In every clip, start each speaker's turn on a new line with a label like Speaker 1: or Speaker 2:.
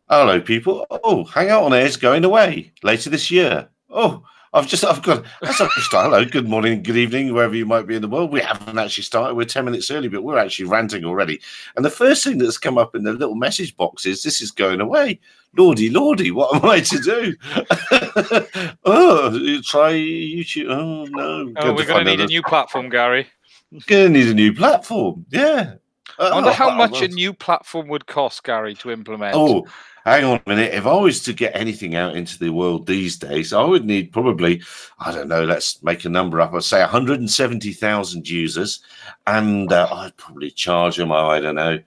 Speaker 1: Hello, people. Oh, hang out on air's going away later this year. Oh, I've got, that's not style. Hello, good morning, good evening, wherever you might be in the world. We haven't actually started. We're 10 minutes early, but we're actually ranting already. And the first thing that's come up in the little message box is, this is going away. Lordy, lordy, what am I to do? Oh, try YouTube. Oh, no.
Speaker 2: Oh, we're going to need a new platform, Gary.
Speaker 1: Going to need a new platform, yeah.
Speaker 2: I wonder how much a new platform would cost, Gary, to implement.
Speaker 1: Oh, hang on a minute. If I was to get anything out into the world these days, I would need probably, I don't know, let's make a number up. I'd say 170,000 users. And I'd probably charge them, I don't know,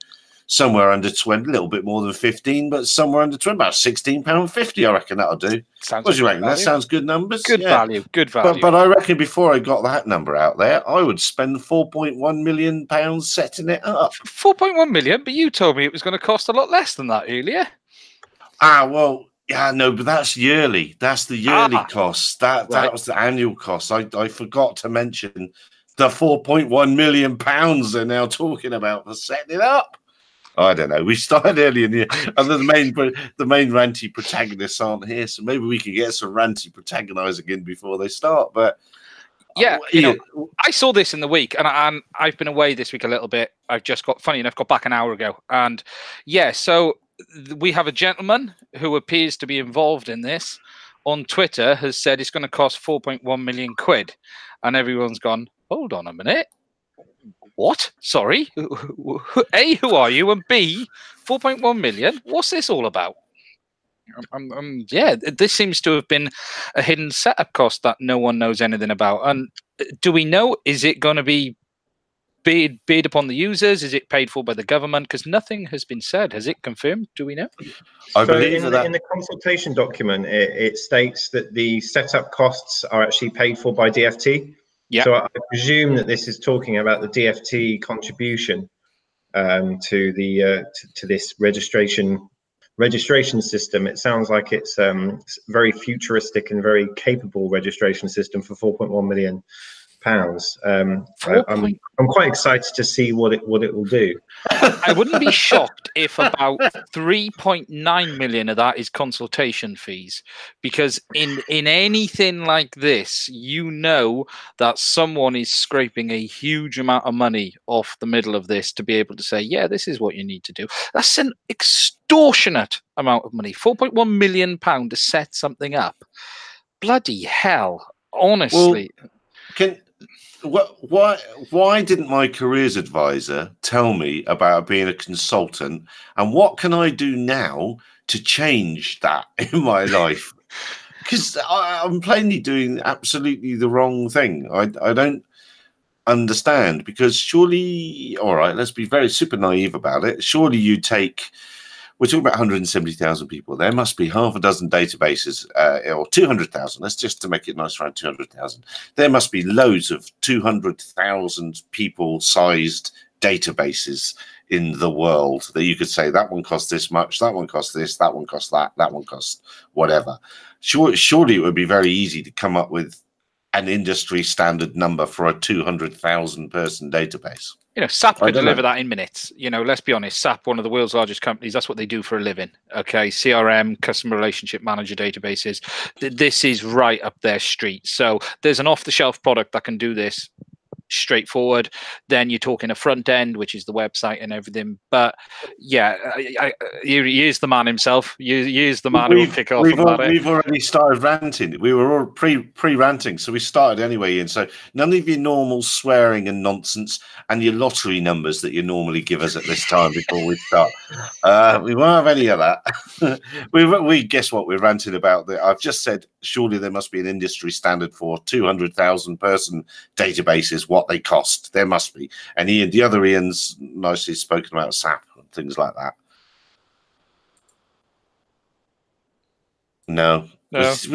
Speaker 1: somewhere under 20, a little bit more than 15, but somewhere under 20, about £16.50, I reckon that'll do.
Speaker 2: Sounds
Speaker 1: what do you reckon? That sounds good numbers?
Speaker 2: Good value, good value.
Speaker 1: But I reckon before I got that number out there, I would spend £4.1 million setting it up.
Speaker 2: 4.1 million? But you told me it was going to cost a lot less than that earlier.
Speaker 1: Well, yeah, no, but that's yearly. That's the yearly cost. That was the annual cost. I forgot to mention the £4.1 million they're now talking about for setting it up. I don't know. We started early in the year, and the main ranty protagonists aren't here, so maybe we can get some ranty protagonizing in before they start. But
Speaker 2: yeah, you know, I saw this in the week, and I've been away this week a little bit. I've just got, funny enough, got back an hour ago, and yeah, so we have a gentleman who appears to be involved in this on Twitter has said it's going to cost 4.1 million quid, and everyone's gone, hold on a minute. What? Sorry. A, who are you? And B, 4.1 million. What's this all about? Yeah, this seems to have been a hidden setup cost that no one knows anything about. And do we know, is it going to be bid upon the users? Is it paid for by the government? Because nothing has been said. Has it confirmed? Do we know?
Speaker 3: I believe in the consultation document, it states that the setup costs are actually paid for by DFT. Yeah. So I presume that this is talking about the DFT contribution to the to this registration system. It sounds like it's very futuristic and very capable registration system for £4.1 million. I'm quite excited to see what it will do.
Speaker 2: I wouldn't be shocked if about 3.9 million of that is consultation fees, because in anything like this, you know that someone is scraping a huge amount of money off the middle of this to be able to say, yeah, this is what you need to do. That's an extortionate amount of money. £4.1 million to set something up. Bloody hell, honestly.
Speaker 1: Well, why didn't my careers advisor tell me about being a consultant, and what can I do now to change that in my life? Because I'm plainly doing absolutely the wrong thing. I don't understand, because surely, all right, let's be very super naive about it. Surely you take, we're talking about 170,000 people. There must be half a dozen databases, or 200,000. Let's just to make it nice, around 200,000. There must be loads of 200,000 people-sized databases in the world that you could say, that one costs this much, that one costs this, that one costs that, that one costs whatever. Surely it would be very easy to come up with an industry standard number for a 200,000 person database.
Speaker 2: You know, SAP could deliver that in minutes. You know, let's be honest, SAP, one of the world's largest companies, that's what they do for a living. Okay, CRM, customer relationship manager databases. This is right up their street. So there's an off-the-shelf product that can do this straightforward. Then you're talking a front end, which is the website and everything. But yeah, here's the man himself. Here's the man who will pick off about it.
Speaker 1: We've already started ranting. We were all pre-ranting, so we started anyway. And so none of your normal swearing and nonsense and your lottery numbers that you normally give us at this time before we start. We won't have any of that. we guess what we're ranting about. I've just said surely there must be an industry standard for 200,000 person databases. What they cost, there must be. And the other Ian's nicely spoken about SAP and things like that. No, I was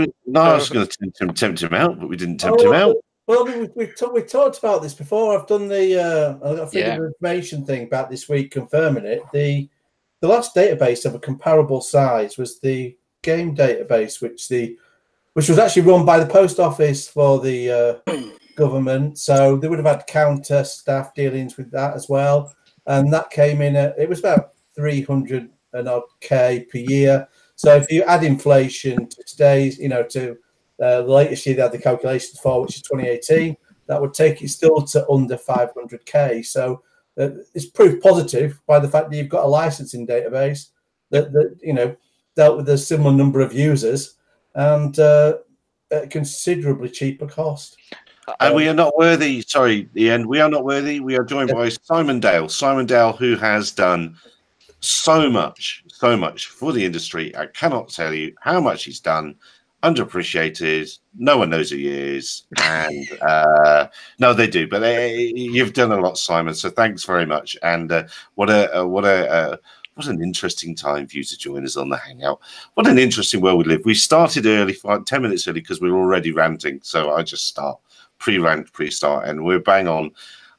Speaker 1: going to tempt him out, but we didn't tempt him out.
Speaker 4: Well, we talked about this before. I've done the freedom of information thing back this week, confirming it. The last database of a comparable size was the game database, which was actually run by the post office for the government. So they would have had counter staff dealings with that as well. And that came in at, it was about 300 and odd K per year. So if you add inflation to today's, to the latest year they had the calculations for, which is 2018, that would take it still to under 500K. So it's proof positive by the fact that you've got a licensing database that dealt with a similar number of users and at a considerably cheaper cost.
Speaker 1: And we are not worthy. Sorry, Ian. We are not worthy. We are joined by Simon Dale. Simon Dale, who has done so much for the industry. I cannot tell you how much he's done. Underappreciated. No one knows who he is. And no, they do. But you've done a lot, Simon. So thanks very much. And what an interesting time for you to join us on the Hangout. What an interesting world we live. We started early, 10 minutes early, because we were already ranting. So I just start. Pre-rant, pre-start, and we're bang on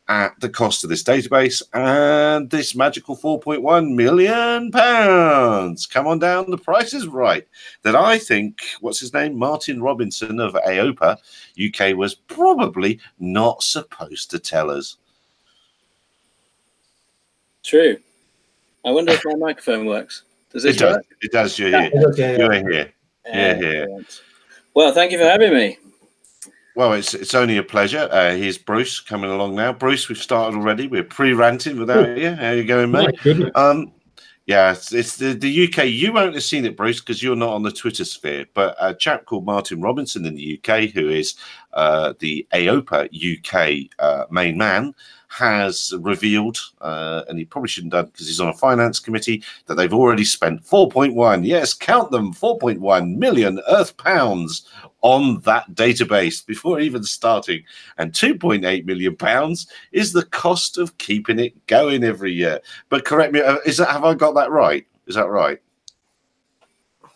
Speaker 1: at the cost of this database and this magical £4.1 million. Come on down, the price is right. That I think, what's his name, Martin Robinson of AOPA UK was probably not supposed to tell us.
Speaker 5: True. I wonder if my microphone works. Does it work?
Speaker 1: It does. You're here. You're here. You're here.
Speaker 5: Well, thank you for having me.
Speaker 1: Well, it's only a pleasure. Here's Bruce coming along now. Bruce, we've started already. We're pre-ranting without you. How are you going, mate? Yeah, it's the UK. You won't have seen it, Bruce, because you're not on the Twitter sphere. But a chap called Martin Robinson in the UK, who is the AOPA UK main man, has revealed, and he probably shouldn't have done because he's on a finance committee, that they've already spent 4.1, yes, count them, 4.1 million Earth pounds on that database before even starting. And 2.8 million pounds is the cost of keeping it going every year. But correct me, have I got that right? Is that right?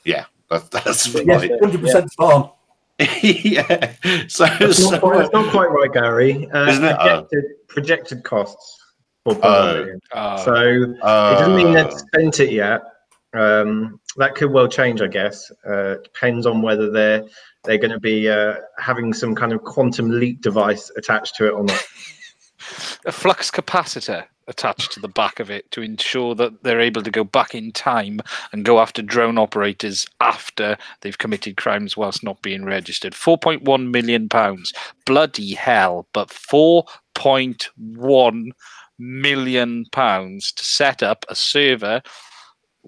Speaker 1: Yeah, that's right.
Speaker 4: Yes, 100% spot on.
Speaker 1: Yeah.
Speaker 3: It's not quite right, Gary.
Speaker 1: Isn't it?
Speaker 3: Projected costs for million. So it doesn't mean they've spent it yet. That could well change, I guess. Depends on whether they're going to be having some kind of quantum leap device attached to it or not.
Speaker 2: A flux capacitor attached to the back of it to ensure that they're able to go back in time and go after drone operators after they've committed crimes whilst not being registered. £4.1 million. Bloody hell. But £4.1 million to set up a server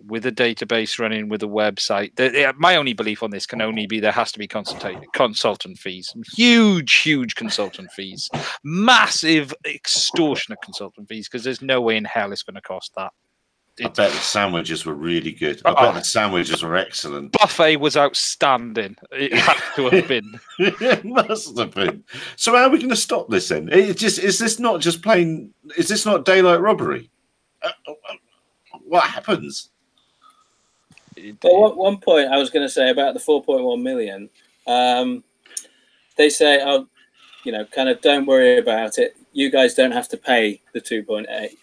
Speaker 2: with a database running with a website. My only belief on this can only be there has to be consultant fees. Huge consultant fees. Massive extortionate consultant fees, because there's no way in hell it's going to cost that.
Speaker 1: I bet the sandwiches were really good. I bet the sandwiches were excellent.
Speaker 2: Buffet was outstanding. It had to have been.
Speaker 1: It must have been. So how are we going to stop this then? Is this not daylight robbery? What happens?
Speaker 5: Well, at one point I was going to say about the 4.1 million. They say, "Oh, kind of don't worry about it. You guys don't have to pay the 2.8.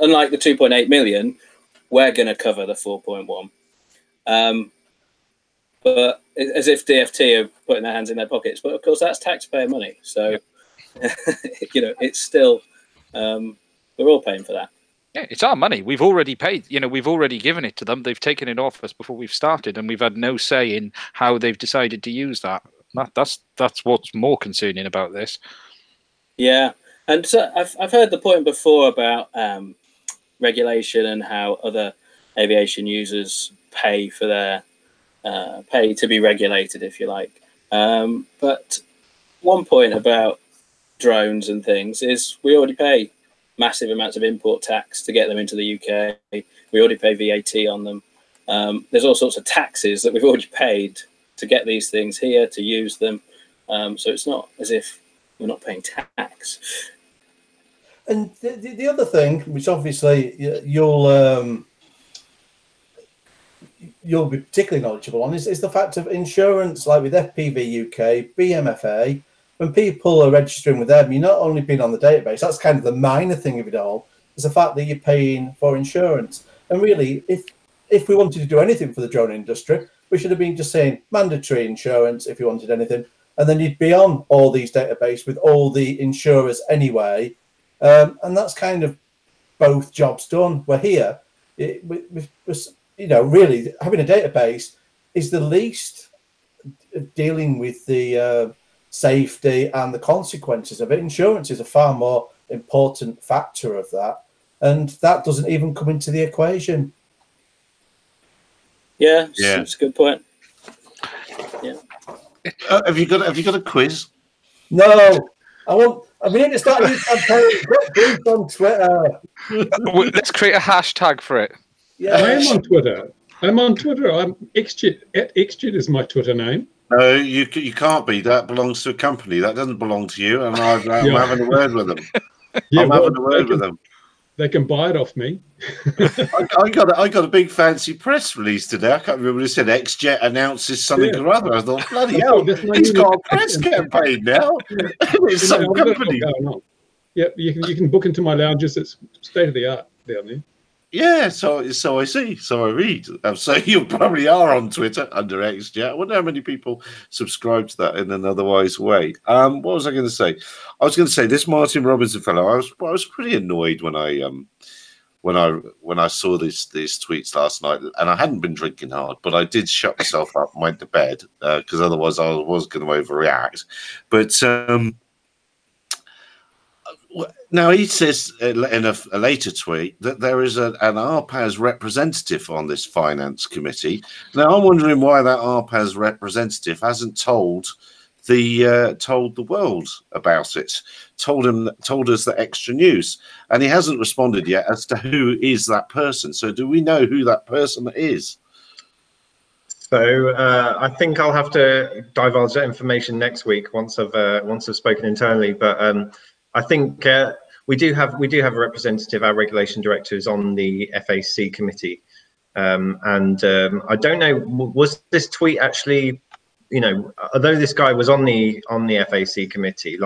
Speaker 5: Unlike the 2.8 million, we're going to cover the 4.1." But as if DFT are putting their hands in their pockets. But of course, that's taxpayer money. So, it's still we're all paying for that.
Speaker 2: Yeah, it's our money. We've already paid. We've already given it to them. They've taken it off us before we've started, and we've had no say in how they've decided to use that. That's what's more concerning about this. Yeah,
Speaker 5: and so I've heard the point before about regulation and how other aviation users pay for their pay to be regulated, if you like. But one point about drones and things is we already pay massive amounts of import tax to get them into the UK. We already pay VAT on them. There's all sorts of taxes that we've already paid to get these things here, to use them. So it's not as if we're not paying tax.
Speaker 4: And the other thing, which obviously you'll be particularly knowledgeable on, is the fact of insurance, like with FPVUK, BMFA. When people are registering with them, you're not only being on the database. That's kind of the minor thing of it all. It's the fact that you're paying for insurance. And really, if we wanted to do anything for the drone industry, we should have been just saying mandatory insurance if you wanted anything. And then you'd be on all these databases with all the insurers anyway. And that's kind of both jobs done. We're here. really having a database is the least dealing with the safety and the consequences of it. Insurance is a far more important factor of that, and that doesn't even come into the equation.
Speaker 5: Yeah, that's a good point. Yeah.
Speaker 1: Have you got a quiz?
Speaker 4: No, we need to start using on Twitter.
Speaker 2: Let's create a hashtag for it.
Speaker 6: Yeah. I am on Twitter. I'm XJIT. XJIT is my Twitter name.
Speaker 1: No, you can't be. That belongs to a company. That doesn't belong to you. And I'm having a word with them.
Speaker 6: Yeah,
Speaker 1: I'm having a word with them.
Speaker 6: They can buy it off me.
Speaker 1: I got a big fancy press release today. I can't remember what it said. XJet announces something or other. I thought, bloody hell, he's got a press campaign now. It's some company.
Speaker 6: Yeah, you can book into my lounges. It's state of the art down there.
Speaker 1: Yeah, so I see, so I read. So you probably are on Twitter under XJet. I wonder how many people subscribe to that in an otherwise way. What was I going to say? I was going to say this Martin Robinson fellow. I was pretty annoyed when I saw these tweets last night, and I hadn't been drinking hard, but I did shut myself up and went to bed because otherwise I was going to overreact. But now he says in a later tweet that there is an RPAS representative on this finance committee. Now I'm wondering why that RPAS representative hasn't told the world about it, told us the extra news, and he hasn't responded yet as to who is that person. So do we know who that person is?
Speaker 3: So I think I'll have to divulge that information next week once I've spoken internally, but. I think we do have a representative. Our regulation director is on the FAC committee, and I don't know, was this tweet actually, although this guy was on the FAC committee,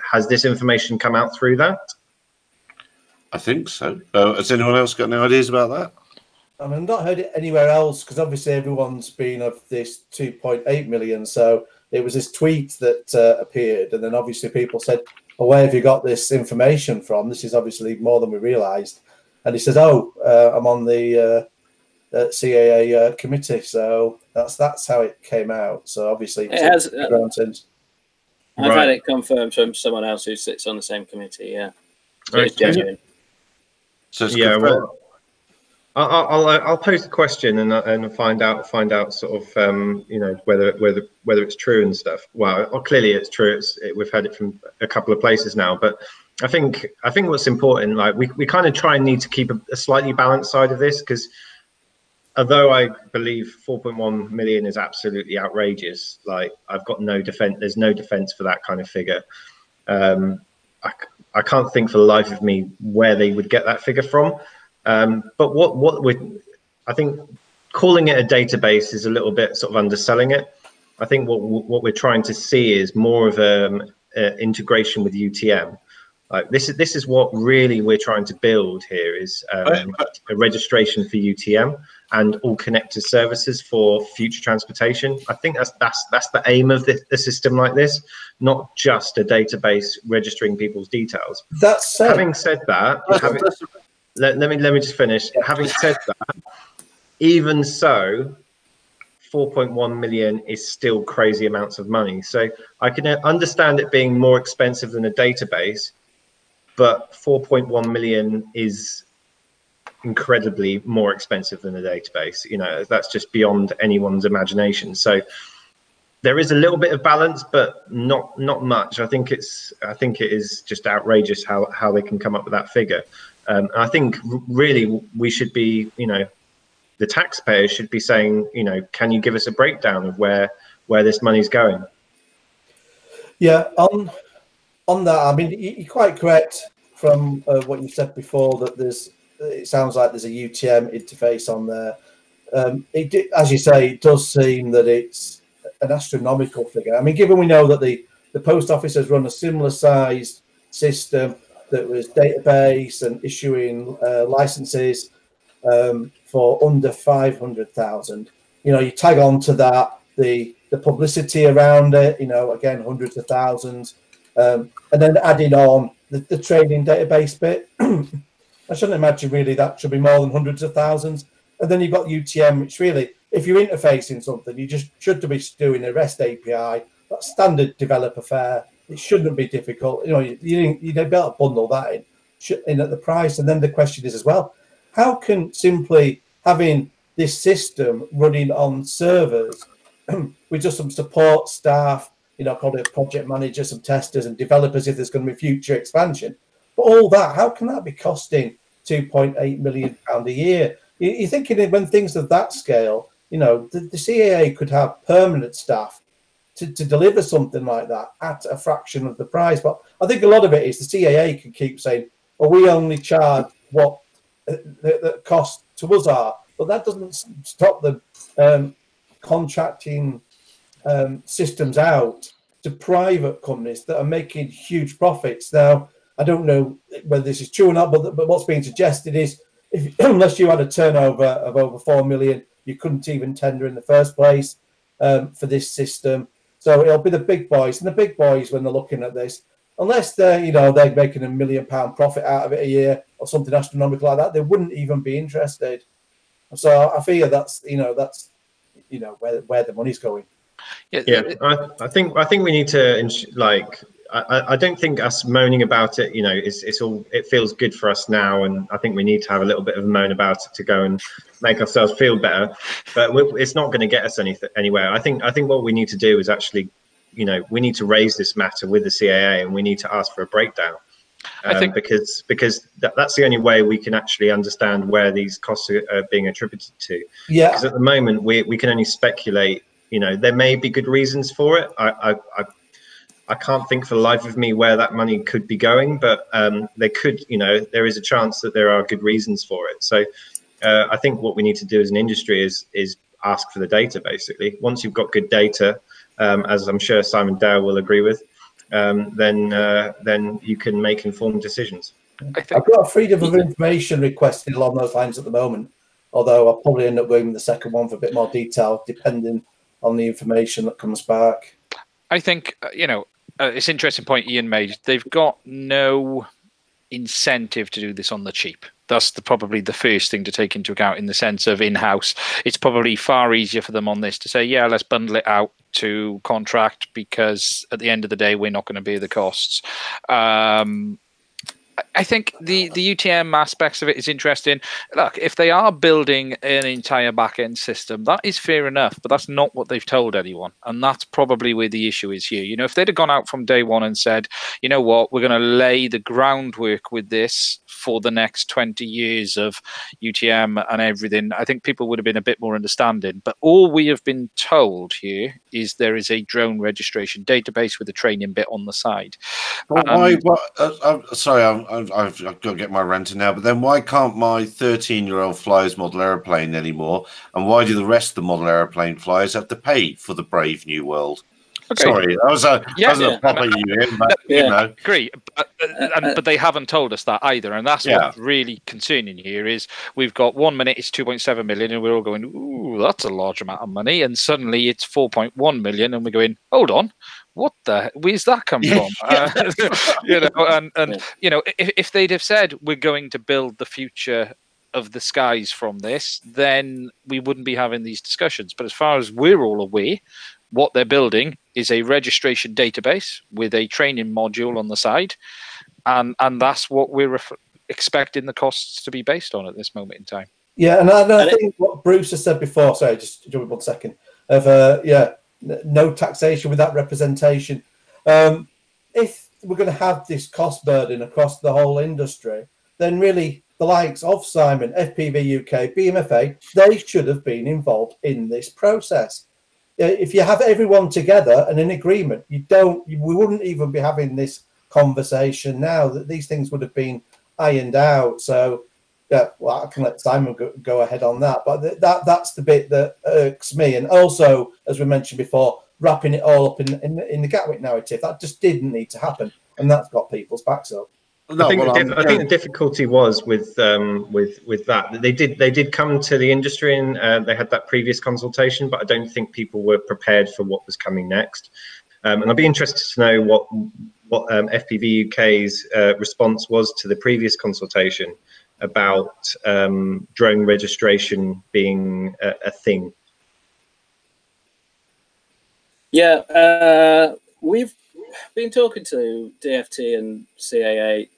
Speaker 3: has this information come out through that?
Speaker 1: I think so. Has anyone else got any ideas about that?
Speaker 4: I mean, I've not heard it anywhere else because obviously everyone's been of this 2.8 million. So it was this tweet that appeared, and then obviously people said, well, where have you got this information from? This is obviously more than we realised. And he says, "Oh, I'm on the CAA committee." So that's how it came out. So obviously,
Speaker 5: it has. I've had it confirmed from someone else who sits on the same committee. Yeah, so it's genuine.
Speaker 1: So it's
Speaker 3: well, I'll pose the question and find out sort of whether it's true and stuff. Well, clearly it's true. We've had it from a couple of places now, but I think what's important, we kind of try and need to keep a slightly balanced side of this, because although I believe 4.1 million is absolutely outrageous, I've got no defense. There's no defense for that kind of figure. I can't think for the life of me where they would get that figure from. But I think calling it a database is a little bit sort of underselling it. I think what we're trying to see is more of an integration with UTM. This is what really we're trying to build here is a registration for UTM and all connected services for future transportation. I think that's the aim of the system like this, not just a database registering people's details. Having said that, let me just finish. Having said that, even so, 4.1 million is still crazy amounts of money. So I can understand it being more expensive than a database, but 4.1 million is incredibly more expensive than a database. That's just beyond anyone's imagination. So there is a little bit of balance, but not much. I think it is just outrageous how they can come up with that figure. I think really we should be, the taxpayers should be saying, can you give us a breakdown of where this money's going?
Speaker 4: Yeah, on that, I mean, you're quite correct from what you said before that it sounds like there's a UTM interface on there. As you say, it does seem that it's an astronomical figure. I mean, given we know that the post office has run a similar sized system that was database and issuing licenses for under 500,000. You tag on to that the publicity around it. Again, hundreds of thousands, and then adding on the training database bit. I shouldn't imagine really that should be more than hundreds of thousands. And then you've got UTM, which really, if you're interfacing something, you just should be doing a REST API. That's standard developer fare. It shouldn't be difficult. You know, you'd be able to bundle that in at the price. And then the question is as well, how can simply having this system running on servers with just some support staff, you know, probably a project manager, some testers and developers if there's going to be future expansion, but all that, how can that be costing £2.8 million a year? You're thinking when things of that scale, you know, the CAA could have permanent staff to deliver something like that at a fraction of the price. But I think a lot of it is the CAA can keep saying, well, we only charge what the cost to us are. But that doesn't stop them contracting systems out to private companies that are making huge profits. Now, I don't know whether this is true or not, but what's being suggested is unless you had a turnover of over 4 million, you couldn't even tender in the first place for this system. So it'll be the big boys, and the big boys when they're looking at this, unless they're they're making £1 million profit out of it a year or something astronomical like that, they wouldn't even be interested. So I feel that's where the money's going.
Speaker 3: Yeah, I think we need to I don't think us moaning about it, it feels good for us now, and I think we need to have a little bit of a moan about it to go and make ourselves feel better. But it's not going to get us anywhere. I think what we need to do is actually, we need to raise this matter with the CAA, and we need to ask for a breakdown. Because that's the only way we can actually understand where these costs are being attributed to. Yeah. Because at the moment we can only speculate. There may be good reasons for it. I can't think for the life of me where that money could be going, but there could, there is a chance that there are good reasons for it. So I think what we need to do as an industry is ask for the data. Basically, once you've got good data, as I'm sure Simon Dow will agree with, then you can make informed decisions.
Speaker 4: I've got a freedom of information requested along those lines at the moment, although I'll probably end up going with the second one for a bit more detail, depending on the information that comes back.
Speaker 2: I think, it's an interesting point Ian made. They've got no incentive to do this on the cheap. That's probably the first thing to take into account in the sense of in-house. It's probably far easier for them on this to say, yeah, let's bundle it out to contract, because at the end of the day, we're not going to bear the costs. I think the UTM aspects of it is interesting. Look, if they are building an entire back-end system, that is fair enough, but that's not what they've told anyone. And that's probably where the issue is here. If they'd have gone out from day one and said, you know what, we're going to lay the groundwork with this for the next 20 years of UTM and everything, I think people would have been a bit more understanding. But all we have been told here is there is a drone registration database with a training bit on the side.
Speaker 1: Sorry, I've got to get my rant in now, but then why can't my 13-year-old fly his model aeroplane anymore? And why do the rest of the model aeroplane flyers have to pay for the brave new world? Okay. Sorry, that was a proper
Speaker 2: agree, but they haven't told us that either, and that's what's really concerning here. Is we've got 1 minute it's 2.7 million, and we're all going, ooh, that's a large amount of money, and suddenly it's 4.1 million, and we're going, hold on, where's that come from? If they'd have said we're going to build the future of the skies from this, then we wouldn't be having these discussions. But as far as we're all aware, what they're building is a registration database with a training module on the side, and that's what we're expecting the costs to be based on at this moment in time.
Speaker 4: Yeah, and I think what Bruce has said before, sorry, just jump 1 second, of no taxation without representation. If we're going to have this cost burden across the whole industry, then really the likes of Simon, FPVUK, BMFA, they should have been involved in this process. If you have everyone together and in agreement, we wouldn't even be having this conversation now. That these things would have been ironed out. So, I can let Simon go ahead on that. But that's the bit that irks me. And also, as we mentioned before, wrapping it all up in the Gatwick narrative, that just didn't need to happen, and that's got people's backs up.
Speaker 3: No, I think the difficulty was with that. They did come to the industry and they had that previous consultation, but I don't think people were prepared for what was coming next. And I'd be interested to know what FPVUK's response was to the previous consultation, about drone registration being a thing?
Speaker 5: Yeah, we've been talking to DFT and CAA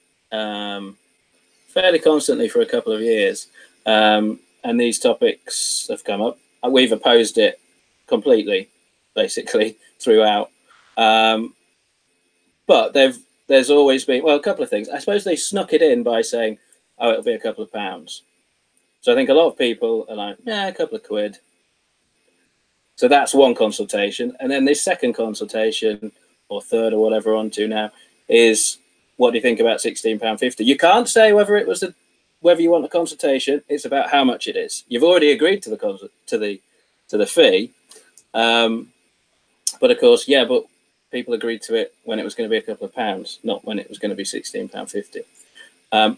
Speaker 5: fairly constantly for a couple of years, and these topics have come up. We've opposed it completely, basically, throughout. But there's always been, well, a couple of things. I suppose they snuck it in by saying, oh, it'll be a couple of pounds. So I think a lot of people are like, yeah, a couple of quid. So that's one consultation. And then this second consultation, or third or whatever on to now, is what do you think about £16.50? You can't say whether it was whether you want a consultation. It's about how much it is. You've already agreed to the fee. But of course, yeah, but people agreed to it when it was going to be a couple of pounds, not when it was going to be £16.50.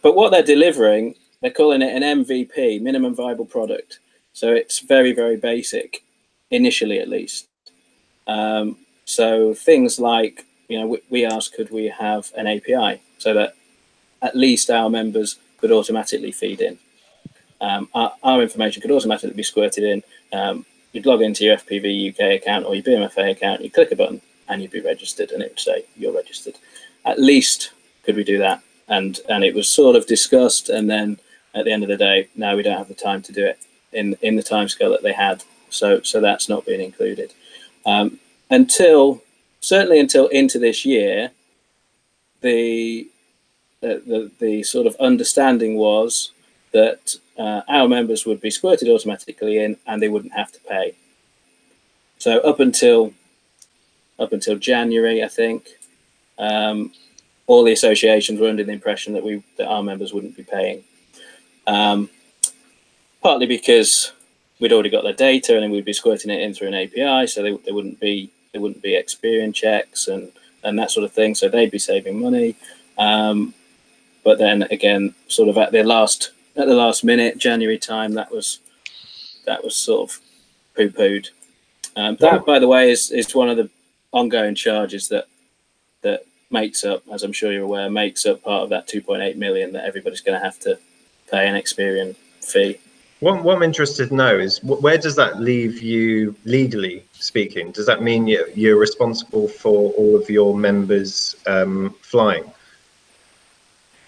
Speaker 5: But what they're delivering, they're calling it an MVP, minimum viable product. So it's very, very basic, initially at least. So things like, you know, we asked, could we have an API so that at least our members could automatically feed in. Our information could automatically be squirted in. You'd log into your FPVUK account or your BMFA account, you click a button and you'd be registered and it would say you're registered. At least could we do that? And it was sort of discussed, and then at the end of the day, no, we don't have the time to do it in the timescale that they had. So that's not being included. Certainly until into this year, the sort of understanding was that our members would be squirted automatically in and they wouldn't have to pay. So up until January, I think, all the associations were under the impression that our members wouldn't be paying. Partly because we'd already got their data and we'd be squirting it in through an API, so there wouldn't be experience checks and that sort of thing, so they'd be saving money. But then again, sort of at the last minute, January time, that was sort of poo-pooed. That, by the way, is one of the ongoing charges that makes up, as I'm sure you're aware, makes up part of that 2.8 million that everybody's going to have to pay an Experian fee.
Speaker 3: What I'm interested to know is where does that leave you legally speaking? Does that mean you're responsible for all of your members flying?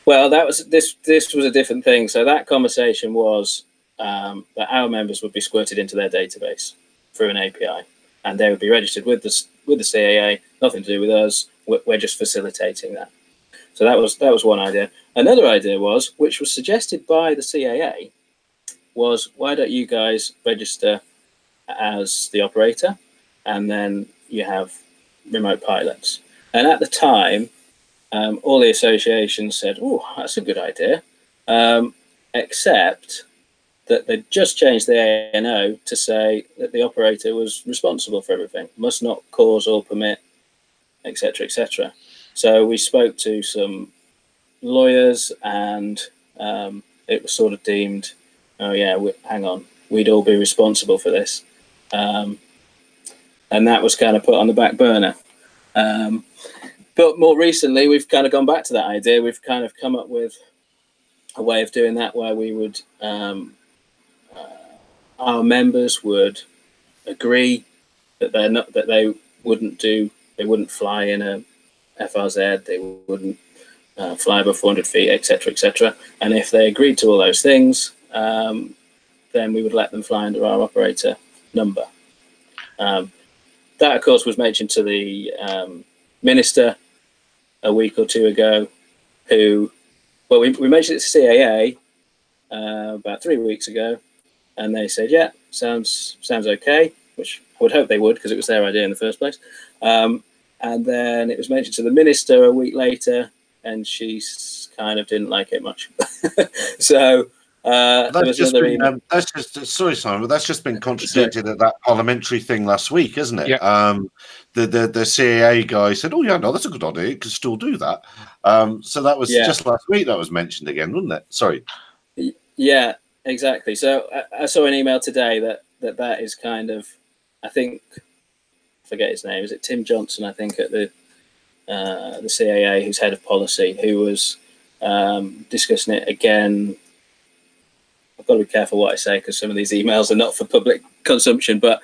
Speaker 5: Well, this was a different thing. So that conversation was that our members would be squirted into their database through an API, and they would be registered with the CAA. Nothing to do with us. We're just facilitating that. So that was one idea. Another idea was, which was suggested by the CAA, was why don't you guys register as the operator, and then you have remote pilots. And at the time, all the associations said, "Oh, that's a good idea," except that they just changed the ANO to say that the operator was responsible for everything, must not cause or permit, etc., etc. So we spoke to some lawyers, and it was sort of deemed, oh yeah, hang on, we'd all be responsible for this, and that was kind of put on the back burner. But more recently, we've kind of gone back to that idea. We've kind of come up with a way of doing that where we would, our members would agree that they wouldn't fly in a FRZ, they wouldn't fly above 400 feet, etc., etc. And if they agreed to all those things, then we would let them fly under our operator number. That, of course, was mentioned to the minister a week or two ago, who, well, we mentioned it to CAA about 3 weeks ago, and they said, yeah, sounds okay, which I would hope they would, because it was their idea in the first place. And then it was mentioned to the minister a week later, and she kind of didn't like it much. So
Speaker 1: that's just been, sorry, Simon, but that's just been contradicted at that parliamentary thing last week, isn't it? Yeah. The CAA guy said, "Oh yeah, no, that's a good idea. You can still do that." So that was just last week that was mentioned again, wasn't it? Sorry.
Speaker 5: Yeah, exactly. So I saw an email today that is kind of, I think, I forget his name. Is it Tim Johnson? I think at the CAA, who's head of policy, who was discussing it again I've got to be careful what I say because some of these emails are not for public consumption. But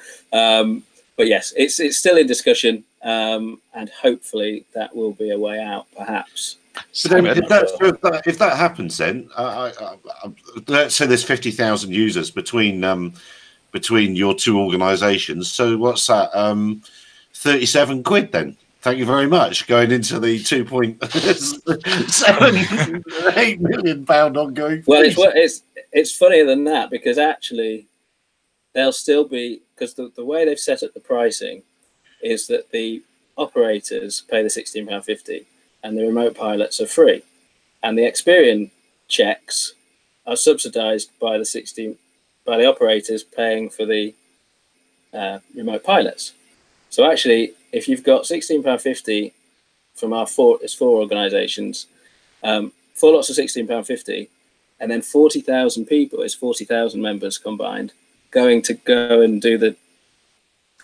Speaker 5: yes, it's still in discussion, and hopefully that will be a way out, perhaps.
Speaker 1: But if that happens, then let's say there's 50,000 users between your two organisations. So what's that? 37 quid then. Thank you very much. Going into the 2.78 million pound ongoing.
Speaker 5: Well, it's funnier than that because actually they'll still be, because the way they've set up the pricing is that the operators pay the £16.50 and the remote pilots are free, and the Experian checks are subsidised by the operators paying for the remote pilots. So actually, if you've got £16.50 from our four organisations, 4 lots of £16.50, and then 40,000 people, is 40,000 members combined, going to go and do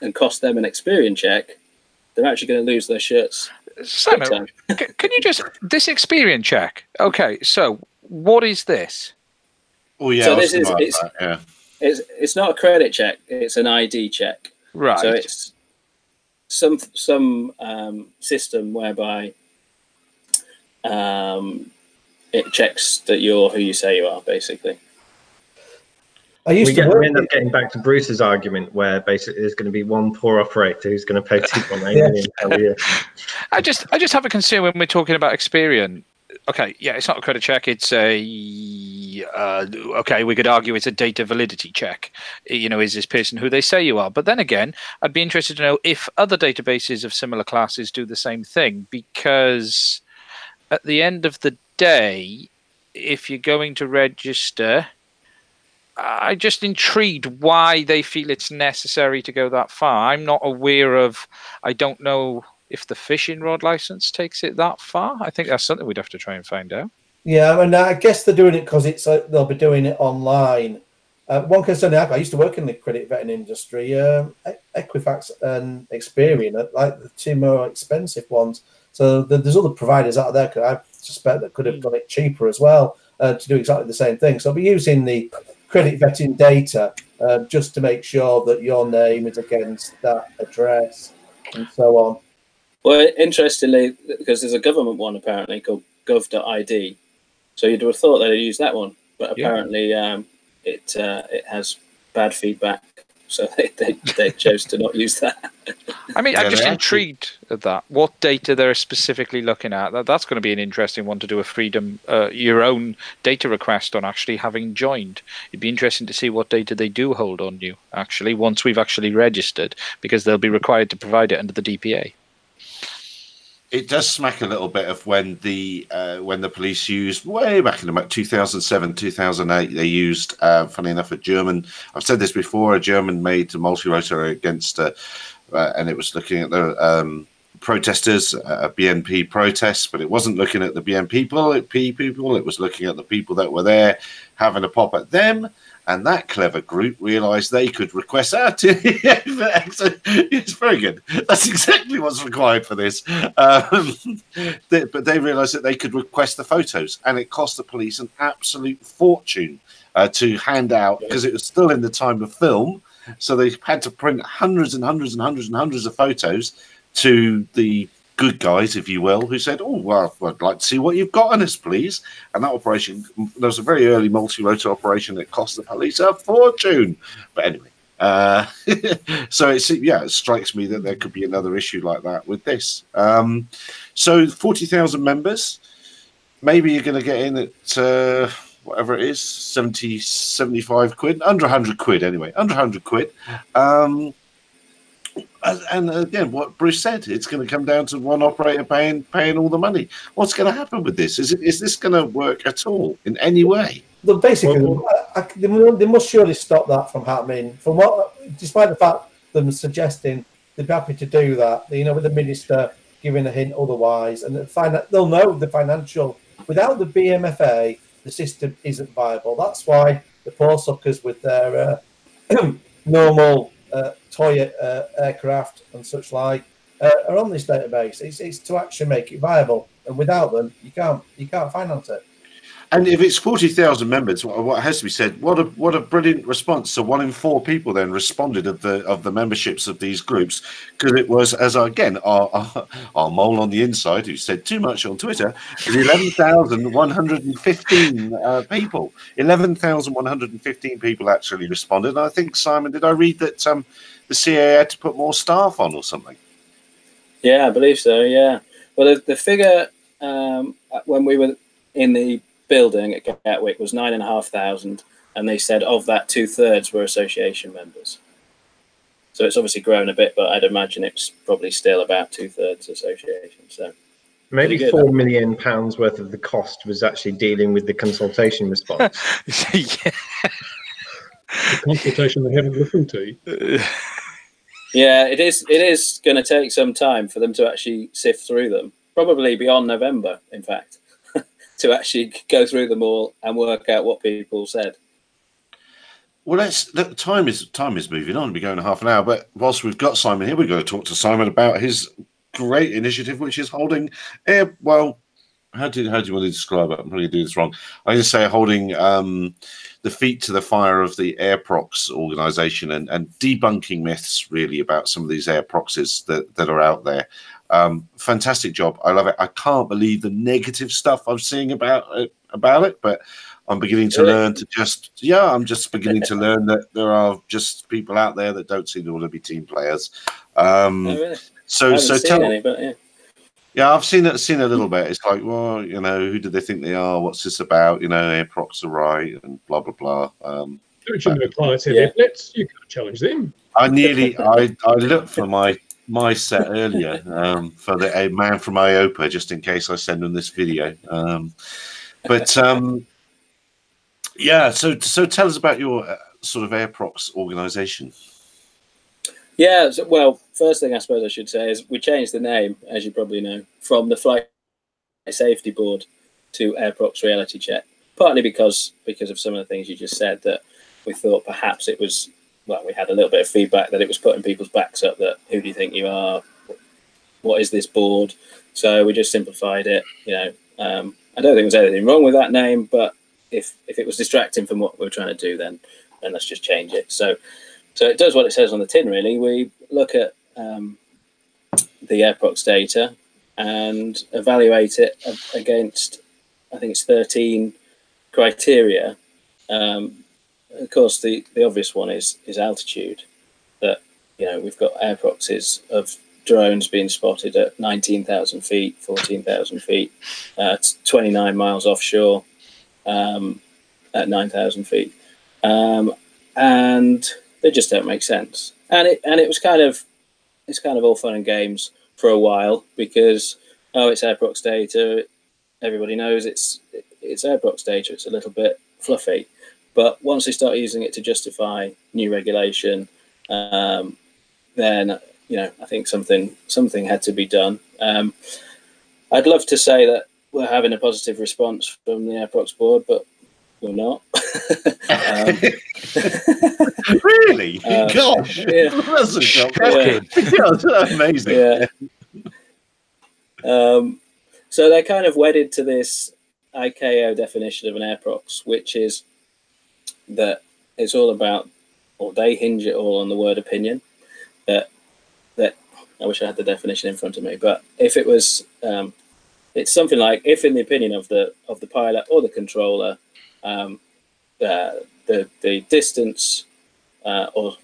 Speaker 5: and cost them an Experian check, they're actually going to lose their shirts.
Speaker 2: Simon, can you just, this Experian check? Okay, so what is this?
Speaker 1: Oh yeah,
Speaker 5: so it's not a credit check; it's an ID check.
Speaker 2: Right.
Speaker 5: So it's some system whereby it checks that you're who you say you are, basically.
Speaker 3: We end up getting back to Bruce's argument where basically there's going to be one poor operator who's going to pay 2.8 million a year.
Speaker 2: I just have a concern when we're talking about Experian. Okay, yeah, it's not a credit check. It's okay, we could argue it's a data validity check. You know, is this person who they say you are? But then again, I'd be interested to know if other databases of similar classes do the same thing, because at the end of the day, if you're going to register, I'm just intrigued why they feel it's necessary to go that far. I'm not aware of, I don't know if the fishing rod license takes it that far. I think that's something we'd have to try and find out.
Speaker 4: Yeah, I mean, I guess they're doing it because they'll be doing it online. One concern I used to work in the credit vetting industry. Equifax and Experian are like the two more expensive ones. So there's other providers out there. I suspect that could have got it cheaper as well to do exactly the same thing. So I'll be using the credit vetting data just to make sure that your name is against that address and so on.
Speaker 5: Well, interestingly, because there's a government one apparently called gov.id, so you'd have thought they'd use that one, but apparently it has bad feedback, so they chose to not use that.
Speaker 2: I mean, I'm just intrigued at that. What data they're specifically looking at. That's going to be an interesting one to do a freedom, your own data request on actually having joined. It'd be interesting to see what data they do hold on you, actually, once we've actually registered, because they'll be required to provide it under the DPA.
Speaker 1: It does smack a little bit of when the police used, way back in about 2007, 2008, they used, funny enough, a German, I've said this before, a German-made multi-rotor against, and it was looking at the protesters, a BNP protest, but it wasn't looking at the BNP people, it was looking at the people that were there having a pop at them. And that clever group realised they could request it's very good. That's exactly what's required for this. But they realised that they could request the photos, and it cost the police an absolute fortune to hand out, because it was still in the time of film. So they had to print hundreds and hundreds and hundreds and hundreds of photos to the good guys, if you will, who said, "Oh, well, I'd like to see what you've got on us, please." And that operation, there was a very early multi-rotor operation that cost the police a fortune. But anyway, so it strikes me that there could be another issue like that with this. So 40,000 members, maybe you're going to get in at whatever it is, 70, 75 quid, under 100 quid anyway, under 100 quid. And again, what Bruce said, it's going to come down to one operator paying all the money. What's going to happen with this? Is this going to work at all in any way?
Speaker 4: Well, basically, they must surely stop that from happening. Despite the fact them suggesting they'd be happy to do that, with the minister giving a hint otherwise, and they'll know the financial. Without the BMFA, the system isn't viable. That's why the poor suckers with their normal toy aircraft and such like are on this database. It's to actually make it viable, and without them, you can't finance it.
Speaker 1: And if it's 40,000 members, what has to be said? What a brilliant response! So 1 in 4 people then responded of the memberships of these groups, because it was, as again our mole on the inside who said too much on Twitter, 11,115 people. 11,115 people actually responded. And I think, Simon, did I read that the CA had to put more staff on or something?
Speaker 5: Yeah, I believe so. Yeah. Well, the figure when we were in the building at Gatwick was 9,500, and they said of that 2/3 were association members. So it's obviously grown a bit, but I'd imagine it's probably still about 2/3 association. So
Speaker 3: maybe £4 million worth of the cost was actually dealing with the consultation response.
Speaker 2: Yeah.
Speaker 6: The consultation they haven't listened to.
Speaker 5: Yeah, it is going to take some time for them to actually sift through them. Probably beyond November, in fact, to actually go through them all and work out what people said.
Speaker 1: Well, time is moving on. We're going half an hour, but whilst we've got Simon here, we're going to talk to Simon about his great initiative, which is holding how do you want to describe it? I'm probably doing this wrong. I just say holding the feet to the fire of the air prox organization and debunking myths really about some of these air proxies that are out there. Fantastic job. I love it. I can't believe the negative stuff I'm seeing about it, but I'm beginning to learn to I'm just beginning to learn that there are just people out there that don't seem to want to be team players.
Speaker 5: Really?
Speaker 1: So tell
Speaker 5: any, but yeah.
Speaker 1: Yeah, I've seen a little bit. It's like, well, who do they think they are? What's this about? Air procs are right, and blah blah blah.
Speaker 6: Don't you know clients have outlets? You can't challenge them.
Speaker 1: I looked for my set earlier for a man from IOPA, just in case I send them this video. Yeah. So tell us about your sort of air procs organization.
Speaker 5: Yeah, well, first thing I suppose I should say is we changed the name, as you probably know, from the Flight Safety Board to AirProx Reality Check, partly because of some of the things you just said, that we thought perhaps it was, well, we had a little bit of feedback that it was putting people's backs up, that who do you think you are? What is this board? So we just simplified it. I don't think there's anything wrong with that name, but if it was distracting from what we were trying to do, then let's just change it. So it does what it says on the tin, really. We look at the AirProx data and evaluate it against, I think it's 13 criteria. Of course, the obvious one is altitude. That we've got AirProxes of drones being spotted at 19,000 feet, 14,000 feet, 29 miles offshore, at 9,000 feet, and they just don't make sense. And it was it's kind of all fun and games for a while, because it's AirProx data, everybody knows it's AirProx data, it's a little bit fluffy. But once they start using it to justify new regulation, then I think something had to be done. I'd love to say that we're having a positive response from the AirProx board, but we're not.
Speaker 1: Really? Gosh,
Speaker 5: yeah.
Speaker 1: That's amazing.
Speaker 5: Yeah. So they're kind of wedded to this ICAO definition of an AirProx, which is that it's all about, or they hinge it all on the word opinion. That I wish I had the definition in front of me, but if it was, it's something like, if in the opinion of the pilot or the controller, the distance or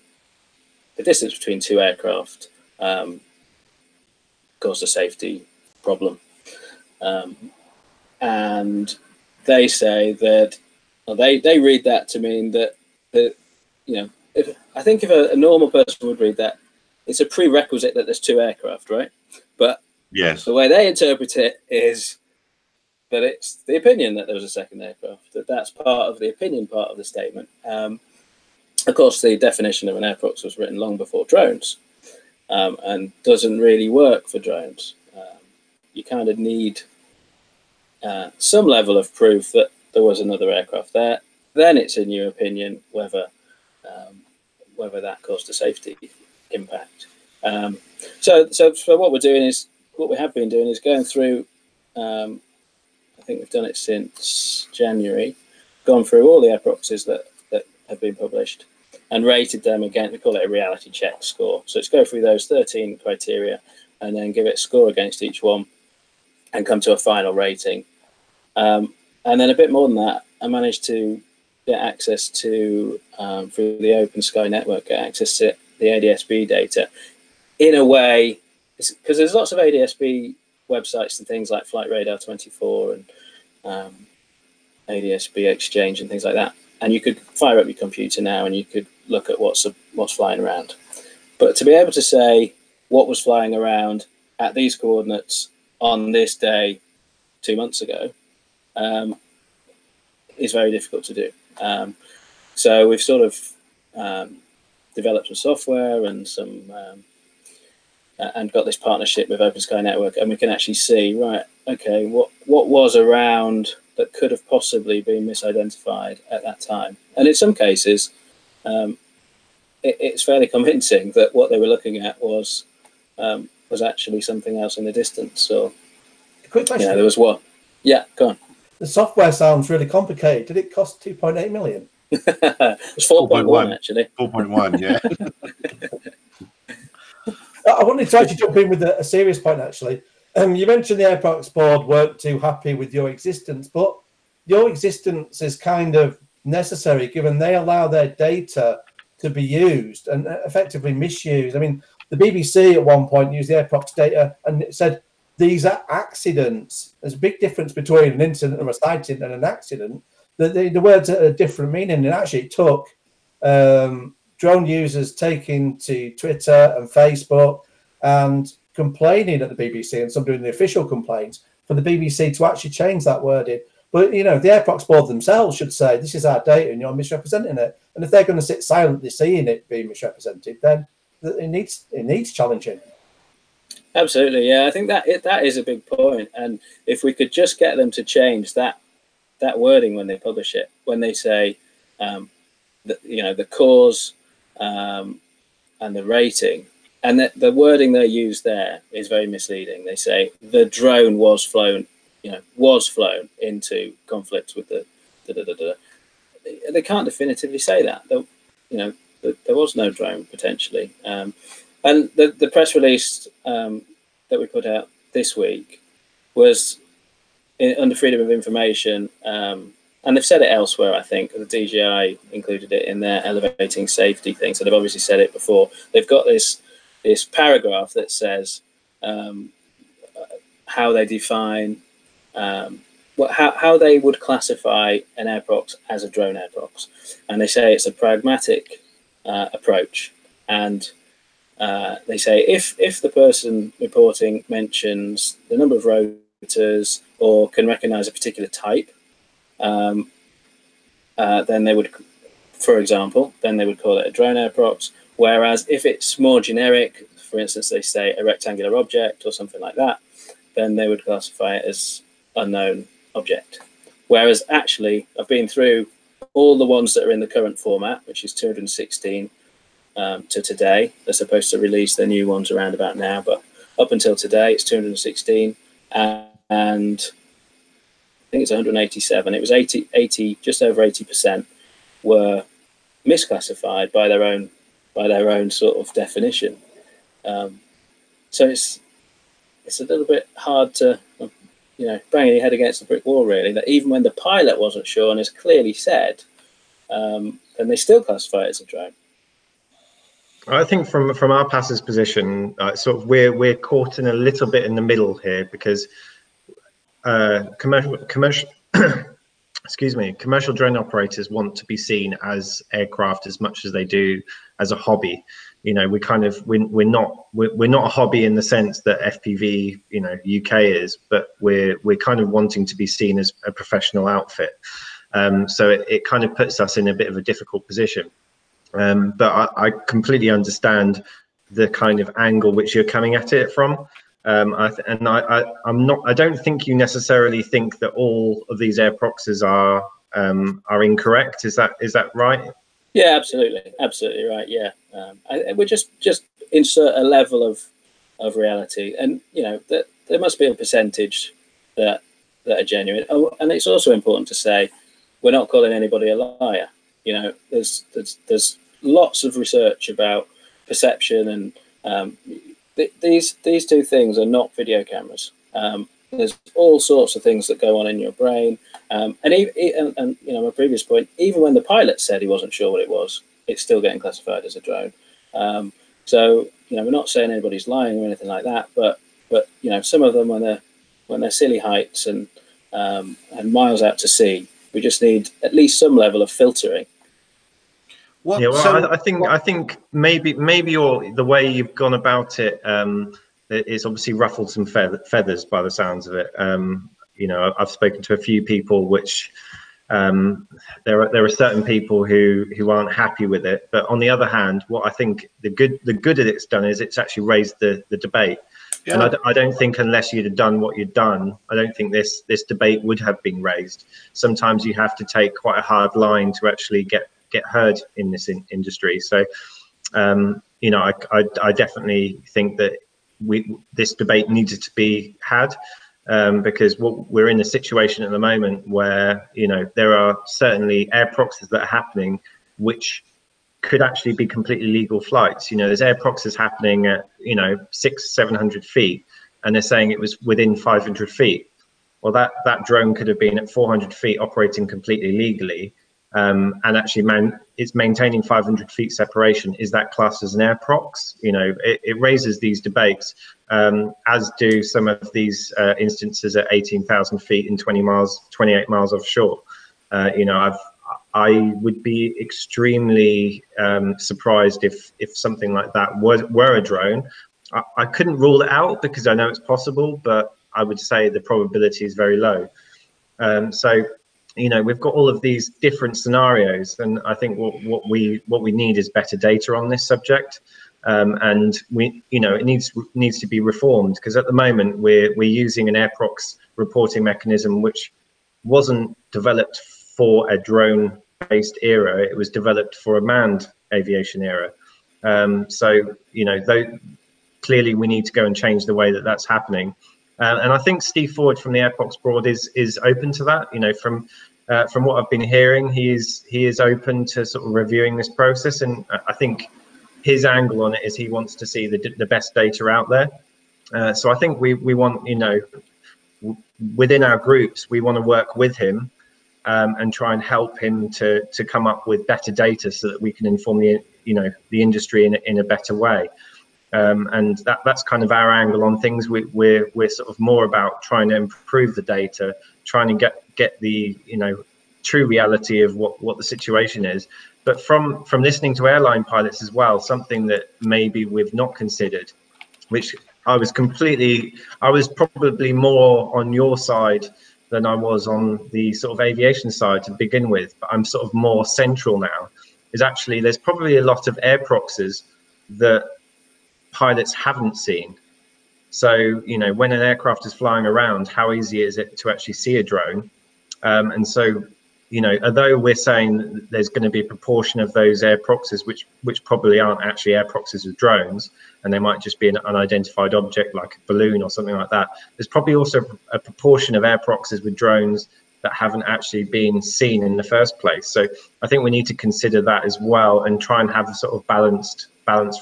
Speaker 5: the distance between two aircraft caused a safety problem, and they say that, well, they read that to mean that if a normal person would read that, it's a prerequisite that there's two aircraft, right? But
Speaker 1: yes,
Speaker 5: the way they interpret it is that it's the opinion that there was a second aircraft, that's part of the opinion part of the statement. Of course, the definition of an AirProx was written long before drones, and doesn't really work for drones. You kind of need some level of proof that there was another aircraft there. Then it's in your opinion whether that caused a safety impact. So what we have been doing is going through think we've done it since January, gone through all the airproxes that have been published and rated them again. We call it a reality check score. So it's go through those 13 criteria and then give it a score against each one and come to a final rating. And then a bit more than that, I managed to get access to, through the Open Sky Network, get access to the ADS-B data in a way, because there's lots of ADS-B websites and things like Flight Radar 24 and ADS-B Exchange and things like that. And you could fire up your computer now and you could look at what's flying around. But to be able to say what was flying around at these coordinates on this day 2 months ago is very difficult to do. So we've sort of developed some software and and got this partnership with Open Sky Network, and we can actually see, right, okay, what was around that could have possibly been misidentified at that time. And in some cases, it's fairly convincing that what they were looking at was actually something else in the distance. So,
Speaker 4: quick question.
Speaker 5: There was what? Yeah, go on.
Speaker 4: The software sounds really complicated. Did it cost 2.8 million?
Speaker 5: It was 4.1 actually.
Speaker 1: 4.1, yeah.
Speaker 4: I wanted to actually jump in with a serious point, actually. You mentioned the Airprox board weren't too happy with your existence, but your existence is kind of necessary given they allow their data to be used and effectively misused. I mean, the BBC at one point used the Airprox data and it said these are accidents. There's a big difference between an incident or a sighting and an accident. The words are a different meaning, and actually it took drone users taking to Twitter and Facebook and complaining at the BBC and some doing the official complaints for the BBC to actually change that wording. But, the Airprox board themselves should say, this is our data and you're misrepresenting it. And if they're going to sit silently seeing it being misrepresented, then it needs challenging.
Speaker 5: Absolutely, yeah. I think that is a big point. And if we could just get them to change that wording when they publish it, when they say, the cause and the rating, and the wording they use there is very misleading. They say the drone was flown into conflict with the They can't definitively say that. There was no drone potentially. And the press release that we put out this week was under freedom of information, and they've said it elsewhere. I think the DJI included it in their elevating safety thing, so they've obviously said it before. They've got this paragraph that says how they define how they would classify an Airprox as a drone Airprox, and they say it's a pragmatic approach, and they say if the person reporting mentions the number of rotors or can recognize a particular type, then they would, for example, call it a drone Airprox. Whereas if it's more generic, for instance, they say a rectangular object or something like that, then they would classify it as unknown object. Whereas actually, I've been through all the ones that are in the current format, which is 216 to today. They're supposed to release their new ones around about now, but up until today, it's 216, and I think it's 187. It was 80, just over 80% were misclassified by their own sort of definition. So it's a little bit hard to, banging your head against the brick wall, really, that even when the pilot wasn't sure and has clearly said, then they still classify it as a drone.
Speaker 3: I think from our passer's position, sort of we're caught in a little bit in the middle here, because commercial drone operators want to be seen as aircraft as much as they do as a hobby. We're not a hobby in the sense that FPV UK is, but we're kind of wanting to be seen as a professional outfit. So it kind of puts us in a bit of a difficult position. But I completely understand the kind of angle which you're coming at it from. I don't think you necessarily think that all of these Airproxes are incorrect. Is that right?
Speaker 5: Yeah, absolutely right. Yeah, we just insert a level of reality, and there must be a percentage that that are genuine. Oh, and it's also important to say we're not calling anybody a liar. You know, there's lots of research about perception, and these two things are not video cameras. There's all sorts of things that go on in your brain, and you know, my previous point, even when the pilot said he wasn't sure what it was, it's still getting classified as a drone. So you know, we're not saying anybody's lying or anything like that, but you know, some of them when they're silly heights and miles out to sea, we just need at least some level of filtering.
Speaker 3: Well, yeah, well, I think maybe the way you've gone about it is obviously ruffled some feathers by the sounds of it. You know, I've spoken to a few people, which there are certain people who aren't happy with it. But on the other hand, what I think the good that it's done is it's actually raised the debate. Yeah. And I don't think unless you'd have done what you'd done, I don't think this debate would have been raised. Sometimes you have to take quite a hard line to actually get heard in this industry. So, you know, I definitely think that this debate needed to be had, because we're in a situation at the moment where, you know, there are certainly air proxies that are happening which could actually be completely legal flights. You know, there's air proxies happening at, you know, 600-700 feet, and they're saying it was within 500 feet. Well, that drone could have been at 400 feet operating completely legally, and actually it's maintaining 500 feet separation. Is that classed as an air prox? You know, it raises these debates, as do some of these instances at 18,000 feet and 28 miles offshore. You know, I would be extremely surprised if something like that were a drone. I couldn't rule it out because I know it's possible, but I would say the probability is very low. So, you know, we've got all of these different scenarios, and I think what we need is better data on this subject. And you know, it needs to be reformed, because at the moment we're using an air prox reporting mechanism which wasn't developed for a drone-based era. It was developed for a manned aviation era. So, you know, clearly we need to go and change the way that's happening. And I think Steve Ford from the Air Prox Board is open to that. You know, from what I've been hearing, he is open to sort of reviewing this process. And I think his angle on it is he wants to see the best data out there. So I think we want, you know, within our groups, we want to work with him and try and help him to come up with better data so that we can inform the industry in a better way. And that's kind of our angle on things. We're sort of more about trying to improve the data, trying to get the, you know, true reality of what the situation is. But from listening to airline pilots as well, something that maybe we've not considered, which I was probably more on your side than I was on the sort of aviation side to begin with, but I'm sort of more central now, is actually there's probably a lot of air proxies that pilots haven't seen. So, you know, when an aircraft is flying around, how easy is it to actually see a drone? And so, you know, although we're saying that there's going to be a proportion of those air proxies which probably aren't actually air proxies of drones, and they might just be an unidentified object like a balloon or something like that, there's probably also a proportion of air proxies with drones that haven't actually been seen in the first place. So I think we need to consider that as well and try and have a sort of balanced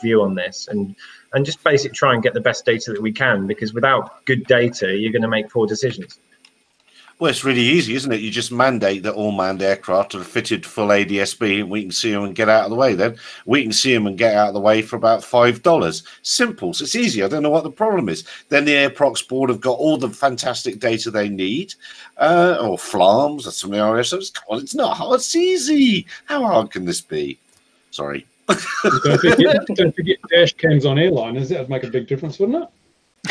Speaker 3: view on this, and just basically try and get the best data that we can, because without good data, you're going to make poor decisions.
Speaker 1: Well, it's really easy, isn't it? You just mandate that all manned aircraft are fitted full ADS-B, and we can see them and get out of the way. Then we can see them and get out of the way for about $5. Simple. So it's easy. I don't know what the problem is. Then the Air Prox Board have got all the fantastic data they need, or FLARMs or something. It's not hard. It's easy. How hard can this be? Sorry.
Speaker 6: Don't forget dash cams on airliners. That would make a big difference, wouldn't it?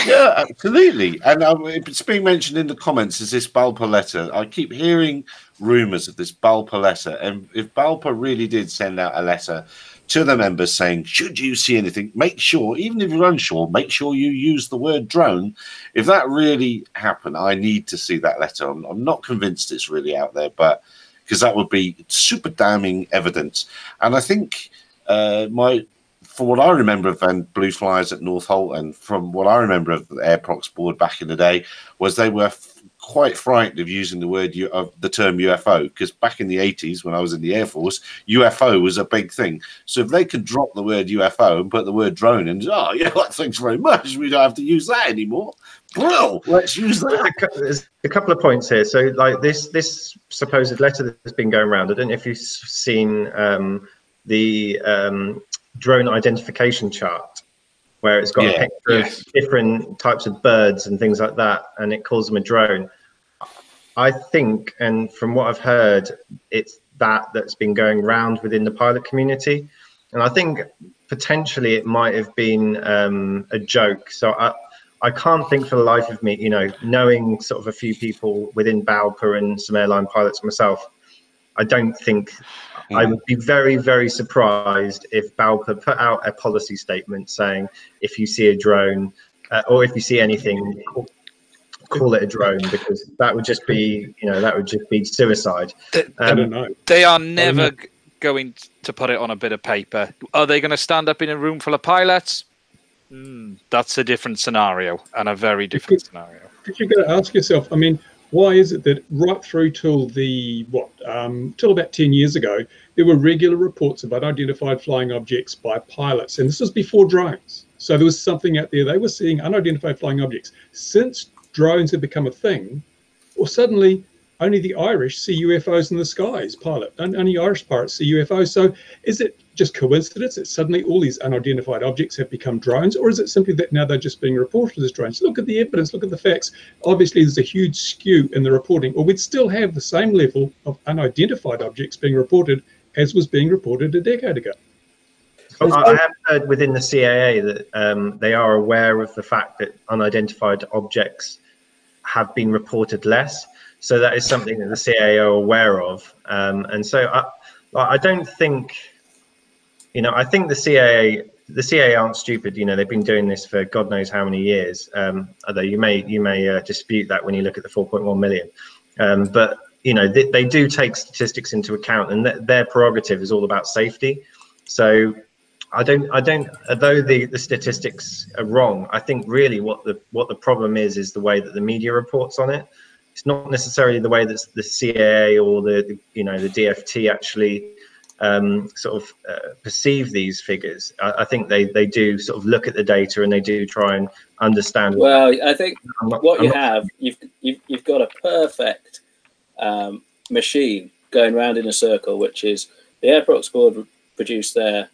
Speaker 1: Yeah, absolutely. And it's being mentioned in the comments is this Balpa letter. I keep hearing rumours of this Balpa letter. And if Balpa really did send out a letter to the members saying, should you see anything, make sure, even if you're unsure, make sure you use the word drone. If that really happened, I need to see that letter. I'm not convinced it's really out there, but because that would be super damning evidence. And I think from what I remember of Blue Flyers at North Holt, and from what I remember of the Air Prox Board back in the day, was they were quite frightened of using the word the term UFO, because back in the 80s when I was in the Air Force, UFO was a big thing. So if they could drop the word UFO and put the word drone in, oh yeah, well, thanks very much, we don't have to use that anymore. Well, let's use that.
Speaker 3: There's a couple of points here. So like this supposed letter that's been going around, I don't know if you've seen the drone identification chart, where it's got a picture of different types of birds and things like that, and it calls them a drone. I think, and from what I've heard, it's that's been going round within the pilot community, and I think potentially it might have been a joke. So I can't think for the life of me, you know, knowing sort of a few people within BALPA and some airline pilots myself, I don't think, I would be very, very surprised if BALPA put out a policy statement saying, if you see a drone or if you see anything, call it a drone, because that would just be, you know, that would just be suicide.
Speaker 6: I don't know.
Speaker 2: They are never going to put it on a bit of paper. Are they going to stand up in a room full of pilots? That's a different scenario, and a very different scenario.
Speaker 6: Because you've got to ask yourself, I mean, why is it that right through till till about 10 years ago, there were regular reports of unidentified flying objects by pilots, and this was before drones. So there was something out there, they were seeing unidentified flying objects. Since drones have become a thing, well, suddenly only the Irish see UFOs in the skies, only Irish pilots see UFOs. So is it just coincidence that suddenly all these unidentified objects have become drones, or is it simply that now they're just being reported as drones? Look at the evidence, look at the facts. Obviously there's a huge skew in the reporting, or we'd still have the same level of unidentified objects being reported as was being reported a decade ago.
Speaker 3: I have heard within the CAA that they are aware of the fact that unidentified objects have been reported less. So that is something that the CAA are aware of. And so I don't think, you know, I think the CAA aren't stupid. You know, they've been doing this for God knows how many years. Although you may dispute that when you look at the 4.1 million. But you know, they do take statistics into account, and their prerogative is all about safety. So I don't. Although the statistics are wrong, I think really what the problem is the way that the media reports on it. It's not necessarily the way that the CAA or the DFT actually perceive these figures. I think they do sort of look at the data and they do try and understand.
Speaker 5: Well, I think you've got a perfect machine going round in a circle, which is the Airprox board produce their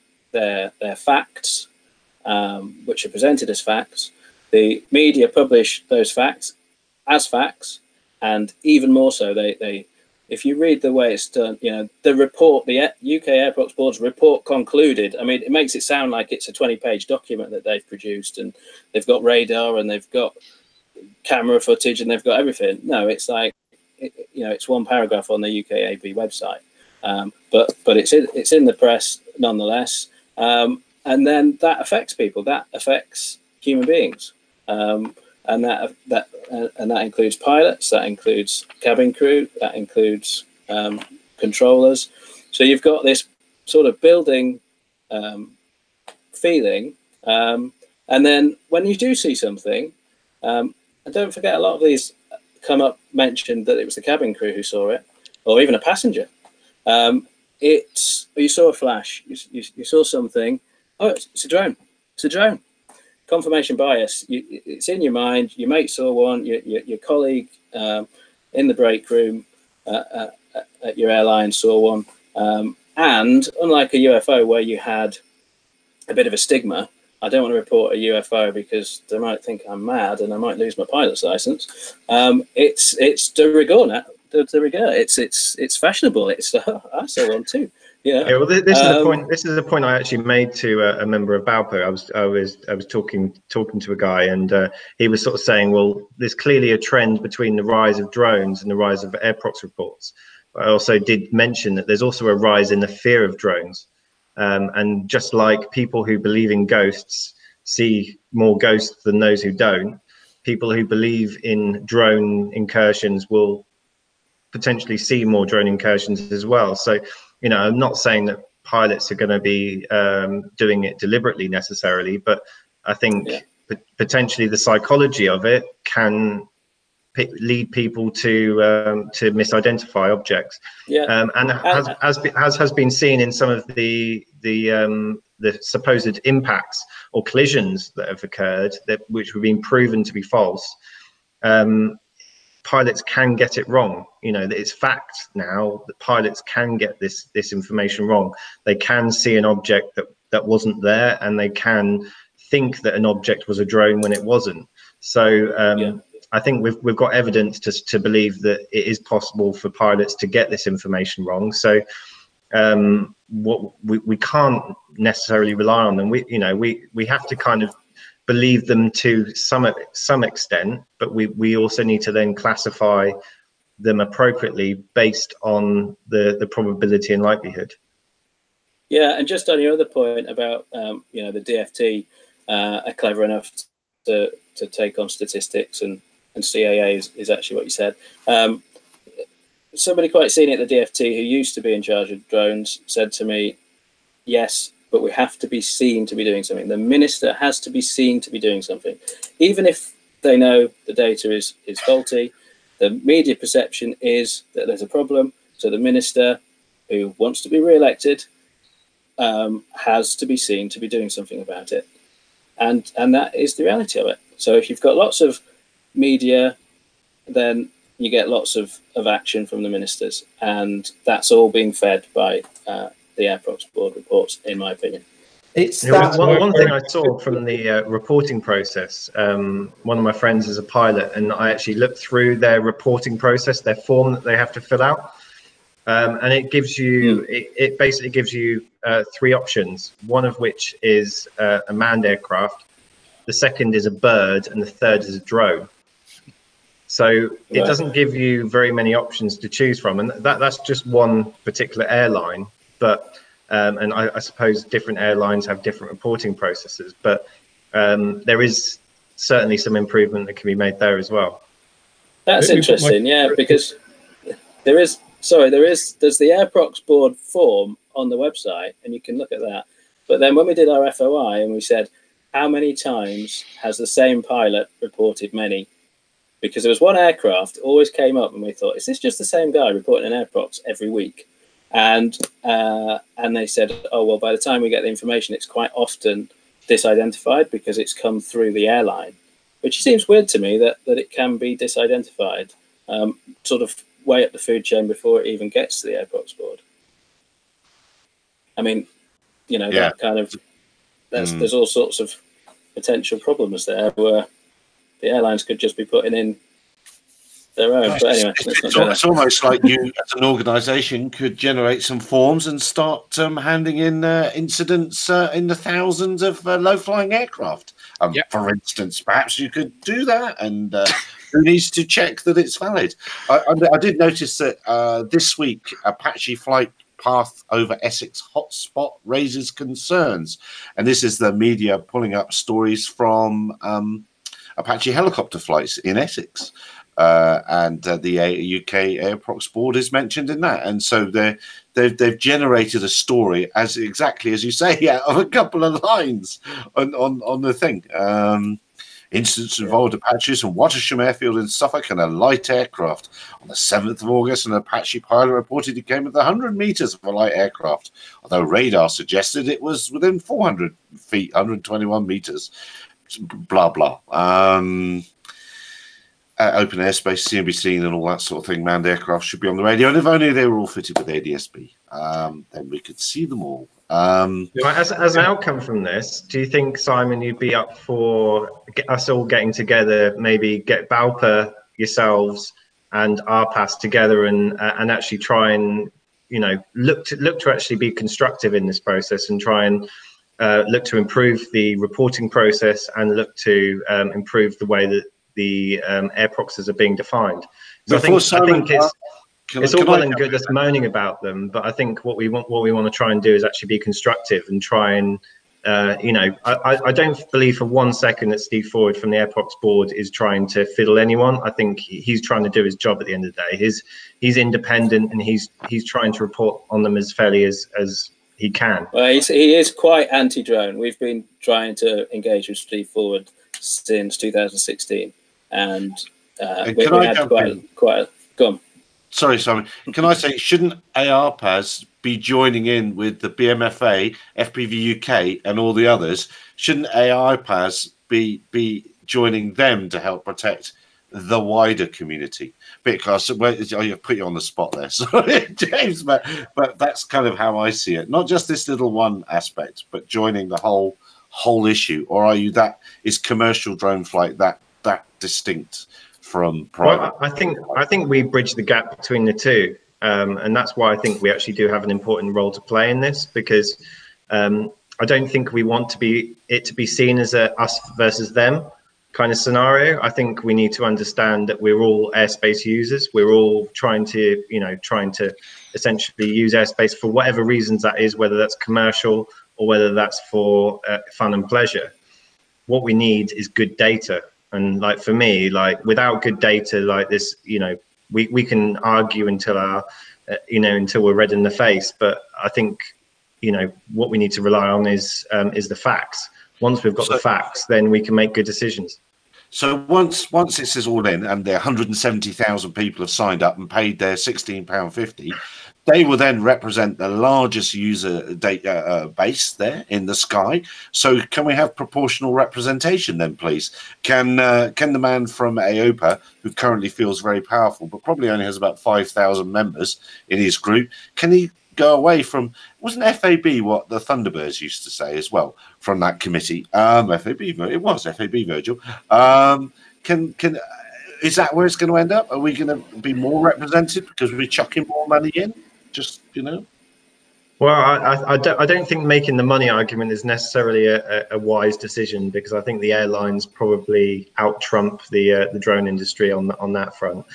Speaker 5: facts, which are presented as facts. The media publish those facts as facts. And even more so, if you read the way it's done, you know, the report, the UK Airprox Board's report concluded. I mean, it makes it sound like it's a 20-page document that they've produced, and they've got radar, and they've got camera footage, and they've got everything. No, it's like, you know, it's one paragraph on the UKAB website, but it's in the press nonetheless, and then that affects people. That affects human beings. And that includes pilots, that includes cabin crew, that includes controllers. So you've got this sort of building feeling, and then when you do see something, and don't forget, a lot of these mentioned that it was the cabin crew who saw it, or even a passenger. You saw a flash, you saw something. Oh, it's a drone. It's a drone. Confirmation bias, it's in your mind. Your mate saw one, your colleague in the break room at your airline saw one. And unlike a UFO where you had a bit of a stigma, I don't want to report a UFO because they might think I'm mad and I might lose my pilot's license. It's de rigueur now. De rigueur. It's fashionable. It's I saw one too. Yeah.
Speaker 3: Well, this is the point. This is the point I actually made to a member of BALPA. I was talking to a guy, and he was sort of saying, well, there's clearly a trend between the rise of drones and the rise of Airprox reports. I also did mention that there's also a rise in the fear of drones, and just like people who believe in ghosts see more ghosts than those who don't, people who believe in drone incursions will potentially see more drone incursions as well. So, you know, I'm not saying that pilots are going to be doing it deliberately necessarily, but I think potentially the psychology of it can lead people to misidentify objects.
Speaker 5: Yeah.
Speaker 3: And as has been seen in some of the supposed impacts or collisions that have occurred, which have been proven to be false, pilots can get it wrong. You know, it's fact now that pilots can get this information wrong. They can see an object that wasn't there, and they can think that an object was a drone when it wasn't. So I think we've got evidence to believe that it is possible for pilots to get this information wrong. So we can't necessarily rely on them. We have to kind of believe them to some extent, but we also need to then classify them appropriately based on the probability and likelihood.
Speaker 5: Yeah, and just on your other point about the DFT are clever enough to take on statistics, and CAA is actually what you said. Somebody quite senior at the DFT who used to be in charge of drones said to me, yes, but we have to be seen to be doing something. The minister has to be seen to be doing something. Even if they know the data is faulty, the media perception is that there's a problem. So the minister, who wants to be re-elected, has to be seen to be doing something about it. And that is the reality of it. So if you've got lots of media, then you get lots of action from the ministers. And that's all being fed by the Airprox board reports, in my opinion.
Speaker 3: It's one thing I saw from the reporting process. One of my friends is a pilot, and I actually looked through their reporting process, their form that they have to fill out, and it gives you it basically gives you 3 options. One of which is a manned aircraft, the second is a bird, and the third is a drone. So it doesn't give you very many options to choose from, and that's just one particular airline. But and I suppose different airlines have different reporting processes, but there is certainly some improvement that can be made there as well.
Speaker 5: That's interesting, yeah, because there's the Airprox board form on the website, and you can look at that. But then when we did our FOI and we said, how many times has the same pilot reported many? Because there was one aircraft always came up, and we thought, is this just the same guy reporting an Airprox every week? And they said, oh, well, by the time we get the information, it's quite often disidentified because it's come through the airline, which seems weird to me that it can be disidentified sort of way up the food chain before it even gets to the Airprox board. I mean, that kind of, there's all sorts of potential problems there where the airlines could just be putting in their own. But anyway,
Speaker 1: it's almost like you, as an organisation, could generate some forms and start handing in incidents in the thousands of low-flying aircraft. For instance, perhaps you could do that, and who needs to check that it's valid? I did notice that this week, Apache flight path over Essex hotspot raises concerns, and this is the media pulling up stories from Apache helicopter flights in Essex. And the UK Airprox board is mentioned in that, and so they've generated a story as exactly as you say, of a couple of lines on the thing. Incidents involved Apaches from Watersham Airfield in Suffolk and a light aircraft. On the 7th of August, an Apache pilot reported he came within 100 meters of a light aircraft, although radar suggested it was within 400 feet, 121 meters. Blah blah. Open airspace, CNBC, and all that sort of thing. Manned aircraft should be on the radio, and if only they were all fitted with ADSB, then we could see them all.
Speaker 3: As an outcome from this, do you think, Simon, you'd be up for us all getting together, maybe get Balper, yourselves, and RPAS together, and actually try and look to actually be constructive in this process, and try and look to improve the reporting process, and look to improve the way that the Airproxes are being defined. So I think it's all well and good us moaning about them, but I think what we want to try and do is actually be constructive and try and I don't believe for one second that Steve Ford from the Airprox board is trying to fiddle anyone. I think he's trying to do his job at the end of the day. He's independent, and he's trying to report on them as fairly as he can.
Speaker 5: Well, he is quite anti-drone. We've been trying to engage with Steve Ford since 2016. And we had quite a, go on.
Speaker 1: Sorry, Simon. Can I say, shouldn't ARPAS be joining in with the BMFA, FPVUK, and all the others? Shouldn't ARPAS be joining them to help protect the wider community? Because you put you on the spot there, sorry, James, but that's kind of how I see it. Not just this little one aspect, but joining the whole issue. Or are you is commercial drone flight that distinct from private?
Speaker 3: Well, I think we bridge the gap between the two, and that's why I think we actually do have an important role to play in this, because I don't think we want to be seen as a us versus them kind of scenario. I think we need to understand that we're all airspace users. We're all trying to essentially use airspace for whatever reasons that is, whether that's commercial or whether that's for fun and pleasure. What we need is good data. And like for me, like without good data like this, we can argue until until we're red in the face. But I think, what we need to rely on is the facts. Once we've got the facts, then we can make good decisions.
Speaker 1: So once this is all in and the 170,000 people have signed up and paid their £16.50, they will then represent the largest user data base there in the sky. So can we have proportional representation then, please? Can the man from AOPA, who currently feels very powerful, but probably only has about 5,000 members in his group, can he go away from, wasn't FAB what the Thunderbirds used to say as well from that committee? It was FAB, Virgil. Is that where it's going to end up? Are we going to be more represented because we're chucking more money in? Just,
Speaker 3: Well, I don't think making the money argument is necessarily a wise decision, because I think the airlines probably out-trump the drone industry on that front.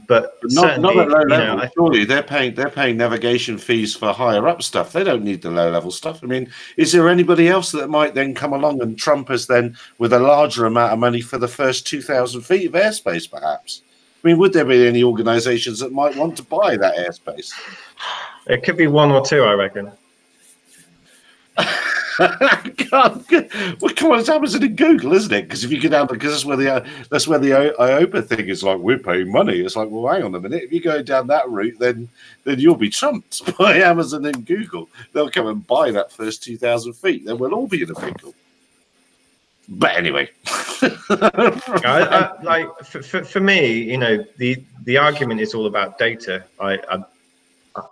Speaker 3: But certainly,
Speaker 1: not at low level. Surely they're paying navigation fees for higher up stuff. They don't need the low level stuff. I mean, is there anybody else that might then come along and trump us then with a larger amount of money for the first 2,000 feet of airspace, perhaps? I mean, would there be any organisations that might want to buy that airspace?
Speaker 3: It could be one or two, I reckon.
Speaker 1: God, well, come on, it's Amazon and Google, isn't it? Because if you go down, because that's where the IOPA thing is, like, we're paying money. It's like, well, hang on a minute. If you go down that route, then you'll be trumped by Amazon and Google. They'll come and buy that first 2,000 feet. Then we'll all be in a pickle. But anyway,
Speaker 3: for me, the argument is all about data.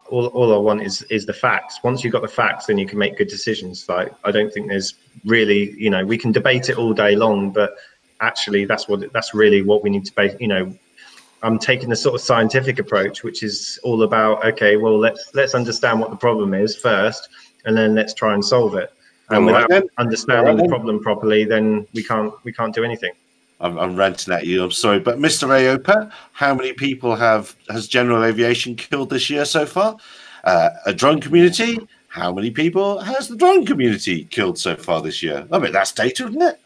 Speaker 3: All I want is the facts. Once you've got the facts, then you can make good decisions. Like, I don't think there's really, we can debate it all day long, but actually that's really what we need to base. I'm taking the sort of scientific approach, which is all about, okay, well, let's understand what the problem is first, and then let's try and solve it. And without understanding the problem properly, then we can't do anything.
Speaker 1: I'm ranting at you. I'm sorry, but Mr. AOPA, how many people has general aviation killed this year so far? A drone community, how many people has the drone community killed so far this year? I mean, that's data, isn't it?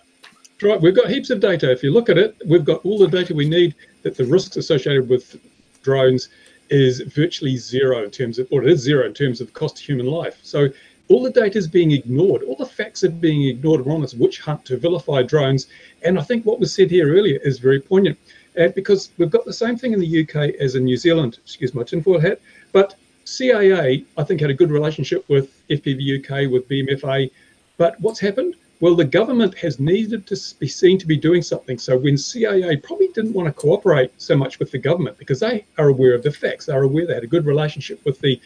Speaker 6: Right, we've got heaps of data. If you look at it, we've got all the data we need that the risks associated with drones is virtually zero in terms of, or it is zero in terms of the cost of human life. So all the data is being ignored. All the facts are being ignored. We're on this witch hunt to vilify drones. And I think what was said here earlier is very poignant, because we've got the same thing in the UK as in New Zealand, excuse my tinfoil hat. But CAA, I think, had a good relationship with FPVUK, with BMFA. But what's happened? Well, the government has needed to be seen to be doing something. So when CAA probably didn't want to cooperate so much with the government, because they are aware of the facts, they're aware they had a good relationship with the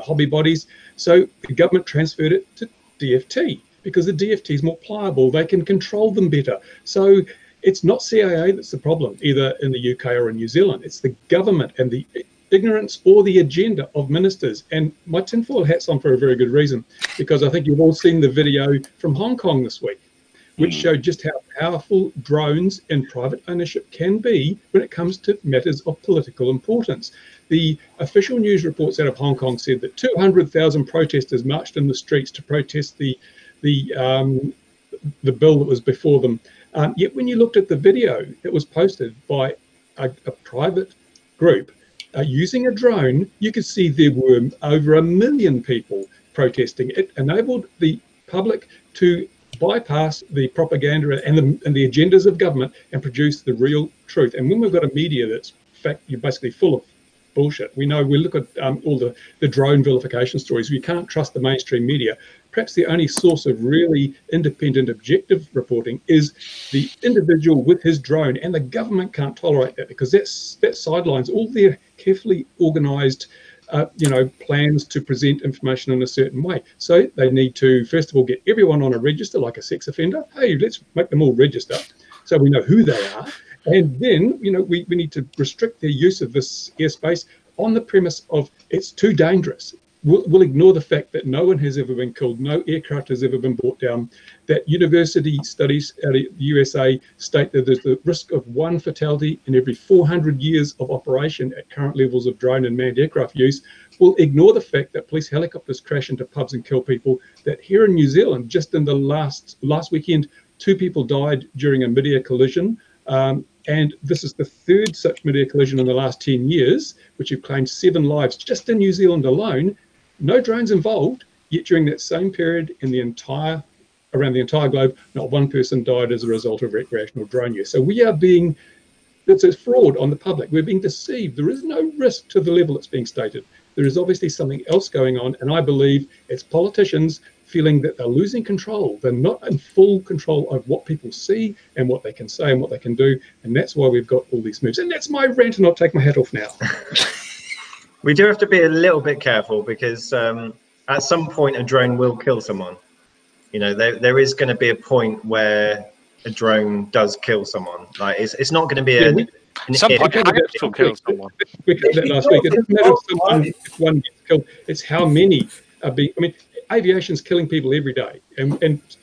Speaker 6: hobby bodies. So the government transferred it to DFT, because the DFT is more pliable. They can control them better. So it's not CAA that's the problem, either in the UK or in New Zealand. It's the government and the ignorance or the agenda of ministers. And my tinfoil hat's on for a very good reason, because I think you've all seen the video from Hong Kong this week, which showed just how powerful drones and private ownership can be when it comes to matters of political importance. The official news reports out of Hong Kong said that 200,000 protesters marched in the streets to protest the bill that was before them. Yet when you looked at the video that was posted by a private group using a drone, you could see there were over 1 million people protesting. It enabled the public to bypass the propaganda and the agendas of government and produce the real truth. And when we've got a media that's you're basically full of bullshit. We look at all the drone vilification stories. We can't trust the mainstream media. Perhaps the only source of really independent, objective reporting is the individual with his drone, and the government can't tolerate that, because that sidelines all their carefully organised plans to present information in a certain way. So they need to, first of all, get everyone on a register, like a sex offender. Hey, let's make them all register so we know who they are. And then, we need to restrict their use of this airspace on the premise of it's too dangerous. We'll ignore the fact that no one has ever been killed, no aircraft has ever been brought down, that university studies out of the USA state that there's the risk of 1 fatality in every 400 years of operation at current levels of drone and manned aircraft use. We'll ignore the fact that police helicopters crash into pubs and kill people, that here in New Zealand, just in the last weekend, 2 people died during a mid-air collision. And this is the 3rd such mid-air collision in the last 10 years, which have claimed 7 lives just in New Zealand alone. No drones involved, yet during that same period around the entire globe, not 1 person died as a result of recreational drone use. So we are it's a fraud on the public. We're being deceived. There is no risk to the level that's being stated. There is obviously something else going on, and I believe it's politicians feeling that they're losing control. They're not in full control of what people see and what they can say and what they can do, and that's why we've got all these moves. And that's my rant, and I'll take my hat off now.
Speaker 3: We do have to be a little bit careful, because at some point a drone will kill someone. There is going to be a point where a drone does kill someone. Like it's not going to be
Speaker 2: some point will kill someone.
Speaker 6: We covered that last week. It doesn't matter if one gets killed. It's how many are being. I mean, aviation's killing people every day,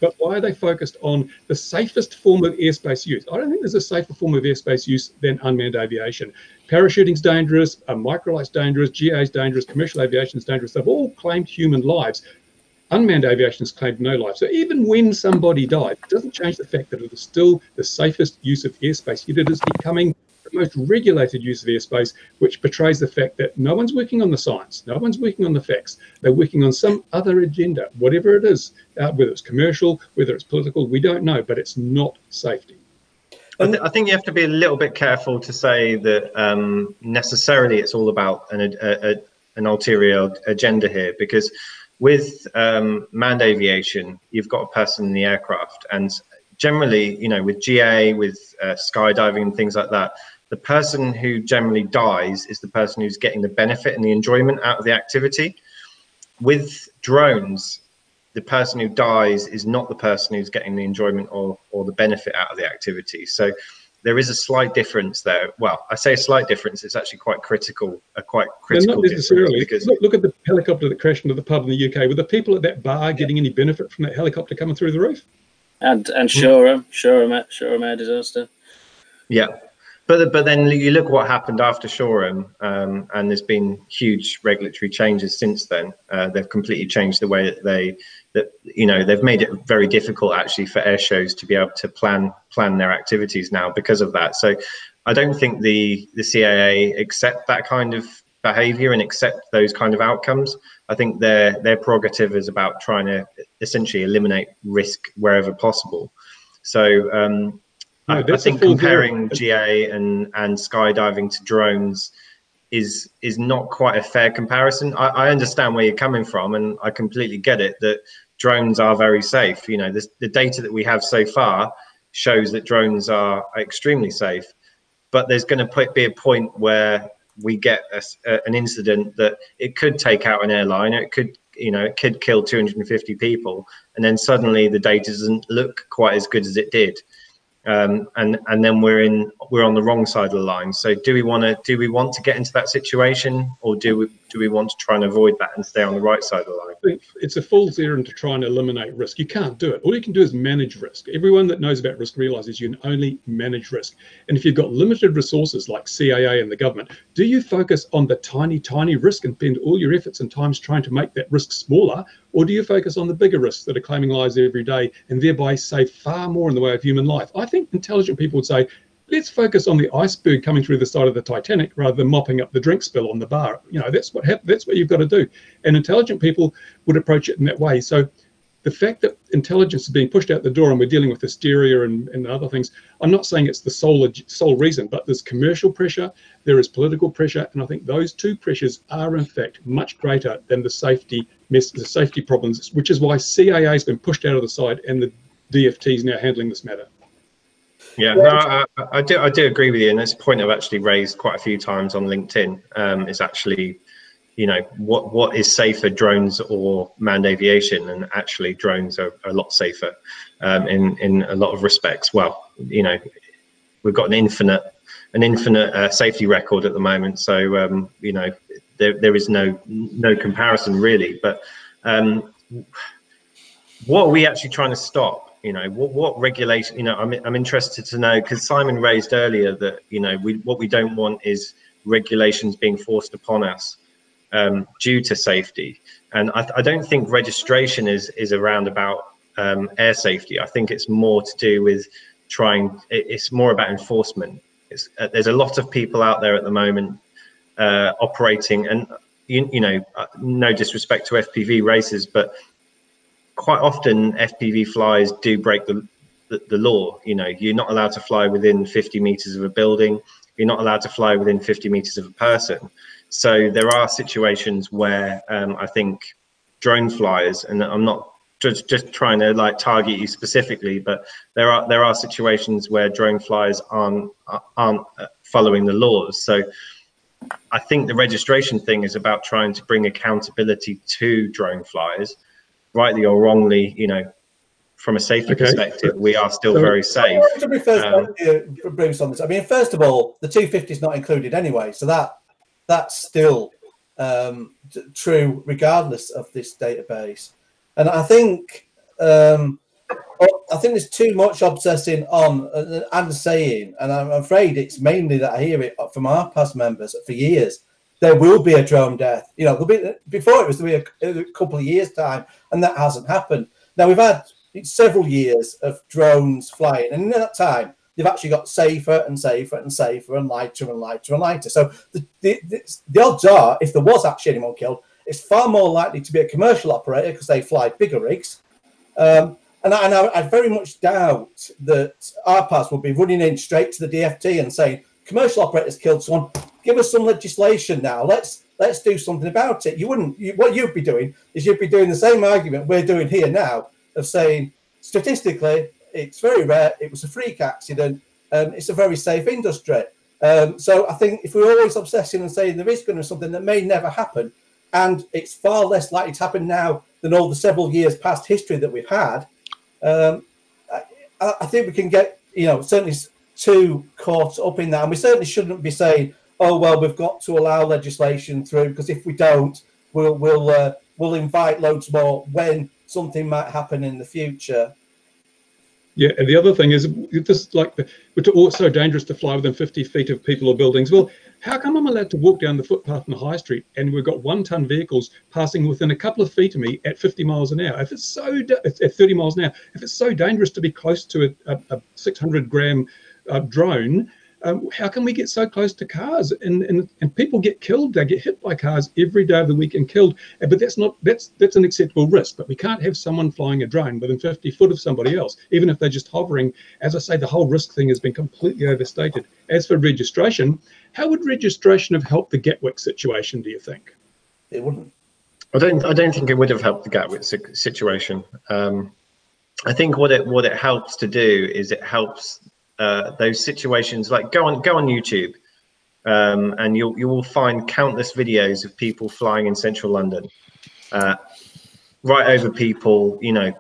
Speaker 6: but why are they focused on the safest form of airspace use? I don't think there's a safer form of airspace use than unmanned aviation. Parachuting's dangerous, microlight's dangerous, GA's dangerous, commercial aviation's dangerous. They've all claimed human lives. Unmanned aviation's claimed no life. So even when somebody died, it doesn't change the fact that it is still the safest use of airspace. Yet it is becoming the most regulated use of airspace, which betrays the fact that no one's working on the science, no one's working on the facts. They're working on some other agenda, whatever it is, whether it's commercial, whether it's political, we don't know, but it's not safety.
Speaker 3: I think you have to be a little bit careful to say that necessarily it's all about an ulterior agenda here, because with manned aviation, you've got a person in the aircraft, and generally, with GA, with skydiving and things like that, the person who generally dies is the person who's getting the benefit and the enjoyment out of the activity. With drones, the person who dies is not the person who's getting the enjoyment or the benefit out of the activity. So there is a slight difference there. Well, I say a slight difference, it's actually quite critical,
Speaker 6: not necessarily. Because look at the helicopter that crashed into the pub in the UK. Were the people at that bar getting any benefit from that helicopter coming through the roof?
Speaker 5: And Shoreham air disaster.
Speaker 3: Yeah. But then you look what happened after Shoreham, and there's been huge regulatory changes since then. They've completely changed the way that they've made it very difficult actually for air shows to be able to plan their activities now because of that. So I don't think the CAA accept that kind of behavior and accept those kind of outcomes. I think their prerogative is about trying to essentially eliminate risk wherever possible. So I think comparing GA and skydiving to drones is not quite a fair comparison. I understand where you're coming from, and I completely get it that drones are very safe. The data that we have so far shows that drones are extremely safe, but there's going to be a point where we get an incident that it could take out an airline, it could kill 250 people, and then suddenly the data doesn't look quite as good as it did. And then we're on the wrong side of the line. So do we want to get into that situation, or do we want to try and avoid that and stay on the right side of the line?
Speaker 6: It's a fool's errand to try and eliminate risk. You can't do it. All you can do is manage risk. Everyone that knows about risk realizes you can only manage risk. And if you've got limited resources like CAA and the government, do you focus on the tiny risk and spend all your efforts and times trying to make that risk smaller, or do you focus on the bigger risks that are claiming lives every day and thereby save far more in the way of human life? I think intelligent people would say, let's focus on the iceberg coming through the side of the Titanic rather than mopping up the drink spill on the bar. That's what you've got to do. And intelligent people would approach it in that way. So the fact that intelligence is being pushed out the door and we're dealing with hysteria and other things, I'm not saying it's the sole reason, but there's commercial pressure, there is political pressure, and I think those two pressures are in fact much greater than the safety problems, which is why CAA has been pushed out of the side and the DFT is now handling this matter.
Speaker 3: Yeah, no, I do agree with you, and it's a point I've actually raised quite a few times on LinkedIn. Is actually, you know, what is safer, drones or manned aviation? And actually, drones are a lot safer in a lot of respects. Well, you know, we've got an infinite safety record at the moment, so you know, there is no comparison really. But what are we actually trying to stop? You know, what regulation? You know, I'm interested to know, because Simon raised earlier that, you know, what we don't want is regulations being forced upon us due to safety. And I don't think registration is around about air safety. I think it's more to do with it's more about enforcement. There's a lot of people out there at the moment operating, and you know, no disrespect to FPV racers, but quite often FPV flyers do break the law. You know, you're not allowed to fly within 50 meters of a building. You're not allowed to fly within 50 meters of a person. So there are situations where I think drone flyers, and I'm not just trying to like target you specifically, but there are situations where drone flyers aren't following the laws. So I think the registration thing is about trying to bring accountability to drone flyers. Rightly or wrongly, you know, from a safety perspective, we are still very safe.
Speaker 4: To be first, Bruce, on this, I mean, first of all, the 250 is not included anyway, so that's still true regardless of this database. And I think there's too much obsessing on and saying, and I'm afraid it's mainly that I hear it from our past members for years. There will be a drone death. You know, there'll be, before it was to be a couple of years' time, and that hasn't happened. Now, we've had several years of drones flying, and in that time, they've actually got safer and safer and safer and lighter and lighter and lighter. So the odds are, if there was actually anyone killed, it's far more likely to be a commercial operator because they fly bigger rigs. And I very much doubt that RPAS will be running in straight to the DFT and saying, commercial operators killed someone, give us some legislation now. Let's do something about it. What you'd be doing is you'd be doing the same argument we're doing here now of saying, statistically, it's very rare. It was a freak accident. It's a very safe industry. So I think if we're always obsessing and saying there is going to be something that may never happen, and it's far less likely to happen now than all the several years past history that we've had, I think we can get, you know, certainly too caught up in that, and we certainly shouldn't be saying, oh well, we've got to allow legislation through, because if we don't, we'll invite loads more when something might happen in the future.
Speaker 6: Yeah, and the other thing is, this it's also dangerous to fly within 50 feet of people or buildings. Well, how come I'm allowed to walk down the footpath on the high street and we've got 1-ton vehicles passing within a couple of feet of me at 50 miles an hour? If it's at 30 miles an hour, if it's so dangerous to be close to a 600-gram drone, how can we get so close to cars? And people get killed. They get hit by cars every day of the week and killed. But that's an acceptable risk. But we can't have someone flying a drone within 50 foot of somebody else, even if they're just hovering. As I say, the whole risk thing has been completely overstated. As for registration, how would registration have helped the Gatwick situation, do you think?
Speaker 4: It wouldn't.
Speaker 3: I don't think it would have helped the Gatwick situation. I think what it helps to do is it helps those situations, like go on YouTube, and you will find countless videos of people flying in central London, right over people. You know,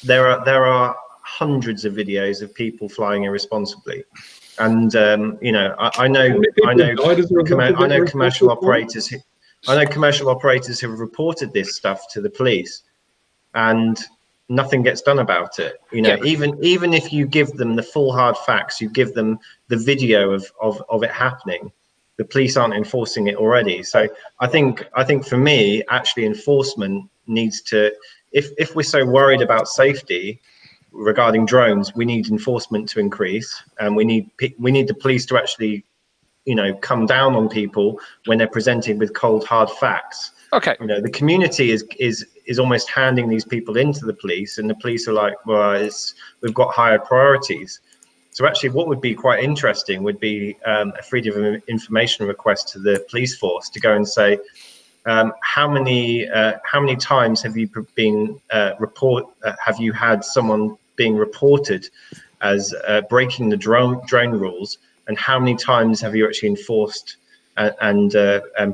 Speaker 3: there are hundreds of videos of people flying irresponsibly, and you know, I know commercial operators who have reported this stuff to the police, and nothing gets done about it. You know, even if you give them the full hard facts, you give them the video of it happening, the police aren't enforcing it already. So I think for me, actually, enforcement needs to, if we're so worried about safety regarding drones, we need enforcement to increase, and we need the police to actually, you know, come down on people when they're presented with cold hard facts.
Speaker 2: Okay.
Speaker 3: You know, the community is is almost handing these people into the police, and the police are like, well, we've got higher priorities. So actually what would be quite interesting would be a freedom of information request to the police force to go and say, how many times have you been have you had someone being reported as breaking the drone rules, and how many times have you actually enforced and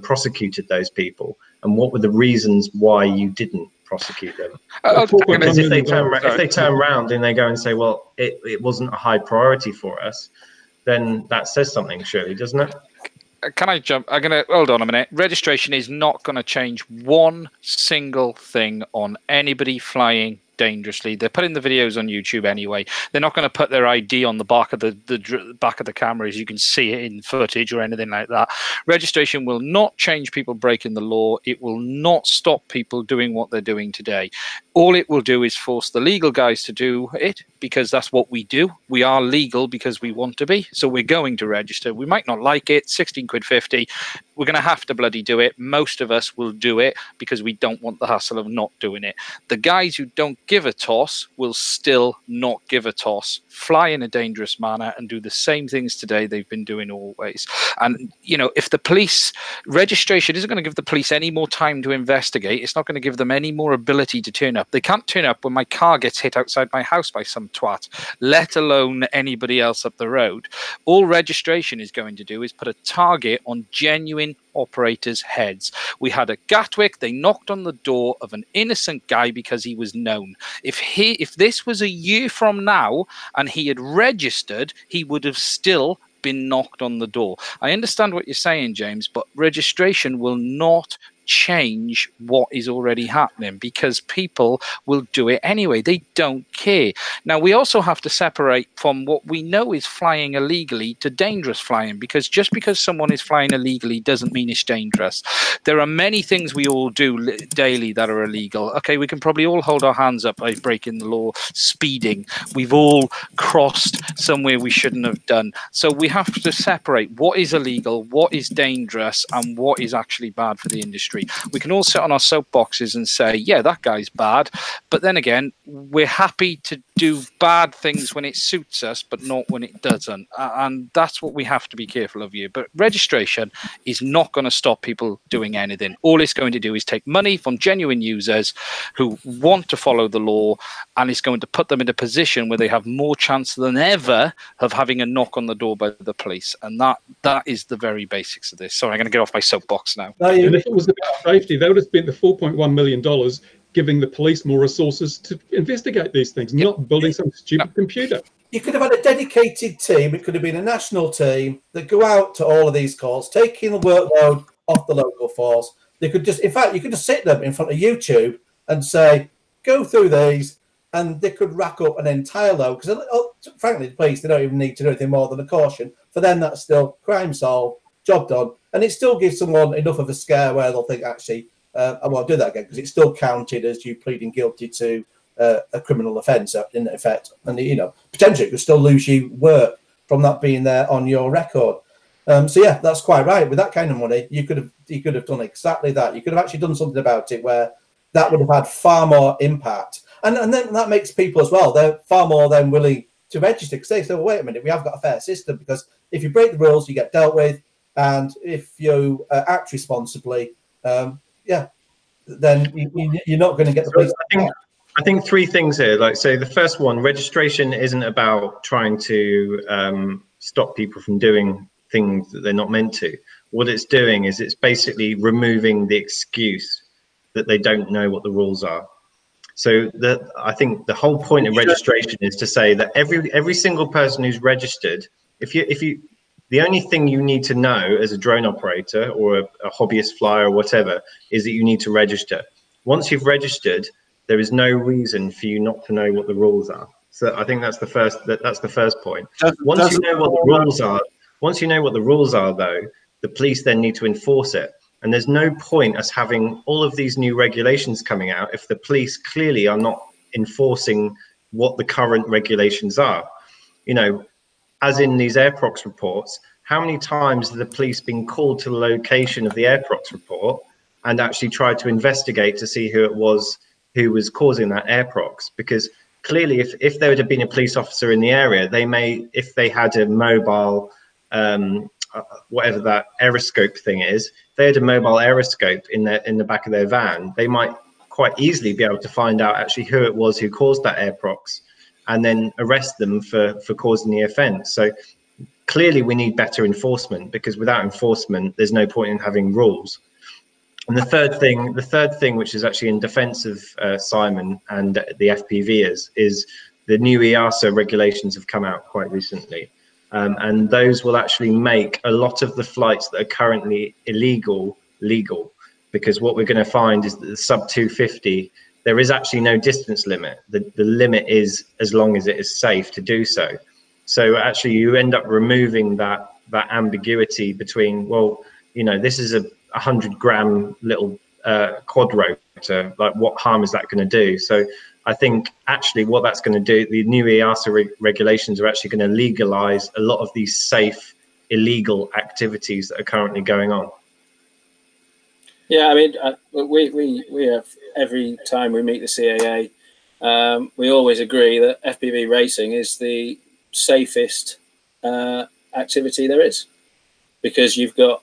Speaker 3: prosecuted those people, and what were the reasons why you didn't prosecute them? Because if they turn around and they go and say, well, it wasn't a high priority for us, then that says something, surely, doesn't it?
Speaker 2: Can I jump? I'm gonna hold on a minute. Registration is not going to change one single thing on anybody flying dangerously. They're putting the videos on YouTube anyway. They're not going to put their ID on the back of the back of the camera, as you can see it in footage or anything like that. Registration will not change people breaking the law. It will not stop people doing what they're doing today. All it will do is force the legal guys to do it, because that's what we do. We are legal because we want to be. So we're going to register. We might not like it. 16.50 quid. We're going to have to bloody do it. Most of us will do it because we don't want the hassle of not doing it. The guys who don't give a toss will still not give a toss, fly in a dangerous manner, and do the same things today they've been doing always. And, you know, if the police registration isn't going to give the police any more time to investigate, it's not going to give them any more ability to turn up. They can't turn up when my car gets hit outside my house by some twat, let alone anybody else up the road. All registration is going to do is put a target on genuine operators' heads. We had at Gatwick, they knocked on the door of an innocent guy because he was known. If this was a year from now and he had registered, he would have still been knocked on the door. I understand what you're saying, James, but registration will not change what is already happening, because people will do it anyway. They don't care. Now, we also have to separate from what we know is flying illegally to dangerous flying, because just because someone is flying illegally doesn't mean it's dangerous. There are many things we all do daily that are illegal. Okay, we can probably all hold our hands up by breaking the law, speeding. We've all crossed somewhere we shouldn't have done. So we have to separate what is illegal, what is dangerous, and what is actually bad for the industry. We can all sit on our soapboxes and say, yeah, that guy's bad. But then again, we're happy to do bad things when it suits us, but not when it doesn't. And that's what we have to be careful of you. But registration is not going to stop people doing anything. All it's going to do is take money from genuine users who want to follow the law, and it's going to put them in a position where they have more chance than ever of having a knock on the door by the police. And that is the very basics of this. Sorry, I'm going to get off my soapbox now.
Speaker 6: And if it was about safety, they would have spent the $4.1 million giving the police more resources to investigate these things, not building some stupid computer.
Speaker 4: You could have had a dedicated team. It could have been a national team that go out to all of these calls, taking the workload off the local force. They could just, in fact, you could just sit them in front of YouTube and say, go through these, and they could rack up an entire load. Because, frankly, the police, they don't even need to do anything more than a caution. For them, that's still crime solved, job done. And it still gives someone enough of a scare where they'll think, actually, I won't do that again, because it's still counted as you pleading guilty to a criminal offence in effect. And, you know, potentially it could still lose you work from that being there on your record. So, yeah, that's quite right. With that kind of money, you could have done exactly that. You could have actually done something about it where that would have had far more impact. And then that makes people as well, they're far more then willing to register, because they say, well, wait a minute, we have got a fair system, because if you break the rules, you get dealt with. And if you act responsibly, then you're not going to get the police.
Speaker 3: I think three things here. Like, so the first one, registration isn't about trying to stop people from doing things that they're not meant to. What it's doing is it's basically removing the excuse that they don't know what the rules are. So I think the whole point of registration is to say that every single person who's registered, the only thing you need to know as a drone operator or a hobbyist flyer or whatever is that you need to register. Once you've registered, there is no reason for you not to know what the rules are. So I think that's the first point. Once you know what the rules are, though, the police then need to enforce it. And there's no point us having all of these new regulations coming out if the police clearly are not enforcing what the current regulations are. You know, as in these AirProx reports, how many times have the police been called to the location of the AirProx report and actually try to investigate to see who it was who was causing that air prox. Because clearly, if there would have been a police officer in the area, they may, if they had a mobile, whatever that aeroscope thing is, if they had a mobile aeroscope in the back of their van, they might quite easily be able to find out actually who it was who caused that air prox, and then arrest them for causing the offence. So clearly we need better enforcement, because without enforcement there's no point in having rules. And the third thing, which is actually in defence of Simon and the FPVers, is the new EASA regulations have come out quite recently, and those will actually make a lot of the flights that are currently illegal legal. Because what we're going to find is that the sub 250, there is actually no distance limit. The limit is as long as it is safe to do so. So actually you end up removing that ambiguity between, well, you know, this is a 100-gram little quad rotor, like what harm is that going to do? So I think actually what that's going to do, the new EASA regulations are actually going to legalize a lot of these safe illegal activities that are currently going on.
Speaker 5: Yeah, I mean, we have, every time we meet the CAA, we always agree that FPV racing is the safest activity there is, because you've got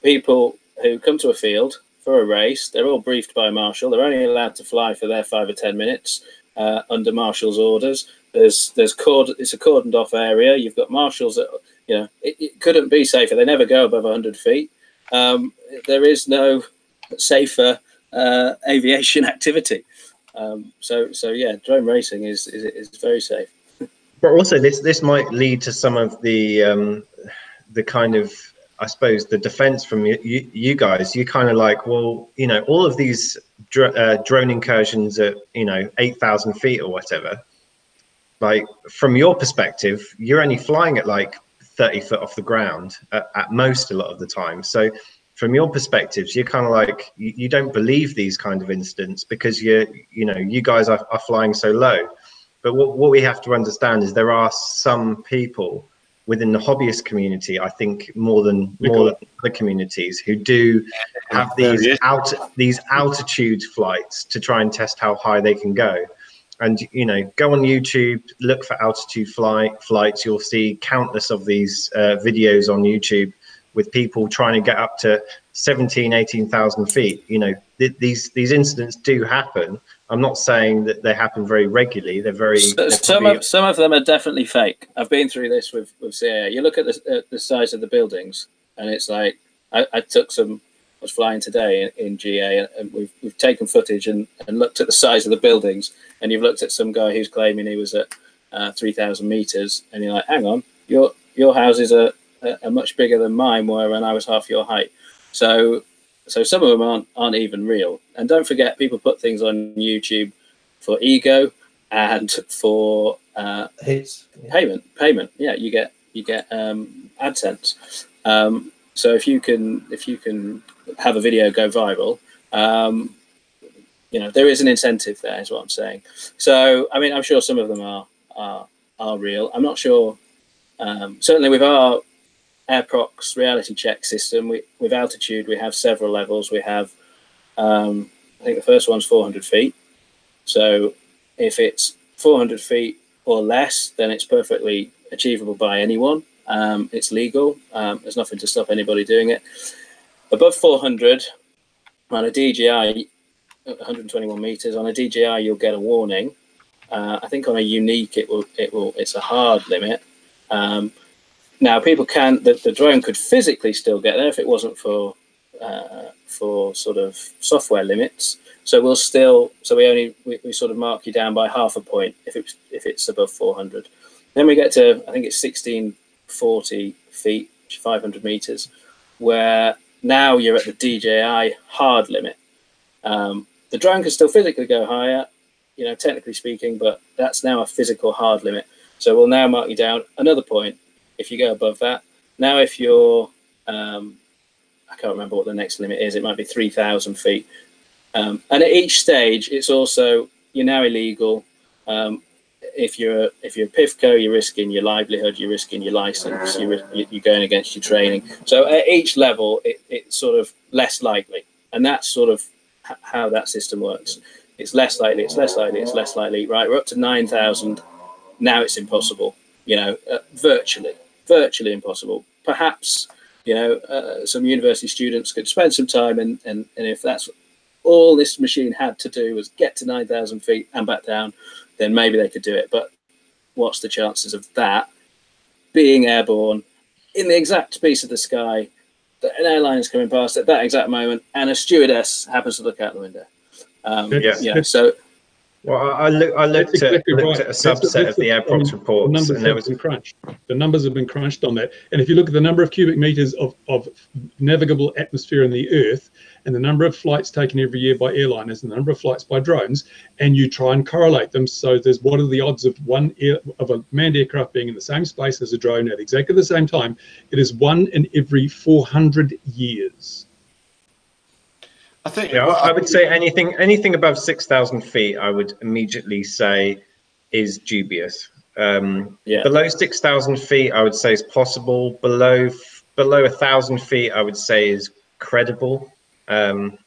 Speaker 5: people who come to a field for a race. They're all briefed by Marshal. They're only allowed to fly for their 5 or 10 minutes under Marshal's orders. It's a cordoned off area. You've got Marshals that, you know, it couldn't be safer. They never go above 100 feet. There is no safer aviation activity. So yeah, drone racing is very safe.
Speaker 3: But also this might lead to some of the kind of, I suppose, the defense from you guys. You kind of like, well, you know, all of these drone incursions at, you know, 8,000 feet or whatever, like from your perspective, you're only flying at like 30 foot off the ground at most a lot of the time. So from your perspectives, you're kind of like, you don't believe these kind of incidents because you know, you guys are flying so low. But what we have to understand is there are some people within the hobbyist community, I think more than other communities, who do have these altitude flights to try and test how high they can go. And, you know, go on YouTube, look for altitude flights. You'll see countless of these videos on YouTube with people trying to get up to 17, 18,000 feet. You know, these incidents do happen. I'm not saying that they happen very regularly. They're very
Speaker 5: some of them are definitely fake. I've been through this with CAA. You look at the size of the buildings, and it's like I was flying today in GA, and we've taken footage and looked at the size of the buildings, and you've looked at some guy who's claiming he was at 3,000 meters, and you're like, hang on, your houses are much bigger than mine were when I was half your height. So some of them aren't even real. And don't forget, people put things on YouTube for ego and for
Speaker 4: hits,
Speaker 5: payment. Yeah, you get AdSense. So if you can have a video go viral, you know, there is an incentive there, is what I'm saying. So I mean, I'm sure some of them are real. I'm not sure. Certainly with our AirProx reality check system, with altitude, we have several levels. We have, I think the first one's 400 feet. So if it's 400 feet or less, then it's perfectly achievable by anyone. It's legal. There's nothing to stop anybody doing it. Above 400 on a DJI, 121 meters on a DJI, you'll get a warning. I think on a unique, it's a hard limit. Now people the drone could physically still get there if it wasn't for sort of software limits. So we sort of mark you down by half a point if it's above 400. Then we get to, I think it's 1640 feet, 500 meters, where now you're at the DJI hard limit. The drone can still physically go higher, you know, technically speaking, but that's now a physical hard limit. So we'll now mark you down another point if you go above that. Now if you're, I can't remember what the next limit is, it might be 3,000 feet. And at each stage, it's also, you're now illegal. If you're a PIFCO, you're risking your livelihood, you're risking your license, you're going against your training. So at each level, it's sort of less likely. And that's sort of how that system works. It's less likely, it's less likely, it's less likely. Right, we're up to 9,000. Now it's impossible, you know, virtually impossible. Perhaps, you know, some university students could spend some time, and if that's all this machine had to do was get to 9,000 feet and back down, then maybe they could do it. But what's the chances of that being airborne in the exact piece of the sky that an airline is coming past at that exact moment, and a stewardess happens to look out the window? You know, so.
Speaker 3: Well, I looked at a subset of the Airprox reports, and there was
Speaker 6: crunched. The numbers have been crunched on that. And if you look at the number of cubic meters of navigable atmosphere in the Earth, and the number of flights taken every year by airliners, and the number of flights by drones, and you try and correlate them, so there's what are the odds of a manned aircraft being in the same space as a drone at exactly the same time? It is 1 in every 400 years.
Speaker 3: I think, yeah, I would say anything above 6,000 feet, I would immediately say is dubious. Below 6,000 feet, I would say is possible. Below 1,000 feet, I would say is credible. And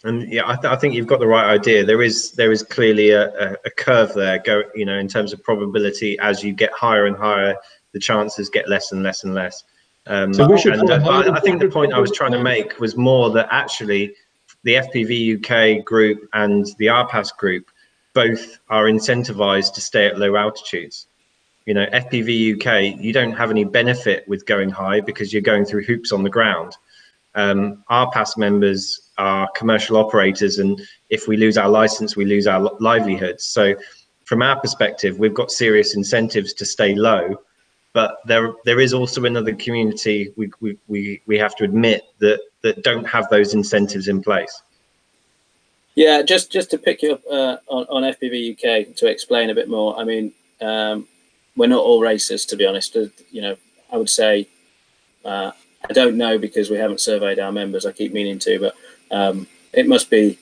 Speaker 3: yeah, I think you've got the right idea. There is clearly a curve there, you know, in terms of probability. As you get higher and higher, the chances get less and less and less. So I think the point I was trying to make was more that actually the FPVUK group and the RPAS group both are incentivized to stay at low altitudes. You know, FPVUK, you don't have any benefit with going high because you're going through hoops on the ground. RPAS members are commercial operators, and if we lose our license, we lose our livelihoods. So from our perspective, we've got serious incentives to stay low. But there is also another community we have to admit that don't have those incentives in place.
Speaker 5: Yeah, just to pick you up on FPVUK to explain a bit more. I mean, we're not all racers, to be honest. You know, I would say I don't know because we haven't surveyed our members. I keep meaning to, but it must be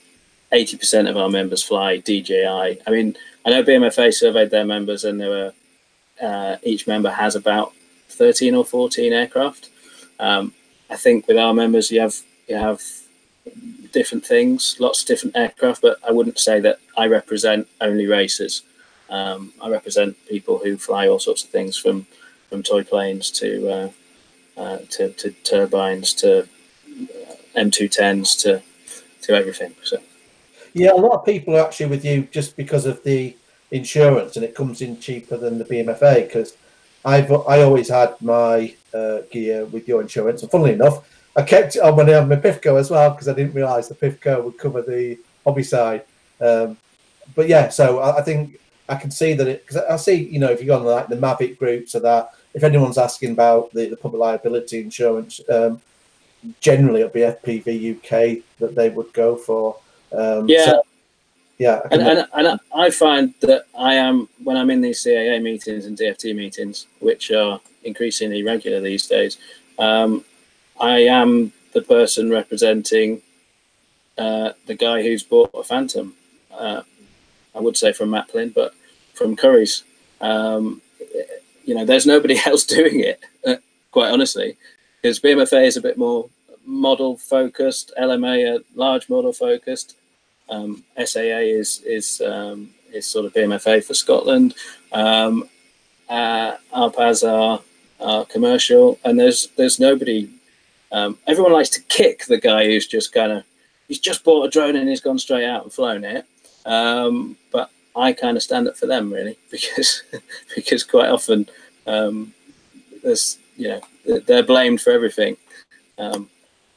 Speaker 5: 80% of our members fly DJI. I mean, I know BMFA surveyed their members, and there were. Each member has about 13 or 14 aircraft. I think with our members, you have different things, lots of different aircraft, but I wouldn't say that I represent only racers. I represent people who fly all sorts of things, from toy planes to turbines to M210s to everything. So
Speaker 4: yeah, a lot of people are actually with you just because of the insurance, and it comes in cheaper than the BMFA, because I always had my gear with your insurance, and funnily enough, I kept it on when I had my PIFCO as well, because I didn't realise the PIFCO would cover the hobby side. But yeah, so I think I can see that because I see, you know, if you go on like the Mavic groups or that, if anyone's asking about the public liability insurance, generally it'll be FPVUK that they would go for. So, yeah,
Speaker 5: and I find that when I'm in these CAA meetings and DFT meetings, which are increasingly regular these days, I am the person representing the guy who's bought a Phantom. I would say from Maplin, but from Curry's. You know, there's nobody else doing it, quite honestly, because BMFA is a bit more model focused, LMA are large model focused. SAA is sort of BMFA for Scotland. RPAS are commercial, and there's nobody. Everyone likes to kick the guy who's just he's just bought a drone and he's gone straight out and flown it. But I kind of stand up for them, really, because quite often there's, you know, they're blamed for everything.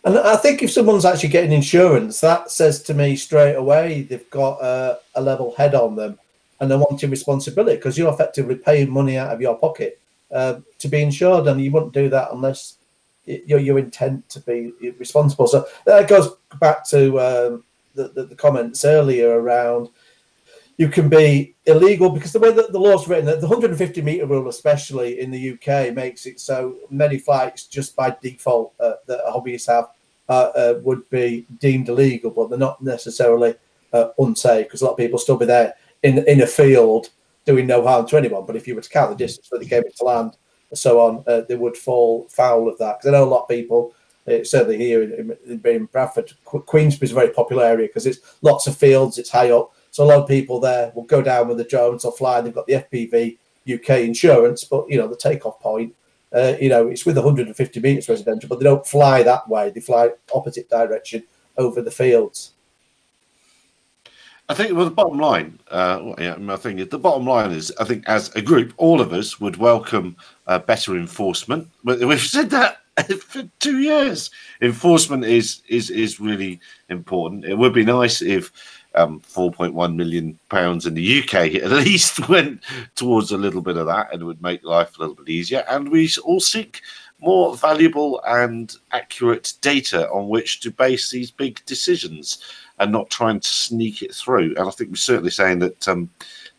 Speaker 4: And I think if someone's actually getting insurance, that says to me straight away they've got a level head on them, and they're wanting responsibility, because you're effectively paying money out of your pocket to be insured, and you wouldn't do that unless your intent to be responsible. So that goes back to the comments earlier around you can be illegal, because the way that the law's written, the 150 metre rule, especially in the UK, makes it so many flights just by default that hobbyists have would be deemed illegal, but they're not necessarily unsafe, because a lot of people still be there in a field doing no harm to anyone. But if you were to count the distance where they came into land and so on, they would fall foul of that. Because I know a lot of people Certainly here in Bradford, Queensbury is a very popular area because it's lots of fields, it's high up. So a lot of people there will go down with the drones or fly. They've got the FPVUK insurance, but the takeoff point, it's with 150 meters residential, but they don't fly that way. They fly opposite direction over the fields.
Speaker 1: I think the bottom line, I think the bottom line is, I think as a group, all of us would welcome better enforcement. But we've said that for 2 years. Enforcement is really important. It would be nice if £4.1 million in the UK at least went towards a little bit of that, and it would make life a little bit easier. And we all seek more valuable and accurate data on which to base these big decisions, and not trying to sneak it through. And I think we're certainly saying that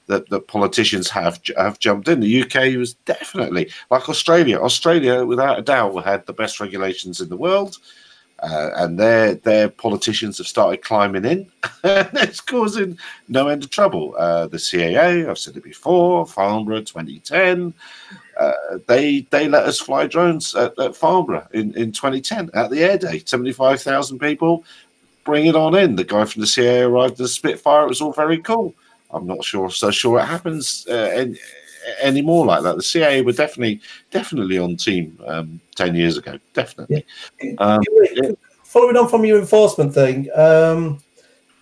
Speaker 1: that politicians have jumped in. The UK was definitely like Australia. Australia, without a doubt, had the best regulations in the world. And their politicians have started climbing in. It's causing no end of trouble. The CAA, I've said it before, Farnborough 2010, they let us fly drones at Farnborough in 2010 at the Air Day. 75,000 people, bring it on in. The guy from the CAA arrived in a Spitfire. It was all very cool. I'm not so sure it happens anymore like that. The CAA were definitely on team 10 years ago, definitely.
Speaker 4: Following on from your enforcement thing, I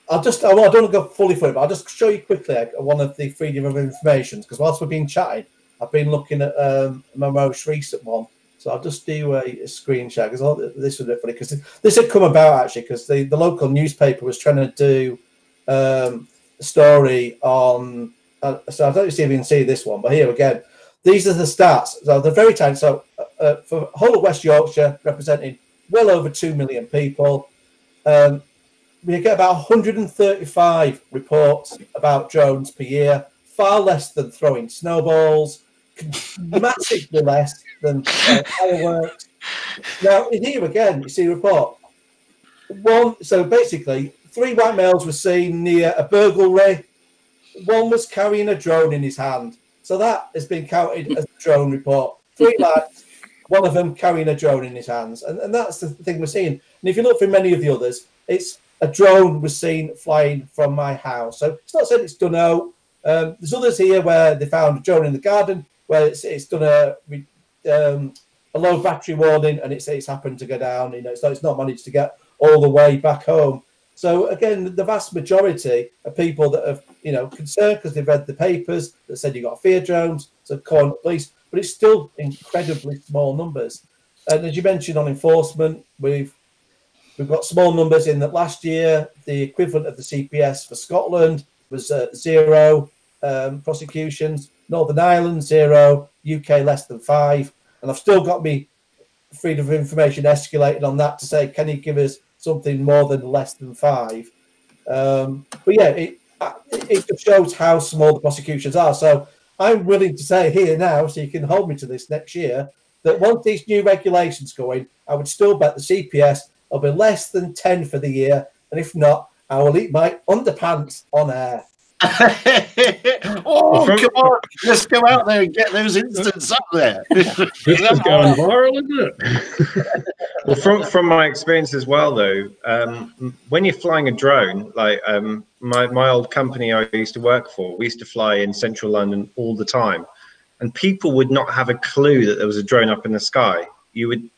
Speaker 4: don't want to go fully through it, but I'll just show you quickly one of the freedom of information, because whilst we've been chatting, I've been looking at my most recent one. So I'll just do a screen share, because this was a bit funny, because this had come about actually because the local newspaper was trying to do a story on. So I don't see if you can see this one, but here again, these are the stats. So they're very tiny. So for whole of West Yorkshire, representing well over 2 million people, we get about 135 reports about drones per year, far less than throwing snowballs, massively less than fireworks. Now, here again, you see a report. So basically, 3 white males were seen near a burglary. 1 was carrying a drone in his hand. So that has been counted as a drone report. 3 lads, 1 of them carrying a drone in his hands. And that's the thing we're seeing. And if you look for many of the others, it's a drone was seen flying from my house. So it's not said it's done out. There's others here where they found a drone in the garden, where it's done a low battery warning, and it's happened to go down. So it's not managed to get all the way back home. So again, the vast majority of people that have concerned because they've read the papers that said you got to fear drones, so call the police, but it's still incredibly small numbers. And as you mentioned on enforcement, we've got small numbers in that last year the equivalent of the CPS for Scotland was 0 prosecutions, Northern Ireland 0, UK less than 5, and I've still got me freedom of information escalated on that to say, can you give us something more than less than 5? But yeah, it just shows how small the prosecutions are. So I'm willing to say here now, so you can hold me to this next year, that once these new regulations go in, I would still bet the CPS will be less than 10 for the year, and if not, I will eat my underpants on air.
Speaker 1: Oh, come on, let's go out there and get those incidents up there.
Speaker 6: This is going viral, isn't it?
Speaker 3: Well, from my experience as well, though, when you're flying a drone, like my old company I used to work for, we used to fly in central London all the time, and people would not have a clue that there was a drone up in the sky. You'd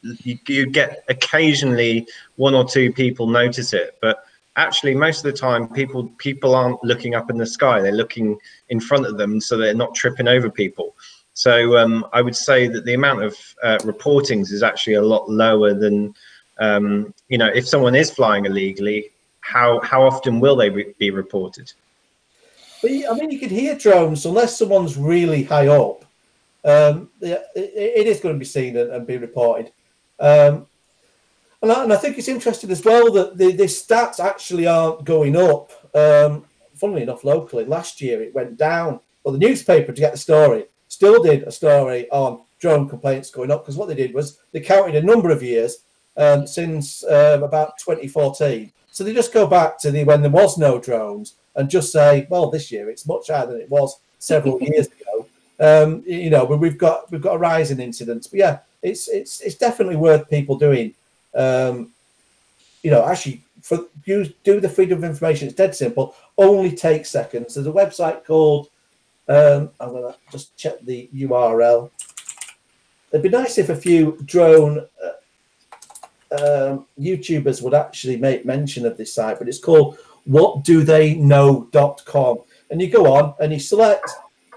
Speaker 3: get occasionally 1 or 2 people notice it, but actually most of the time people aren't looking up in the sky, they're looking in front of them so they're not tripping over people. So I would say that the amount of reportings is actually a lot lower than if someone is flying illegally, how often will they be reported?
Speaker 4: But I mean, you could hear drones unless someone's really high up. It is going to be seen and be reported. And I think it's interesting as well that the stats actually aren't going up. Funnily enough, locally, last year it went down. Well, the newspaper, to get the story, still did a story on drone complaints going up, because what they did was they counted a number of years since about 2014. So they just go back to when there was no drones and just say, well, this year it's much higher than it was several years ago. We've got a rise in incidents. But yeah, it's definitely worth people doing You know, actually, for you do the freedom of information, it's dead simple. Only takes seconds. There's a website called. I'm gonna just check the URL. It'd be nice if a few drone YouTubers would actually make mention of this site, but it's called whatdotheyknow.com. And you go on and you select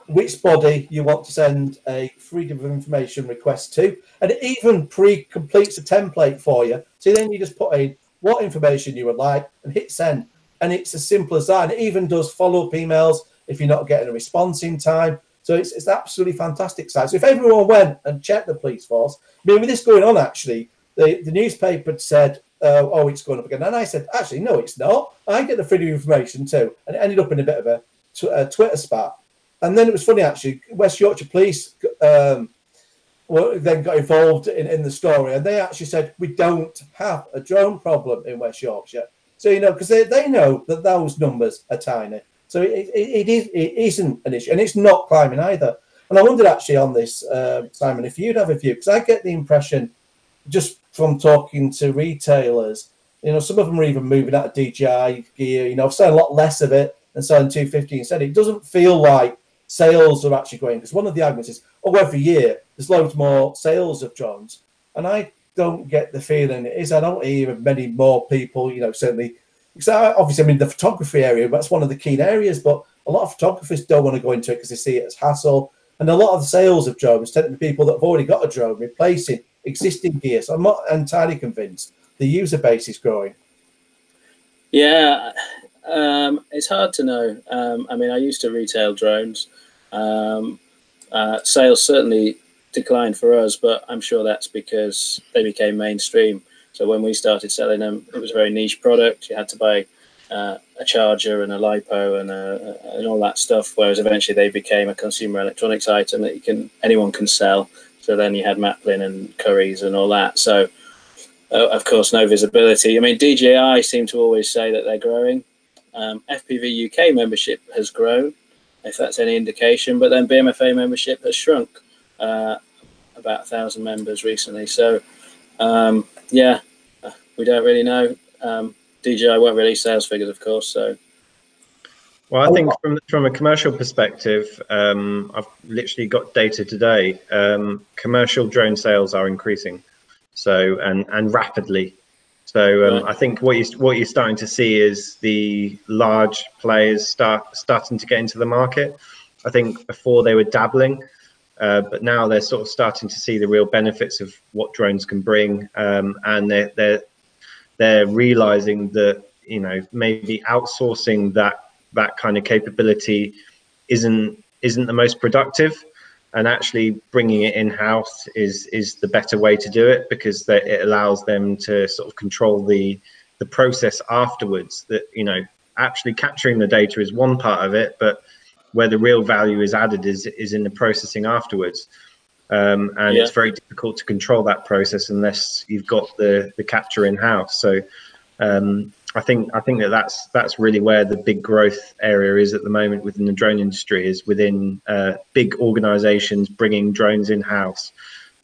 Speaker 4: which body you want to send a freedom of information request to, and it even pre-completes a template for you. So then you just put in what information you would like and hit send, and it's as simple as that. And it even does follow-up emails if you're not getting a response in time. So it's absolutely fantastic site. So if everyone went and checked the police force, I mean, with this going on, actually, the newspaper had said, oh, it's going up again. And I said, actually, no, it's not. I get the freedom of information too. And it ended up in a bit of a Twitter spat. And then it was funny, actually, West Yorkshire Police then got involved in the story. And they actually said, we don't have a drone problem in West Yorkshire. So, you know, because they know that those numbers are tiny. So it isn't an issue. And it's not climbing either. And I wondered, actually, on this, Simon, if you'd have a view, because I get the impression, just from talking to retailers, you know, some of them are even moving out of DJI gear. You know, I've selling a lot less of it and selling 250 instead. It doesn't feel like sales are actually going, because one of the arguments is, oh, every year there's loads more sales of drones. And I don't get the feeling it is. I don't hear of many more people, you know, certainly, because obviously I'm in the photography area, that's one of the keen areas, but a lot of photographers don't want to go into it because they see it as hassle. And a lot of the sales of drones tend to be people that have already got a drone replacing existing gear. So I'm not entirely convinced the user base is growing.
Speaker 5: Yeah, it's hard to know. I mean, I used to retail drones. Sales certainly declined for us, but I'm sure that's because they became mainstream. So when we started selling them, it was a very niche product. You had to buy a charger and a LiPo and all that stuff, whereas eventually they became a consumer electronics item that anyone can sell. So then you had Maplin and Currys and all that. So, of course, no visibility. I mean, DJI seem to always say that they're growing. FPVUK membership has grown, if that's any indication. But then BMFA membership has shrunk, about 1,000 members recently. So, yeah, we don't really know. DJI won't release sales figures, of course. So.
Speaker 3: Well, I think from a commercial perspective, I've literally got data today. Commercial drone sales are increasing, so and rapidly. So I think what you're starting to see is the large players starting to get into the market. I think before they were dabbling, but now they're sort of starting to see the real benefits of what drones can bring, and they're realizing that, you know, maybe outsourcing that kind of capability isn't the most productive, and actually bringing it in-house is the better way to do it, because it allows them to sort of control the process afterwards. That, you know, actually capturing the data is one part of it, but where the real value is added is in the processing afterwards. And it's very difficult to control that process unless you've got the capture in-house. So I think that's really where the big growth area is at the moment within the drone industry, is within big organizations bringing drones in-house.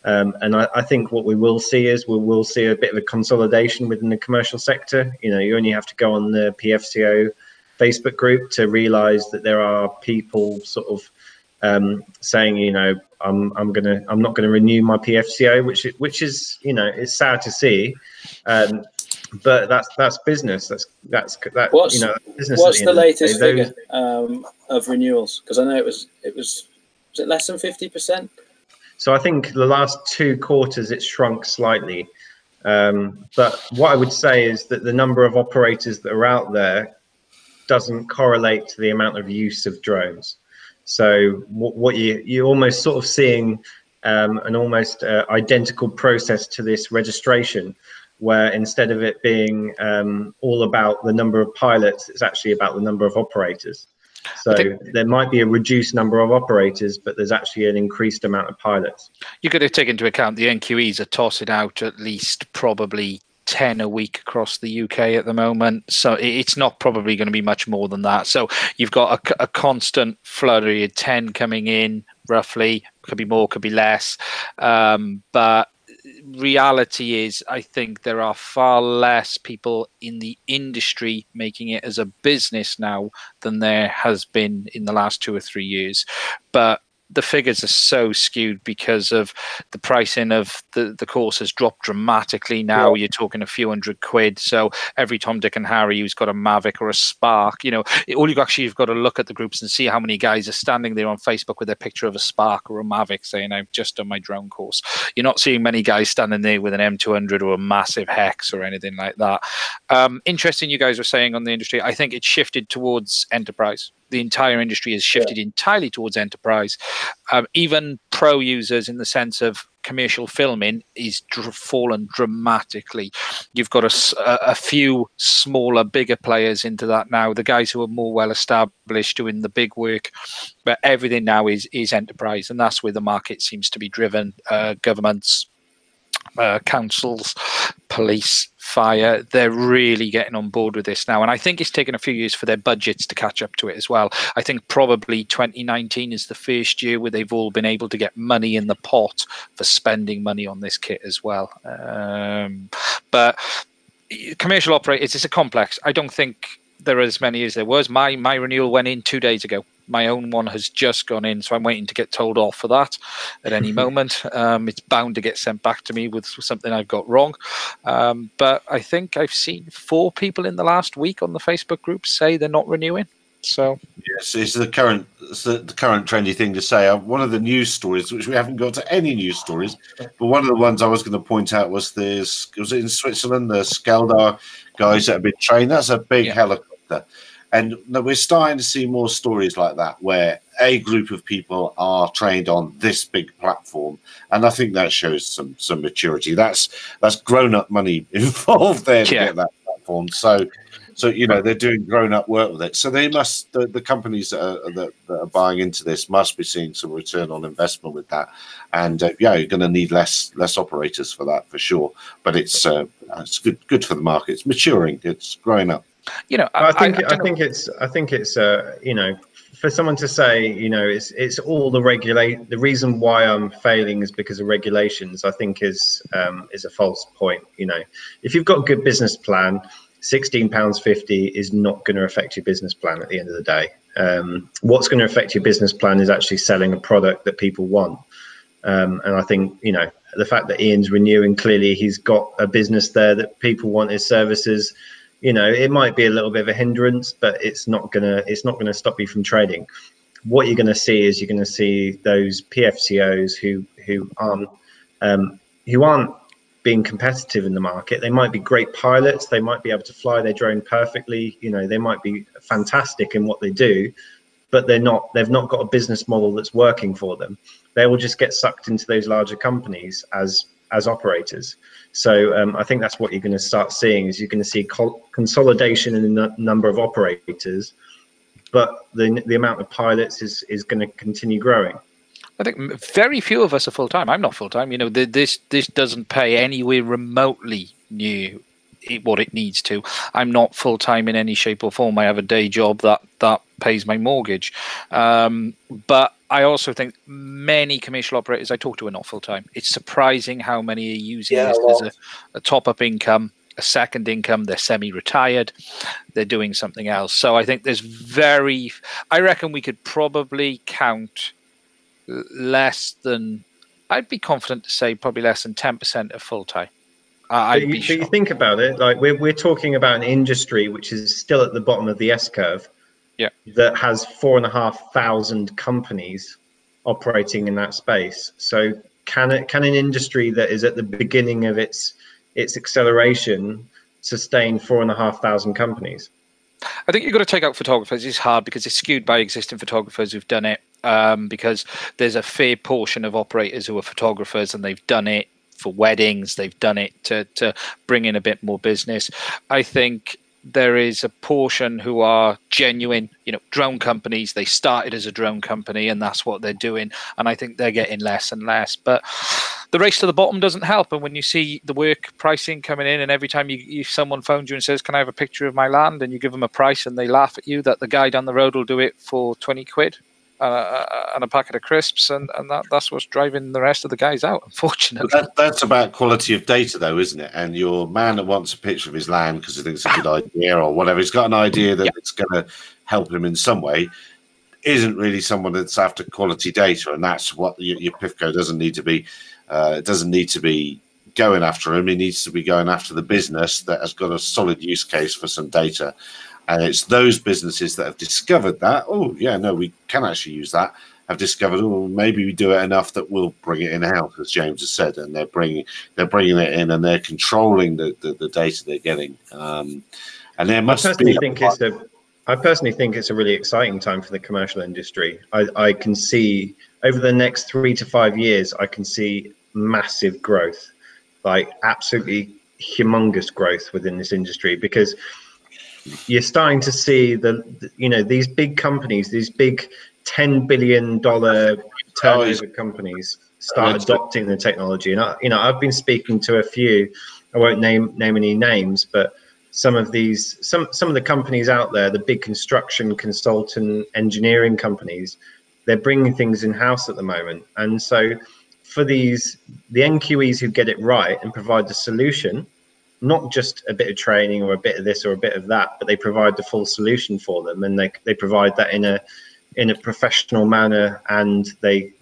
Speaker 3: And I think what we will see is we'll see a bit of a consolidation within the commercial sector. You know, you only have to go on the PFCO Facebook group to realize that there are people sort of saying, you know, I'm not gonna renew my PFCO, which is, you know, it's sad to see. But that's business. That's
Speaker 5: what's,
Speaker 3: you know, business.
Speaker 5: What's the latest figure of renewals? Because I know it was it less than 50%?
Speaker 3: So I think the last 2 quarters it's shrunk slightly. But what I would say is that the number of operators that are out there doesn't correlate to the amount of use of drones. So what you're almost sort of seeing an almost identical process to this registration, where instead of it being all about the number of pilots, it's actually about the number of operators. So there might be a reduced number of operators, but there's actually an increased amount of pilots.
Speaker 2: You've got to take into account the NQEs are tossing out at least probably 10 a week across the UK at the moment. So it's not probably going to be much more than that. So you've got a constant flurry of 10 coming in, roughly. Could be more, could be less. But reality is, I think there are far less people in the industry making it as a business now than there has been in the last 2 or 3 years. But the figures are so skewed because of the pricing of the course has dropped dramatically now. You're talking a few £100. So every Tom, Dick and Harry who's got a Mavic or a Spark, you know, all you've got to look at the groups and see how many guys are standing there on Facebook with a picture of a Spark or a Mavic saying, I've just done my drone course. You're not seeing many guys standing there with an M200 or a massive Hex or anything like that. Interesting you guys were saying on the industry. I think it's shifted towards enterprise. The entire industry has shifted entirely towards enterprise. Even pro users, in the sense of commercial filming, is fallen dramatically. You've got a few smaller, bigger players into that now. The guys who are more well established doing the big work, but everything now is enterprise, and that's where the market seems to be driven. Governments, councils, police, fire, they're really getting on board with this now. And I think it's taken a few years for their budgets to catch up to it as well. I think probably 2019 is the first year where they've all been able to get money in the pot for spending money on this kit as well. But commercial operators, it's a complex. I don't think there are as many as there was. My renewal went in 2 days ago. My own one has just gone in, so I'm waiting to get told off for that at any moment. It's bound to get sent back to me with something I've got wrong. But I think I've seen 4 people in the last week on the Facebook group say they're not renewing. So
Speaker 1: yes, it's the current trendy thing to say. One of the news stories, which we haven't got to any news stories, but one of the ones I was going to point out was this. Was it in Switzerland? The SKELDAR guys that have been trained. That's a big helicopter. And we're starting to see more stories like that, where a group of people are trained on this big platform, and I think that shows some maturity. That's grown-up money involved there to get that platform. So you know, they're doing grown-up work with it. So they must, the companies that are buying into this must be seeing some return on investment with that. And you're going to need less operators for that, for sure. But it's good for the market. It's maturing. It's growing up.
Speaker 3: You know, I think it's you know, for someone to say, you know, it's all the reason why I'm failing is because of regulations, I think is a false point. You know, if you've got a good business plan, £16.50 is not going to affect your business plan at the end of the day. What's going to affect your business plan is actually selling a product that people want. And I think, you know, the fact that Ian's renewing, clearly he's got a business there that people want his services. You know, it might be a little bit of a hindrance, but it's not gonna stop you from trading. What you're going to see is those PFCOs who aren't being competitive in the market. They might be great pilots. They might be able to fly their drone perfectly. You know, they might be fantastic in what they do, but they've not got a business model that's working for them. They will just get sucked into those larger companies as operators. So I think that's what you're going to start seeing, is you're going to see consolidation in the number of operators, but the amount of pilots is going to continue growing.
Speaker 2: I think very few of us are full-time. I'm not full-time. You know, this doesn't pay anywhere remotely near what it needs to. I'm not full-time in any shape or form. I have a day job that pays my mortgage. But I also think many commercial operators I talk to are not full-time. It's surprising how many are using this as a top-up income, a second income. They're semi-retired. They're doing something else. So I think I reckon we could probably count less than, I'd be confident to say probably less than 10% of full-time.
Speaker 3: But you think about it, like we're talking about an industry which is still at the bottom of the S-curve, that has 4,500 companies operating in that space. So can an industry that is at the beginning of its acceleration sustain 4,500 companies?
Speaker 2: I think you've got to take out photographers. It's hard because it's skewed by existing photographers who've done it, because there's a fair portion of operators who are photographers and they've done it for weddings. They've done it to bring in a bit more business. I think there is a portion who are genuine, you know, drone companies. They started as a drone company and that's what they're doing. And I think they're getting less and less. But the race to the bottom doesn't help. And when you see the work pricing coming in, and every time someone phones you and says, can I have a picture of my land? And you give them a price and they laugh at you, that the guy down the road will do it for 20 quid. and a packet of crisps, and that's what's driving the rest of the guys out, unfortunately.
Speaker 1: But that's about quality of data, though, isn't it? And your man that wants a picture of his land because he thinks it's a good idea or whatever, he's got an idea that it's going to help him in some way, isn't really someone that's after quality data, and that's what your PIFCO doesn't need to be. It doesn't need to be going after him. He needs to be going after the business that has got a solid use case for some data. And it's those businesses that have discovered that, oh, yeah, no, we can actually use that, have discovered, oh, maybe we do it enough that we'll bring it in-house, as James has said, and they're bringing it in and they're controlling the data they're getting. And there must be...
Speaker 3: I personally think it's a really exciting time for the commercial industry. I can see, over the next 3 to 5 years, I can see massive growth, like absolutely humongous growth within this industry, because you're starting to see these big companies, these big $10 billion turnover companies start adopting the technology. And I've been speaking to a few. I won't name any names, but some of the companies out there, the big construction, consultant, engineering companies, they're bringing things in house at the moment. And so for the NQEs who get it right and provide the solution, not just a bit of training or a bit of this or a bit of that, but they provide the full solution for them, and they provide that in a professional manner, and they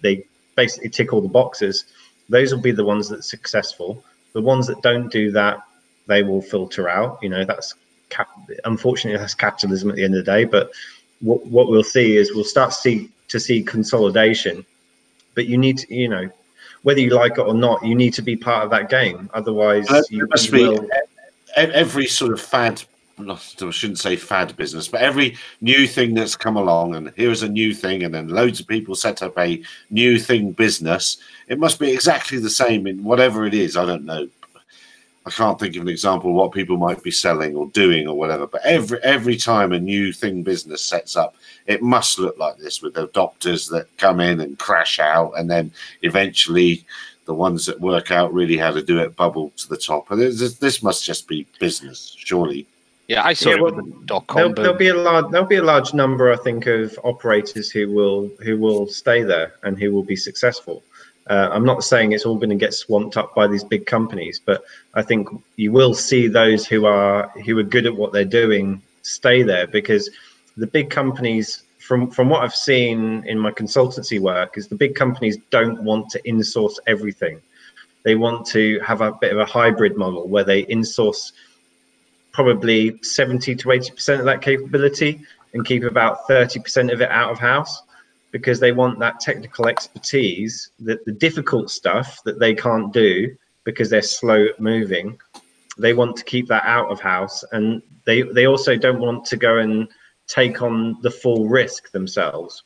Speaker 3: basically tick all the boxes. Those will be the ones that are successful. The ones that don't do that, they will filter out. Unfortunately, that's capitalism at the end of the day. But what we'll see is we'll start to see consolidation. But you need to, whether you like it or not, you need to be part of that game. Otherwise,
Speaker 1: every sort of fad, I shouldn't say fad business, but every new thing that's come along, and here's a new thing, and then loads of people set up a new thing business. It must be exactly the same in whatever it is. I don't know. I can't think of an example of what people might be selling or doing or whatever, but every time a new thing business sets up, it must look like this, with adopters that come in and crash out, and then eventually the ones that work out really how to do it bubble to the top. And this must just be business, surely.
Speaker 2: Yeah, I saw it with the .com.
Speaker 3: There'll be a large number, I think, of operators who will stay there and who will be successful. I'm not saying it's all going to get swamped up by these big companies, but I think you will see those who are good at what they're doing stay there, because the big companies, from what I've seen in my consultancy work, is the big companies don't want to insource everything. They want to have a bit of a hybrid model where they insource probably 70 to 80% of that capability and keep about 30% of it out of house, because they want that technical expertise, that the difficult stuff that they can't do because they're slow at moving, they want to keep that out of house. And they also don't want to go and take on the full risk themselves.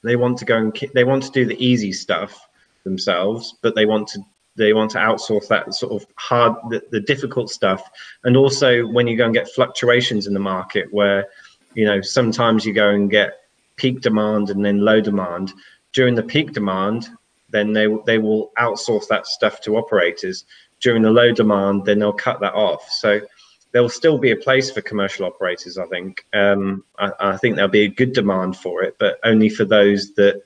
Speaker 3: They want to go and they want to do the easy stuff themselves, but they want to outsource that sort of hard, the difficult stuff. And also when you go and get fluctuations in the market where, sometimes you go and get peak demand and then low demand. During the peak demand, then they will outsource that stuff to operators. During the low demand, then they'll cut that off. So there will still be a place for commercial operators, I think. I think there'll be a good demand for it, but only for those that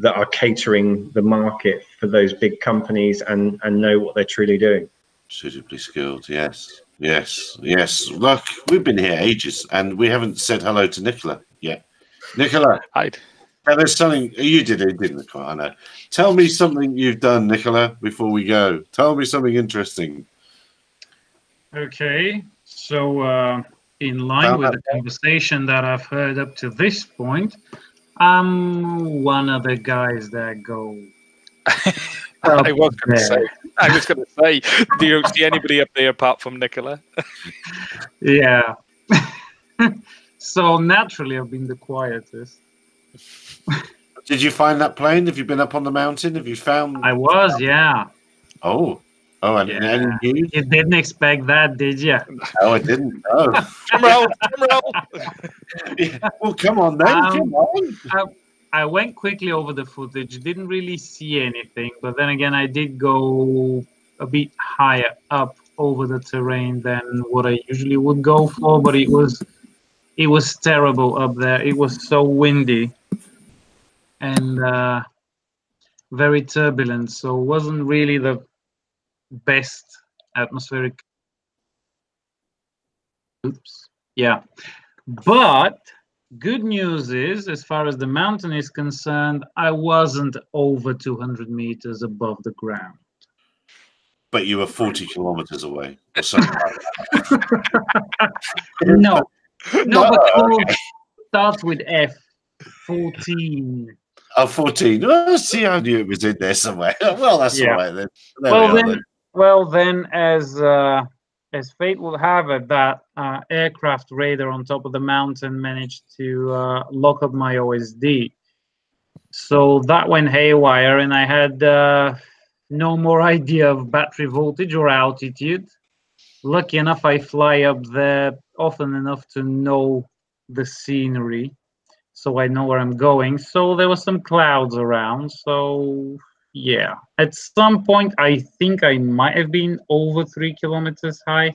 Speaker 3: are catering the market for those big companies and know what they're truly doing.
Speaker 1: Suitably skilled, yes. Look, we've been here ages and we haven't said hello to Nicola yet. Nicola,
Speaker 2: hi.
Speaker 1: There's something you did, didn't you? I know. Tell me something you've done, Nicola, before we go. Tell me something interesting.
Speaker 7: Okay, so in line with the conversation that I've heard up to this point, I'm one of the guys that go.
Speaker 2: I was going to say, do you see anybody up there apart from Nicola?
Speaker 7: Yeah. So naturally, I've been the quietest.
Speaker 1: Did you find that plane? Have you been up on the mountain? Have you found?
Speaker 7: I was, yeah.
Speaker 1: Oh, and
Speaker 7: yeah. You didn't expect that, did you?
Speaker 1: No, I didn't. Oh,
Speaker 2: drum roll.
Speaker 1: Yeah. Well, come on then. Come on.
Speaker 7: I went quickly over the footage. Didn't really see anything, but then again, I did go a bit higher up over the terrain than what I usually would go for. But it was terrible up there. It was so windy. and very turbulent. So it wasn't really the best atmospheric. Oops. Yeah. But good news is, as far as the mountain is concerned, I wasn't over 200 meters above the ground.
Speaker 1: But you were 40 kilometers away or something like that.
Speaker 7: No, but starts with F. 14.
Speaker 1: Oh, 14. Oh, see, I knew it was in there somewhere. Well, that's all right then.
Speaker 7: Well, then, as fate will have it, that aircraft radar on top of the mountain managed to lock up my OSD. So that went haywire, and I had no more idea of battery voltage or altitude. Lucky enough, I fly up there often enough to know the scenery, so I know where I'm going. So there were some clouds around. So yeah, at some point, I think I might have been over 3 kilometers high,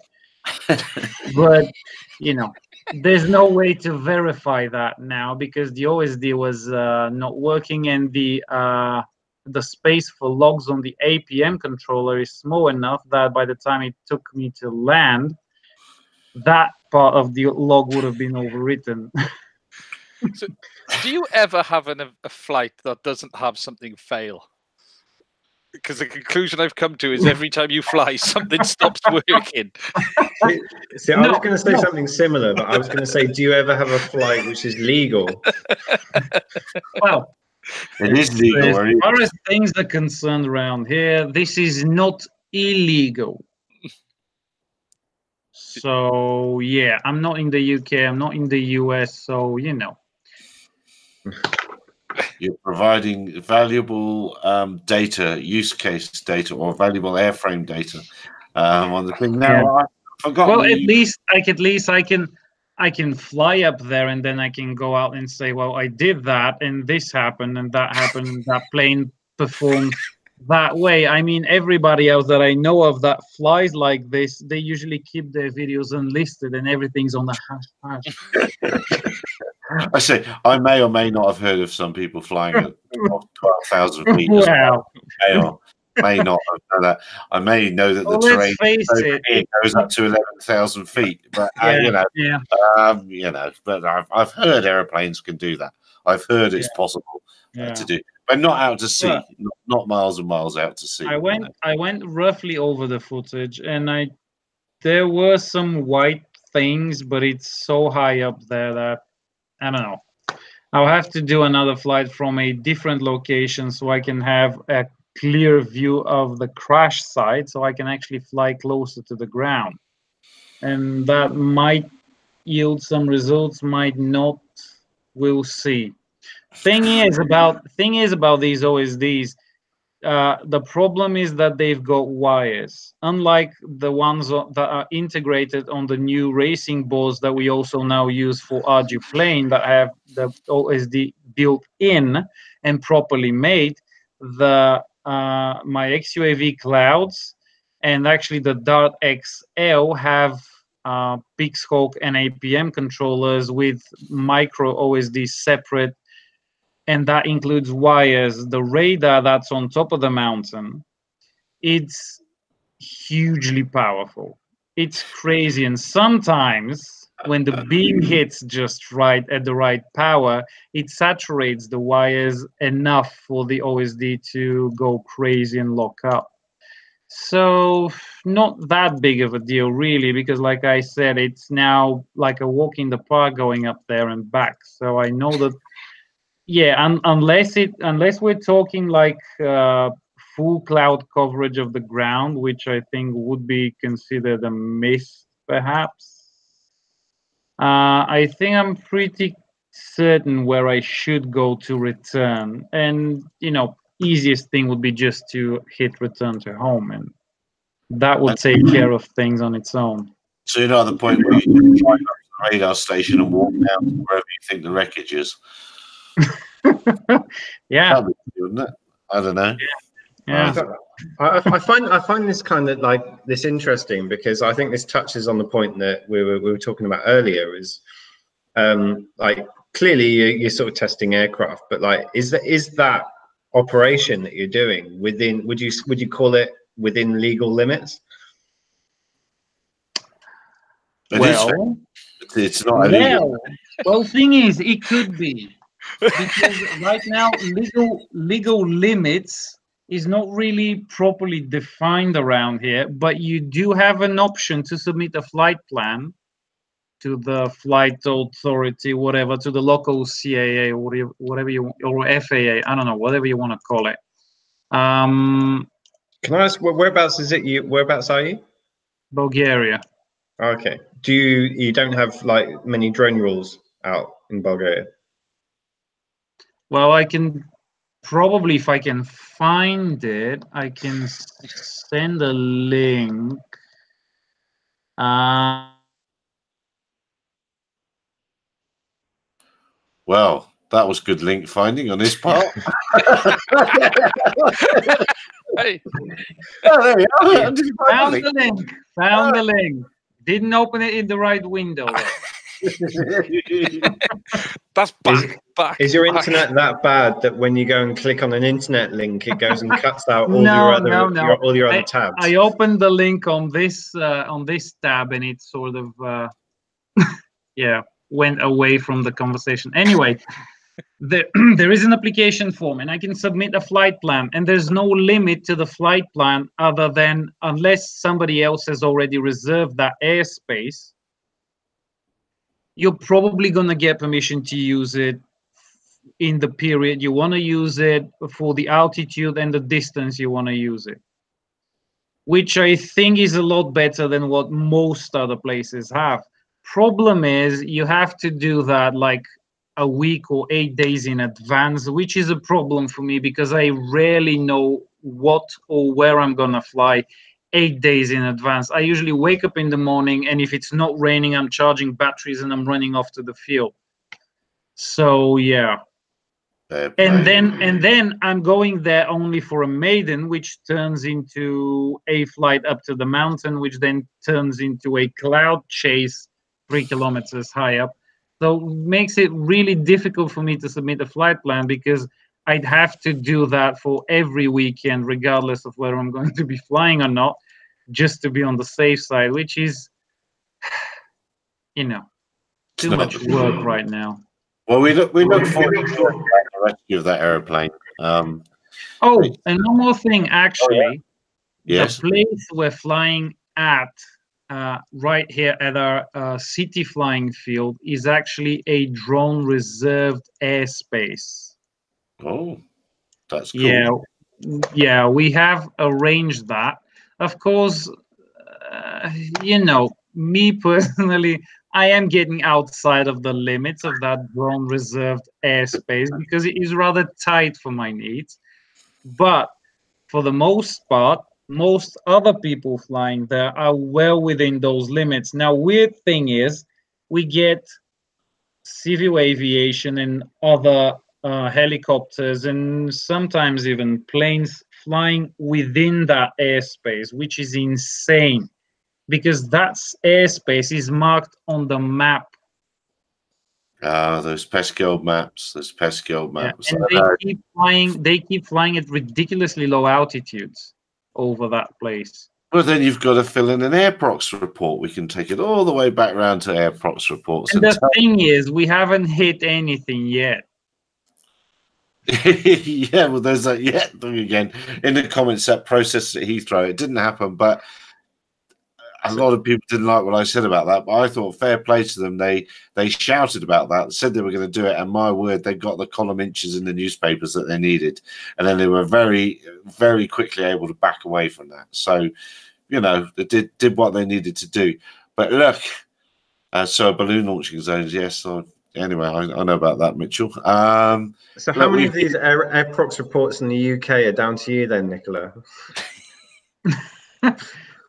Speaker 7: but you know, there's no way to verify that now because the OSD was not working, and the space for logs on the APM controller is small enough that by the time it took me to land, that part of the log would have been overwritten.
Speaker 2: So, do you ever have a flight that doesn't have something fail? Because the conclusion I've come to is every time you fly, something stops working.
Speaker 3: See, I was going to say something similar, but I was going to say, do you ever have a flight which is legal?
Speaker 7: Well,
Speaker 1: it is legal.
Speaker 7: As far as things are concerned around here, this is not illegal. So yeah, I'm not in the UK, I'm not in the US, so you know.
Speaker 1: You're providing valuable data, use case data, or valuable airframe data on the thing. Now, yeah. I forgot.
Speaker 7: Well, at least I can fly up there, and then I can go out and say, well, I did that, and this happened, and that happened, and that plane performed that way. I mean, everybody else that I know of that flies like this, they usually keep their videos unlisted, and everything's on the hash.
Speaker 1: I say, I may or may not have heard of some people flying at 12,000 feet.
Speaker 7: Wow.
Speaker 1: May not have done that. I may know that the terrain goes up to 11,000 feet, but but I've heard airplanes can do that. I've heard it's possible to do, but not out to sea, not miles and miles out to sea.
Speaker 7: I went roughly over the footage, and there were some white things, but it's so high up there that I don't know. I'll have to do another flight from a different location so I can have a clear view of the crash site, so I can actually fly closer to the ground, and that might yield some results, might not. We'll see. Thing is about these OSDs, the problem is that they've got wires, unlike the ones that are integrated on the new racing boards that we also now use for RG plane that have the OSD built in and properly made. My XUAV clouds and actually the Dart XL have big scope and APM controllers with micro OSD separate, and that includes wires. The radar that's on top of the mountain, it's hugely powerful. It's crazy, and sometimes when the beam hits just right at the right power, it saturates the wires enough for the OSD to go crazy and lock up. So not that big of a deal, really, because like I said, it's now like a walk in the park going up there and back. So I know that, yeah, unless we're talking like full cloud coverage of the ground, which I think would be considered a miss, perhaps. I think I'm pretty certain where I should go to return, and you know, easiest thing would be just to hit return to home, and that would take care of things on its own.
Speaker 1: So you're not at the point where you drive up to the radar station and walk down to wherever you think the wreckage is.
Speaker 7: Yeah,
Speaker 1: that'd be good, wouldn't it? I don't know.
Speaker 7: Yeah.
Speaker 3: I find this kind of like this interesting, because I think this touches on the point that we were talking about earlier, is like clearly you're sort of testing aircraft, but like, is that operation that you're doing within? Would you call it within legal limits?
Speaker 7: Well,
Speaker 1: it's not illegal.
Speaker 7: Well, thing is, it could be, because right now legal limits is not really properly defined around here, but you do have an option to submit a flight plan to the flight authority, whatever, to the local CAA or whatever you, or FAA, I don't know, whatever you want to call it.
Speaker 3: Can I ask, whereabouts is it? Whereabouts are you?
Speaker 7: Bulgaria.
Speaker 3: Okay. Do you don't have like many drone rules out in Bulgaria?
Speaker 7: Well, I can probably, if I can find it, I can send a link.
Speaker 1: Well, that was good link finding on his part.
Speaker 2: Hey.
Speaker 1: Oh, there we are.
Speaker 7: Found the link. Found the link. Didn't open it in the right window.
Speaker 2: That's back.
Speaker 3: Is your internet that bad that when you go and click on an internet link, it goes and cuts out all all your other tabs?
Speaker 7: I opened the link on this tab, and it sort of yeah, went away from the conversation. Anyway, there is an application form, and I can submit a flight plan, and there's no limit to the flight plan other than unless somebody else has already reserved that airspace, you're probably going to get permission to use it in the period you want to use it, for the altitude and the distance you want to use it, which I think is a lot better than what most other places have. Problem is, you have to do that like a week or 8 days in advance, which is a problem for me because I rarely know what or where I'm gonna fly 8 days in advance. I usually wake up in the morning, and if it's not raining, I'm charging batteries and I'm running off to the field. So yeah. And then I'm going there only for a maiden, which turns into a flight up to the mountain, which then turns into a cloud chase 3 kilometers high up. So it makes it really difficult for me to submit a flight plan because I'd have to do that for every weekend, regardless of whether I'm going to be flying or not, just to be on the safe side, which is, you know, too much work right now.
Speaker 1: Well, we look forward to the rescue of that aeroplane.
Speaker 7: Oh, and one more thing, actually.
Speaker 1: Oh, yeah. Yes.
Speaker 7: The place we're flying at, right here at our city flying field, is actually a drone reserved airspace.
Speaker 1: Oh, that's cool.
Speaker 7: Yeah, we have arranged that. Of course, you know, me personally, I am getting outside of the limits of that drone reserved airspace because it is rather tight for my needs. But for the most part, most other people flying there are well within those limits. Now, weird thing is, we get civil aviation and other helicopters and sometimes even planes flying within that airspace, which is insane because that airspace is marked on the map.
Speaker 1: Those pesky old maps.
Speaker 7: Yeah, and they keep flying at ridiculously low altitudes over that place.
Speaker 1: Well, then you've got to fill in an AirProx report. We can take it all the way back round to AirProx reports.
Speaker 7: And the thing is, we haven't hit anything yet.
Speaker 1: Yeah, well, there's that yet thing again in the comments. That process at Heathrow, it didn't happen, but a lot of people didn't like what I said about that. But I thought fair play to them. They shouted about that, said they were going to do it, and my word, they got the column inches in the newspapers that they needed, and then they were very, very quickly able to back away from that. So, you know, they did what they needed to do. But look, so balloon launching zones, yes. So anyway, I know about that, Mitchell.
Speaker 3: So how many of these AirProx reports in the UK are down to you then, Nicola?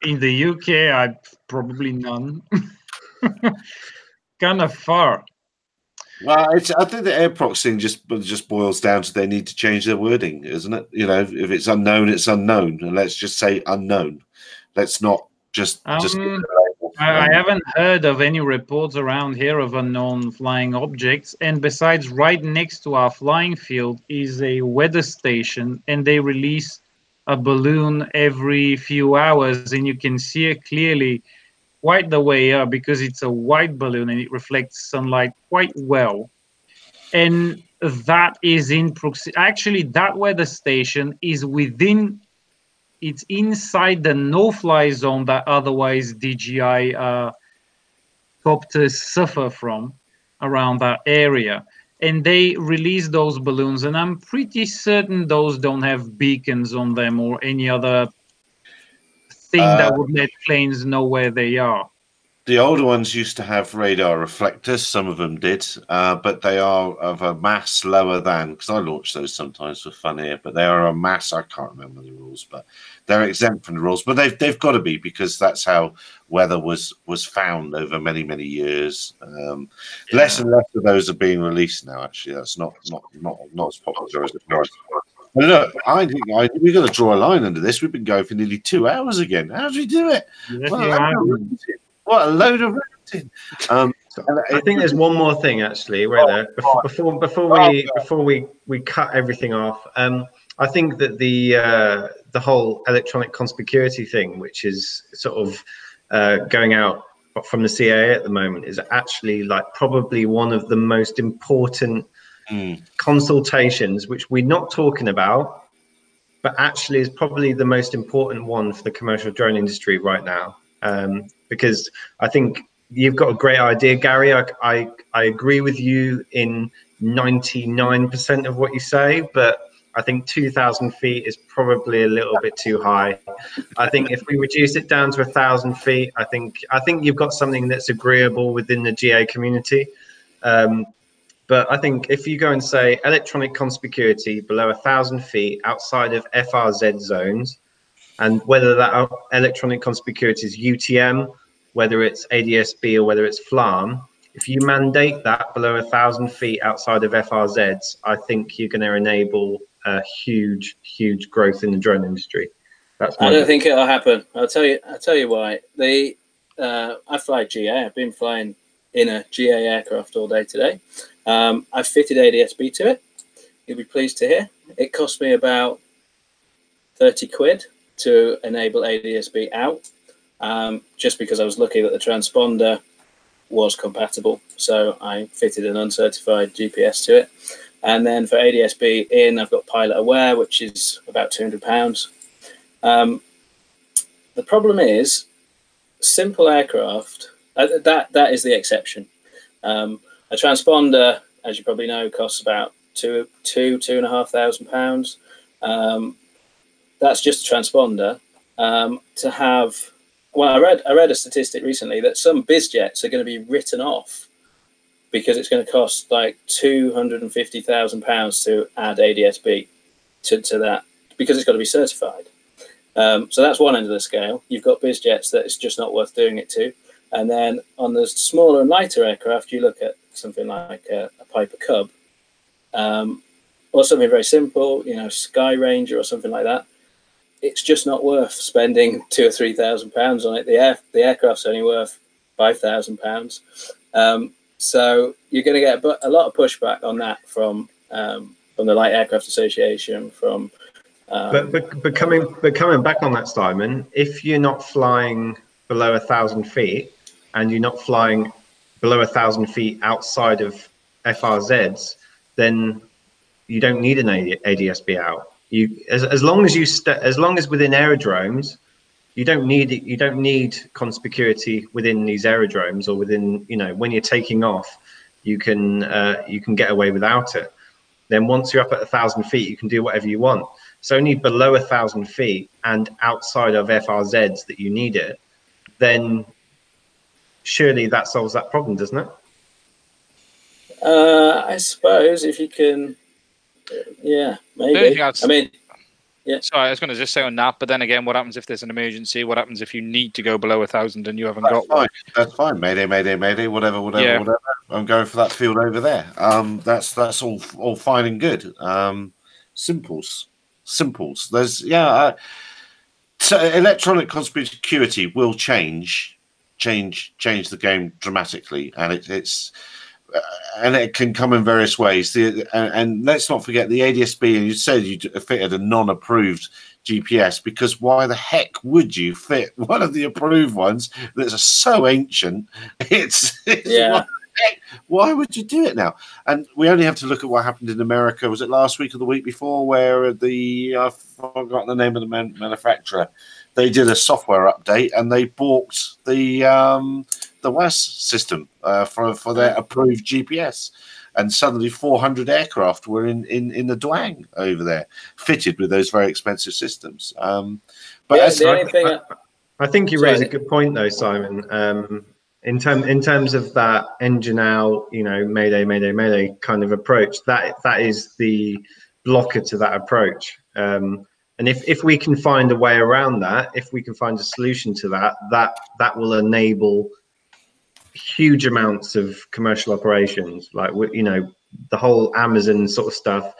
Speaker 7: In the UK, I probably none. Kind of far.
Speaker 1: Well, I think the AirProx thing just boils down to they need to change their wording, isn't it? You know, if it's unknown, it's unknown, and let's just say unknown. Let's not just
Speaker 7: I haven't heard of any reports around here of unknown flying objects. And besides, right next to our flying field is a weather station, and they release a balloon every few hours, and you can see it clearly quite the way up because it's a white balloon and it reflects sunlight quite well. And that is in proximity. Actually, that weather station is within. It's inside the no-fly zone that otherwise DJI copters suffer from around that area. And they release those balloons, and I'm pretty certain those don't have beacons on them or any other thing that would let planes know where they are.
Speaker 1: The older ones used to have radar reflectors. Some of them did, but they are of a mass lower than, because I launch those sometimes for fun here, but they are a mass. I can't remember the rules, but they're exempt from the rules. But they've got to be, because that's how weather was found over many, many years. Less and less of those are being released now. Actually, that's not as popular as it was. But look, I think we've got to draw a line under this. We've been going for nearly 2 hours again. How did we do it? What a load of ranting.
Speaker 3: I think there's one more thing actually, right there. Before we cut everything off. I think that the whole electronic conspicuity thing, which is sort of going out from the CIA at the moment, is actually like probably one of the most important consultations, which we're not talking about, but actually is probably the most important one for the commercial drone industry right now. Because I think you've got a great idea, Gary. I agree with you in 99% of what you say, but I think 2,000 feet is probably a little bit too high. I think if we reduce it down to 1,000 feet, I think you've got something that's agreeable within the GA community. But I think if you go and say electronic conspicuity below 1,000 feet outside of FRZ zones, and whether that electronic conspicuity is UTM, whether it's ADS-B or whether it's FLARM, if you mandate that below 1,000 feet outside of FRZs, I think you're going to enable a huge growth in the drone industry.
Speaker 5: I don't think it'll happen. I'll tell you why. I fly GA. I've been flying in a GA aircraft all day today. I've fitted ADS-B to it. You'll be pleased to hear. It cost me about 30 quid to enable ADS-B out, just because I was lucky that the transponder was compatible. So I fitted an uncertified GPS to it. And then for ADS-B in, I've got Pilot Aware, which is about £200. The problem is, simple aircraft, that is the exception. A transponder, as you probably know, costs about £2,500. That's just a transponder. To have, well, I read a statistic recently that some biz jets are going to be written off because it's going to cost like £250,000 to add ADS-B to that, because it's got to be certified. So that's one end of the scale. You've got biz jets that it's just not worth doing it to. And then on the smaller and lighter aircraft, you look at something like a Piper Cub, or something very simple, Sky Ranger or something like that. It's just not worth spending £2,000 or £3,000 on it. The aircraft's only worth £5,000. So you're going to get a lot of pushback on that from the Light Aircraft Association.
Speaker 3: But coming back on that, Simon, if you're not flying below 1,000 feet and you're not flying below 1,000 feet outside of FRZs, then you don't need an ADS-B out. As long as within aerodromes, you don't need conspicuity within these aerodromes, or within, when you're taking off, you can get away without it. Then once you're up at 1,000 feet, you can do whatever you want. It's only below 1,000 feet and outside of FRZs that you need it. Then surely that solves that problem, doesn't it?
Speaker 5: I suppose if you can. Yeah, maybe. I mean, yeah.
Speaker 2: Sorry, I was going to just say on that, but then again, what happens if there's an emergency? What happens if you need to go below 1,000 and you haven't got one?
Speaker 1: That's fine. Mayday, whatever. I'm going for that field over there. That's all fine and good. Simples. There's so electronic conspicuity will change change the game dramatically, and it's and it can come in various ways. And let's not forget the ADSB. And you said you fitted a non-approved GPS, because why the heck would you fit one of the approved ones that's so ancient? It's
Speaker 5: yeah.
Speaker 1: Why would you do it now? And we only have to look at what happened in America. Was it last week or the week before, where I've forgotten the name of the manufacturer? They did a software update and they bought the WAS system for their approved GPS, and suddenly 400 aircraft were in the Duang over there, fitted with those very expensive systems. But
Speaker 3: yeah, I think you raise a good point though, Simon. In terms of that engine out, mayday, mayday, mayday kind of approach, that is the blocker to that approach. And if we can find a way around that, if we can find a solution to that will enable huge amounts of commercial operations, like the whole Amazon sort of stuff.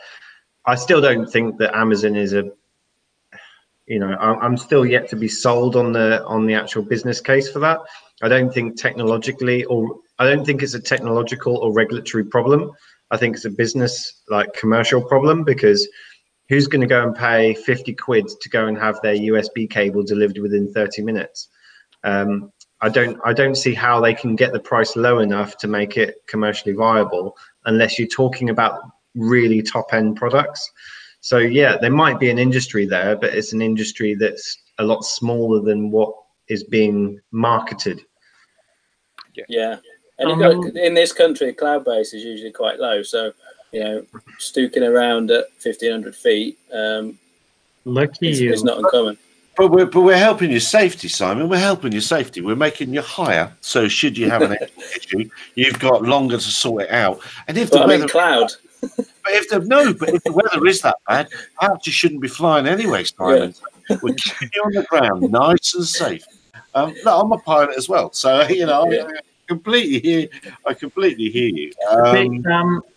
Speaker 3: I still don't think that Amazon is I'm still yet to be sold on the actual business case for that. I don't think I don't think it's a technological or regulatory problem. I think it's a business, like, commercial problem, because who's going to go and pay 50 quid to go and have their USB cable delivered within 30 minutes? I don't see how they can get the price low enough to make it commercially viable, unless you're talking about really top end products. So yeah, there might be an industry there, but it's an industry that's a lot smaller than what is being marketed.
Speaker 5: Yeah, and in this country, cloud base is usually quite low. So stooking around at 1,500 feet, it's not uncommon.
Speaker 1: But we're helping your safety, Simon. We're helping your safety. We're making you higher. So should you have an issue, you've got longer to sort it out. And if the weather
Speaker 5: cloud.
Speaker 1: But if the weather is that bad, perhaps you shouldn't be flying anyway, Simon. Yeah. We're keeping you on the ground, nice and safe. No, I'm a pilot as well, so I completely hear you.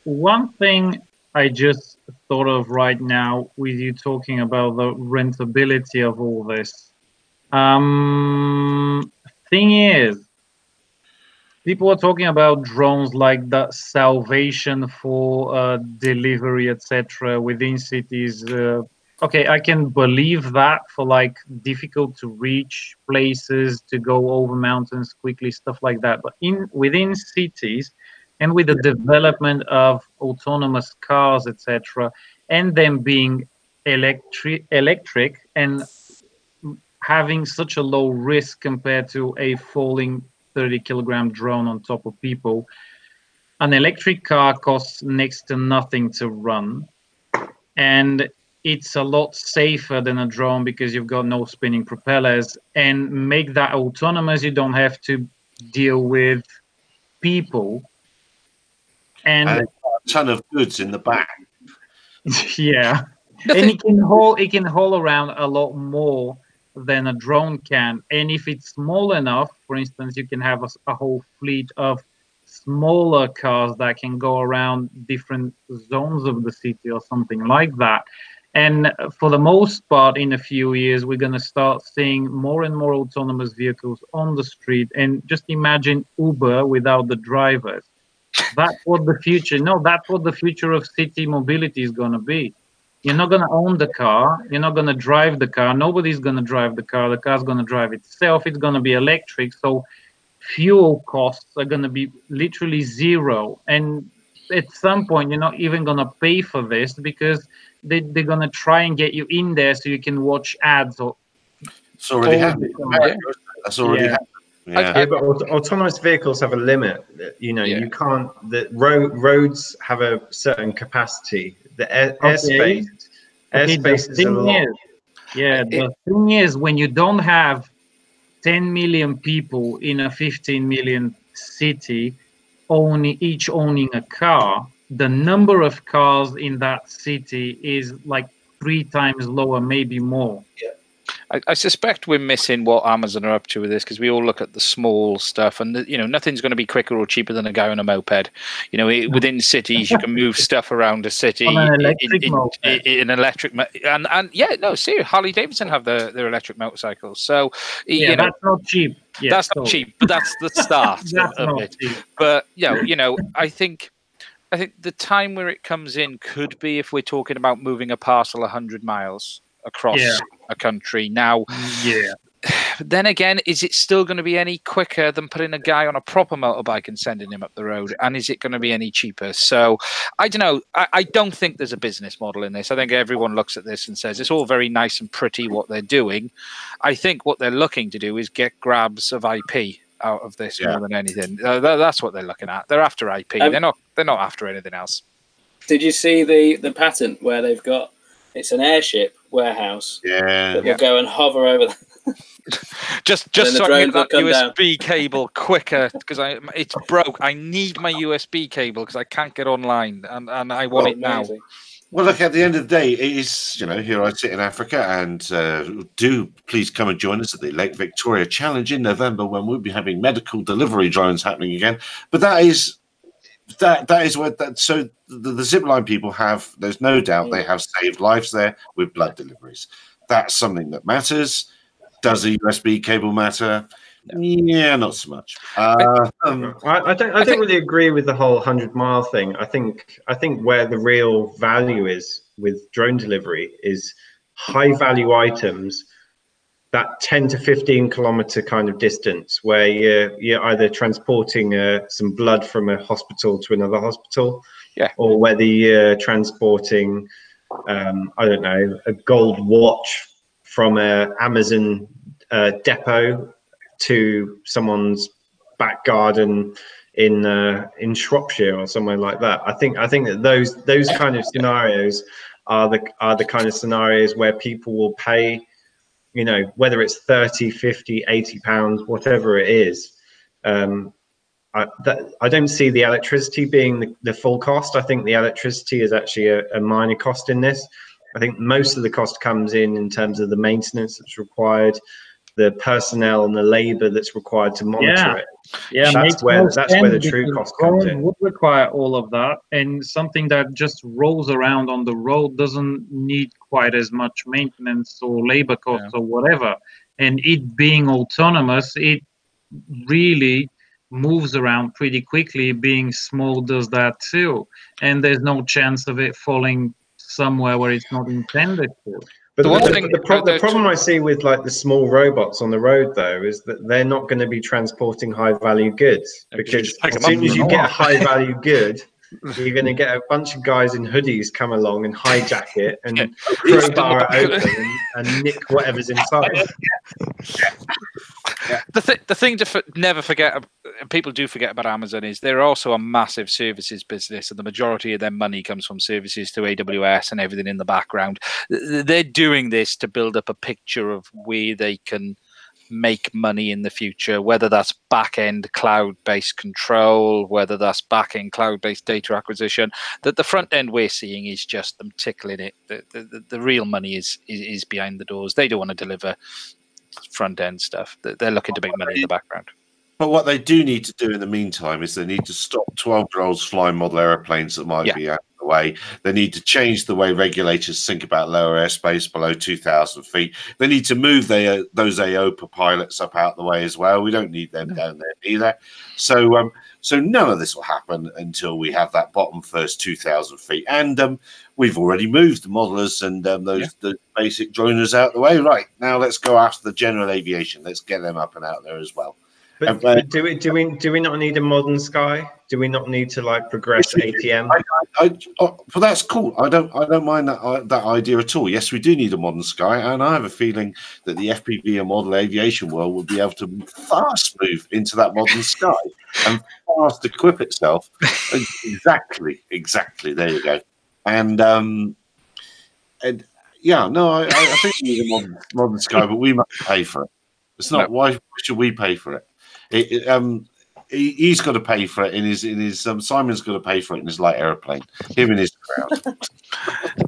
Speaker 7: One thing I just thought of right now with you talking about the rentability of all this. Thing is, people are talking about drones like the salvation for delivery, etc. within cities. Okay, I can believe that for like difficult to reach places, to go over mountains quickly, stuff like that. But within cities, and with the development of autonomous cars, etc., and them being electric and having such a low risk compared to a falling 30-kilogram drone on top of people, an electric car costs next to nothing to run, and it's a lot safer than a drone because you've got no spinning propellers. And make that autonomous, you don't have to deal with people. And
Speaker 1: a ton of goods in the back.
Speaker 7: Yeah. And it can haul around a lot more than a drone can. And if it's small enough, for instance, you can have a whole fleet of smaller cars that can go around different zones of the city or something like that. And for the most part, in a few years, we're going to start seeing more and more autonomous vehicles on the street. And just imagine Uber without the drivers. That's what the future. No, that's what the future of city mobility is going to be. You're not going to own the car. You're not going to drive the car. Nobody's going to drive the car. The car's going to drive itself. It's going to be electric. So fuel costs are going to be literally zero. And at some point, you're not even going to pay for this because they're going to try and get you in there so you can watch ads.
Speaker 1: It's already happening. That's already happening.
Speaker 3: Yeah, but autonomous vehicles have a limit. You can't. The roads have a certain capacity. The airspace is a lot.
Speaker 7: The thing is, when you don't have 10 million people in a 15 million city, each owning a car, the number of cars in that city is like 3 times lower, maybe more.
Speaker 2: Yeah. I suspect we're missing what Amazon are up to with this, because we all look at the small stuff, and nothing's going to be quicker or cheaper than a guy on a moped. Within cities, you can move stuff around a city
Speaker 7: on an electric moped.
Speaker 2: In electric, and seriously, Harley Davidson have their electric motorcycles. So
Speaker 7: that's not cheap.
Speaker 2: Yeah, that's not cheap, but that's the start of it. Cheap. But I think the time where it comes in could be if we're talking about moving a parcel 100 miles across a country. Now, then again, is it still going to be any quicker than putting a guy on a proper motorbike and sending him up the road? And is it going to be any cheaper? So I don't know. I don't think there's a business model in this. I think everyone looks at this and says it's all very nice and pretty what they're doing. I think what they're looking to do is get grabs of IP out of this more than anything. That's what they're looking at. They're after IP. They're not after anything else.
Speaker 5: Did you see the patent where they've got it's an airship warehouse that will go and hover over the
Speaker 2: just so I can get that USB cable quicker because it's broke. I need my USB cable because I can't get online and I want it now.
Speaker 1: Well, look, at the end of the day, it is, here I sit in Africa, and do please come and join us at the Lake Victoria Challenge in November when we'll be having medical delivery drones happening again. But that is what so the zipline people have, there's no doubt they have saved lives there with blood deliveries. That's something that matters. Does a USB cable matter? Yeah, not so much.
Speaker 3: I don't really agree with the whole 100-mile thing. I think where the real value is with drone delivery is high value items, that 10 to 15 kilometer kind of distance where you're either transporting some blood from a hospital to another hospital, or whether you're transporting I don't know, a gold watch from a Amazon depot to someone's back garden in Shropshire or somewhere like that. I think that those kind of scenarios are the kind of scenarios where people will pay, whether it's 30, 50, 80 pounds, whatever it is. I don't see the electricity being the full cost. I think the electricity is actually a minor cost in this. I think most of the cost comes in terms of the maintenance that's required, the personnel and the labor that's required to monitor it.
Speaker 7: Yeah,
Speaker 3: that's where the true cost comes in.
Speaker 7: Would require all of that, and something that just rolls around on the road doesn't need quite as much maintenance or labor costs or whatever. And it being autonomous, it really moves around pretty quickly. Being small does that too, and there's no chance of it falling somewhere where it's not intended to.
Speaker 3: But the problem I see with like the small robots on the road though is that they're not going to be transporting high value goods, because as soon as you get a high value good, you're going to get a bunch of guys in hoodies come along and hijack it and crowbar it open and nick whatever's inside.
Speaker 2: The thing to never forget, people do forget about Amazon, is they're also a massive services business, and the majority of their money comes from services to AWS and everything in the background. They're doing this to build up a picture of where they can make money in the future, whether that's back-end cloud-based control, whether that's back-end cloud-based data acquisition. That the front end we're seeing is just them tickling it. The real money is behind the doors. They don't want to deliver front end stuff. They're looking to make money in the background.
Speaker 1: But what they do need to do in the meantime is they need to stop 12-year-olds flying model airplanes that might be out of the way. They need to change the way regulators think about lower airspace below 2,000 feet. They need to move those AOPA pilots up out the way as well. We don't need them down there either. So none of this will happen until we have that bottom first 2,000 feet. And we've already moved the modelers and the basic droners out the way. Right, now let's go after the general aviation. Let's get them up and out there as well.
Speaker 3: But do we not need a modern sky? Do we not need to like progress ATM?
Speaker 1: Well, that's cool. I don't mind that idea at all. Yes, we do need a modern sky, and I have a feeling that the FPV and model aviation world will be able to fast move into that modern sky and fast equip itself. Exactly. There you go. And yeah, no, I think we need a modern sky, but we must pay for it. It's not why should we pay for it? He's got to pay for it in his Simon's got to pay for it in his light aeroplane. Him in his crowd.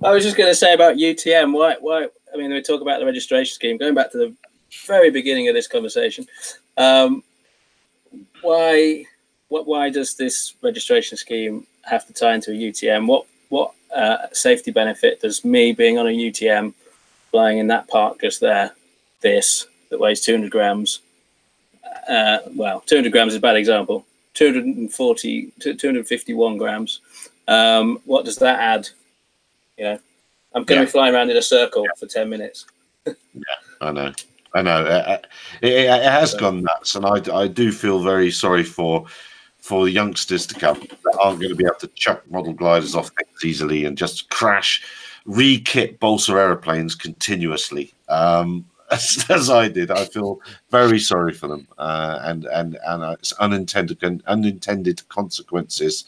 Speaker 5: I was just going to say about UTM. Why? I mean, we talk about the registration scheme. Going back to the very beginning of this conversation, why does this registration scheme have to tie into a UTM? What safety benefit does me being on a UTM, flying in that park just there, that weighs 200 grams? well, 200 grams is a bad example. 251 grams. What does that add? You know, I'm going to be flying around in a circle for 10 minutes.
Speaker 1: Yeah, I know. It has gone nuts, and I do feel very sorry for the youngsters to come that aren't going to be able to chuck model gliders off things easily and just crash, re-kit balsa aeroplanes continuously. As I did, I feel very sorry for them, and it's unintended consequences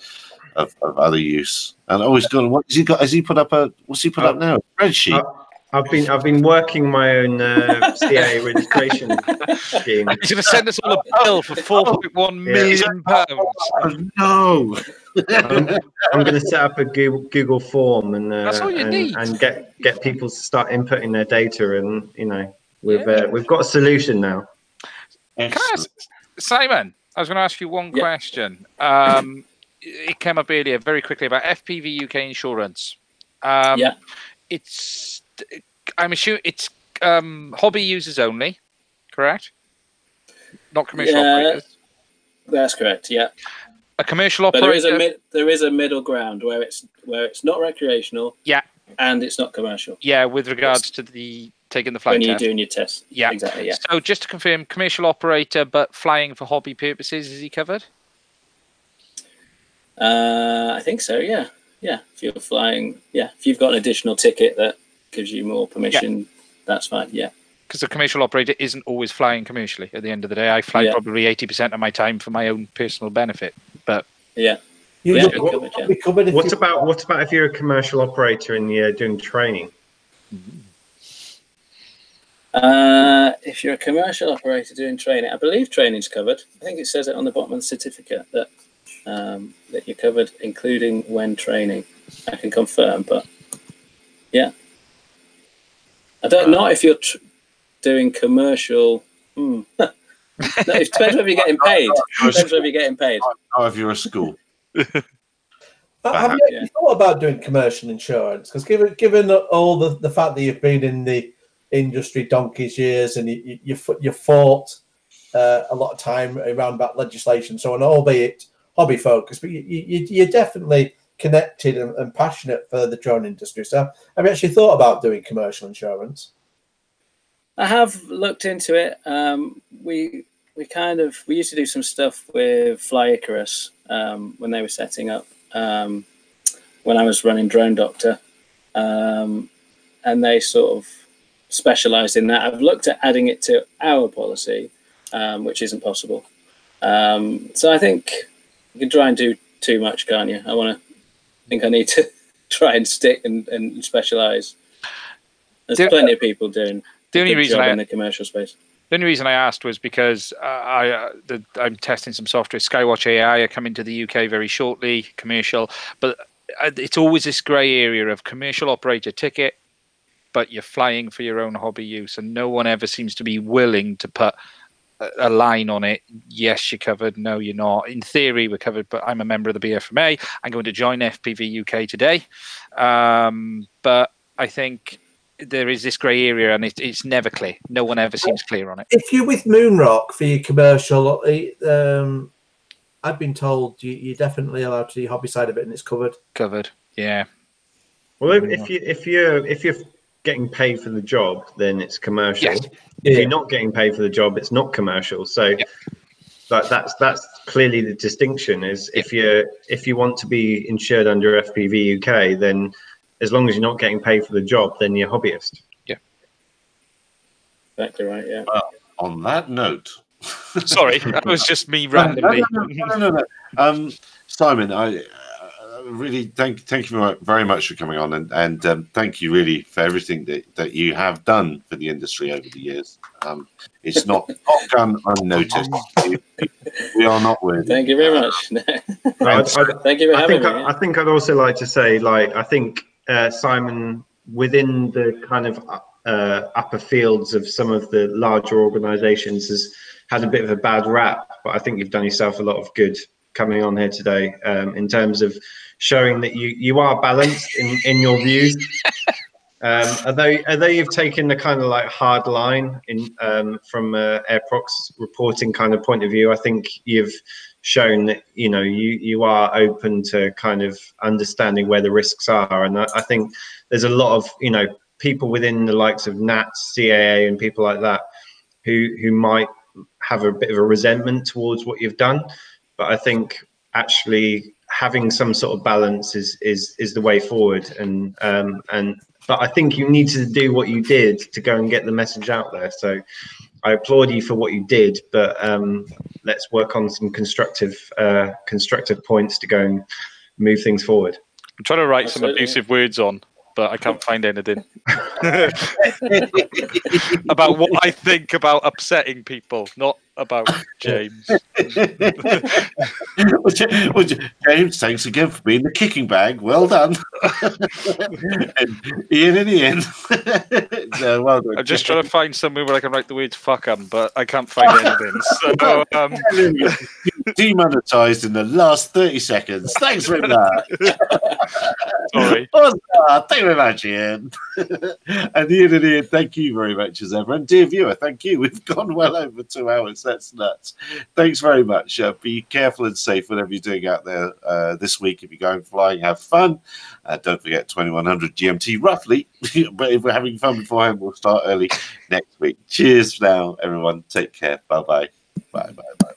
Speaker 1: of other use. And always gone. What has he got? Has he put up what's he put up now? A spreadsheet.
Speaker 3: I've been working my own CA registration scheme.
Speaker 2: He's going to send us all a bill for £4.1 million.
Speaker 1: No.
Speaker 3: I'm going to set up a Google form and
Speaker 2: that's all you need.
Speaker 3: And get people to start inputting their data, and you know we've got a solution now.
Speaker 2: Can I ask, Simon? I was going to ask you one question. It came up earlier very quickly about FPVUK insurance. I'm assuming it's hobby users only, correct? Not commercial operators.
Speaker 5: That's correct. Yeah.
Speaker 2: A commercial operator.
Speaker 5: But there is a middle ground where it's not recreational.
Speaker 2: Yeah.
Speaker 5: And it's not commercial.
Speaker 2: Yeah, with regards to the taking the flight
Speaker 5: when
Speaker 2: test.
Speaker 5: you're doing your test.
Speaker 2: Yeah,
Speaker 5: exactly. Yeah.
Speaker 2: So just to confirm, commercial operator, but flying for hobby purposes, is he covered?
Speaker 5: I think so. Yeah. Yeah. If you're flying, if you've got an additional ticket that gives you more permission, that's fine. Yeah.
Speaker 2: Because a commercial operator isn't always flying commercially. At the end of the day, I fly probably 80% of my time for my own personal benefit. But
Speaker 3: what about if you're a commercial operator and you're doing training?
Speaker 5: If you're a commercial operator doing training, I believe training's covered. I think it says it on the bottom of the certificate that that you're covered, including when training. I can confirm, but yeah, I don't know if you're doing commercial. No, it depends whether you're getting paid. Depends whether you're getting paid.
Speaker 1: Or if you're a school.
Speaker 4: Have you actually thought about doing commercial insurance? Because given all the fact that you've been in the industry donkey's years and you fought a lot of time around that legislation, so on, albeit hobby focused, but you're definitely connected and passionate for the drone industry. So have you actually thought about doing commercial insurance?
Speaker 5: I have looked into it. We used to do some stuff with Fly Icarus when they were setting up, when I was running Drone Doctor, and they sort of specialised in that. I've looked at adding it to our policy, which isn't possible. So I think you can try and do too much, can't you? I think I need to try and stick and specialise. There's plenty of people doing
Speaker 2: the only reason
Speaker 5: in the commercial space.
Speaker 2: The only reason I asked was because I'm testing some software. Skywatch AI are coming to the UK very shortly, commercial. But it's always this grey area of commercial operator ticket, but you're flying for your own hobby use. And no one ever seems to be willing to put a line on it. Yes, you're covered. No, you're not. In theory, we're covered, but I'm a member of the BFMA. I'm going to join FPVUK today. But I think there is this grey area, and it's never clear. No one ever seems clear on it.
Speaker 4: If you're with Moonrock for your commercial, I've been told you're definitely allowed to do your hobby side of it, and it's covered.
Speaker 2: Covered, yeah.
Speaker 3: Well, if you're getting paid for the job, then it's commercial.
Speaker 2: Yes.
Speaker 3: If you're not getting paid for the job, it's not commercial. So, but that's clearly the distinction. Is if you want to be insured under FPVUK, then as long as you're not getting paid for the job, then you're hobbyist.
Speaker 2: Yeah.
Speaker 5: Exactly right, yeah.
Speaker 1: Well, on that note...
Speaker 2: Sorry, that was just me randomly.
Speaker 1: No. Simon, I really thank you very much for coming on, and thank you really for everything that you have done for the industry over the years. It's not gone unnoticed. We are not worthy.
Speaker 5: Thank you very much. Thank you for having me.
Speaker 3: I think I'd also like to say, I think Simon, within the kind of upper fields of some of the larger organisations, has had a bit of a bad rap, but I think you've done yourself a lot of good coming on here today, in terms of showing that you are balanced in your views. Although you've taken the kind of like hard line in from Airprox reporting kind of point of view, I think you've shown that you are open to kind of understanding where the risks are, and I think there's a lot of people within the likes of NATS, CAA, and people like that who might have a bit of a resentment towards what you've done, but I think actually having some sort of balance is the way forward, but I think you need to do what you did to go and get the message out there. So I applaud you for what you did, but let's work on some constructive points to go and move things forward.
Speaker 2: I'm trying to write some abusive words on, but I can't find anything about what I think about upsetting people, not about James.
Speaker 1: Well, James, thanks again for being the kicking bag. Well done. And Ian. So, well done.
Speaker 2: I'm just trying to find somewhere where I can write the words "fuck 'em," but I can't find anything. So,
Speaker 1: demonetized in the last 30 seconds. Thanks for that.
Speaker 2: Sorry.
Speaker 1: Thank you very much, Ian. And Ian, thank you very much as ever. And dear viewer, thank you. We've gone well over 2 hours. That's nuts. Thanks very much. Be careful and safe whatever you're doing out there this week. If you're going flying, have fun. Don't forget 2100 GMT roughly. But if we're having fun beforehand, we'll start early next week. Cheers for now, everyone. Take care. Bye-bye. Bye-bye.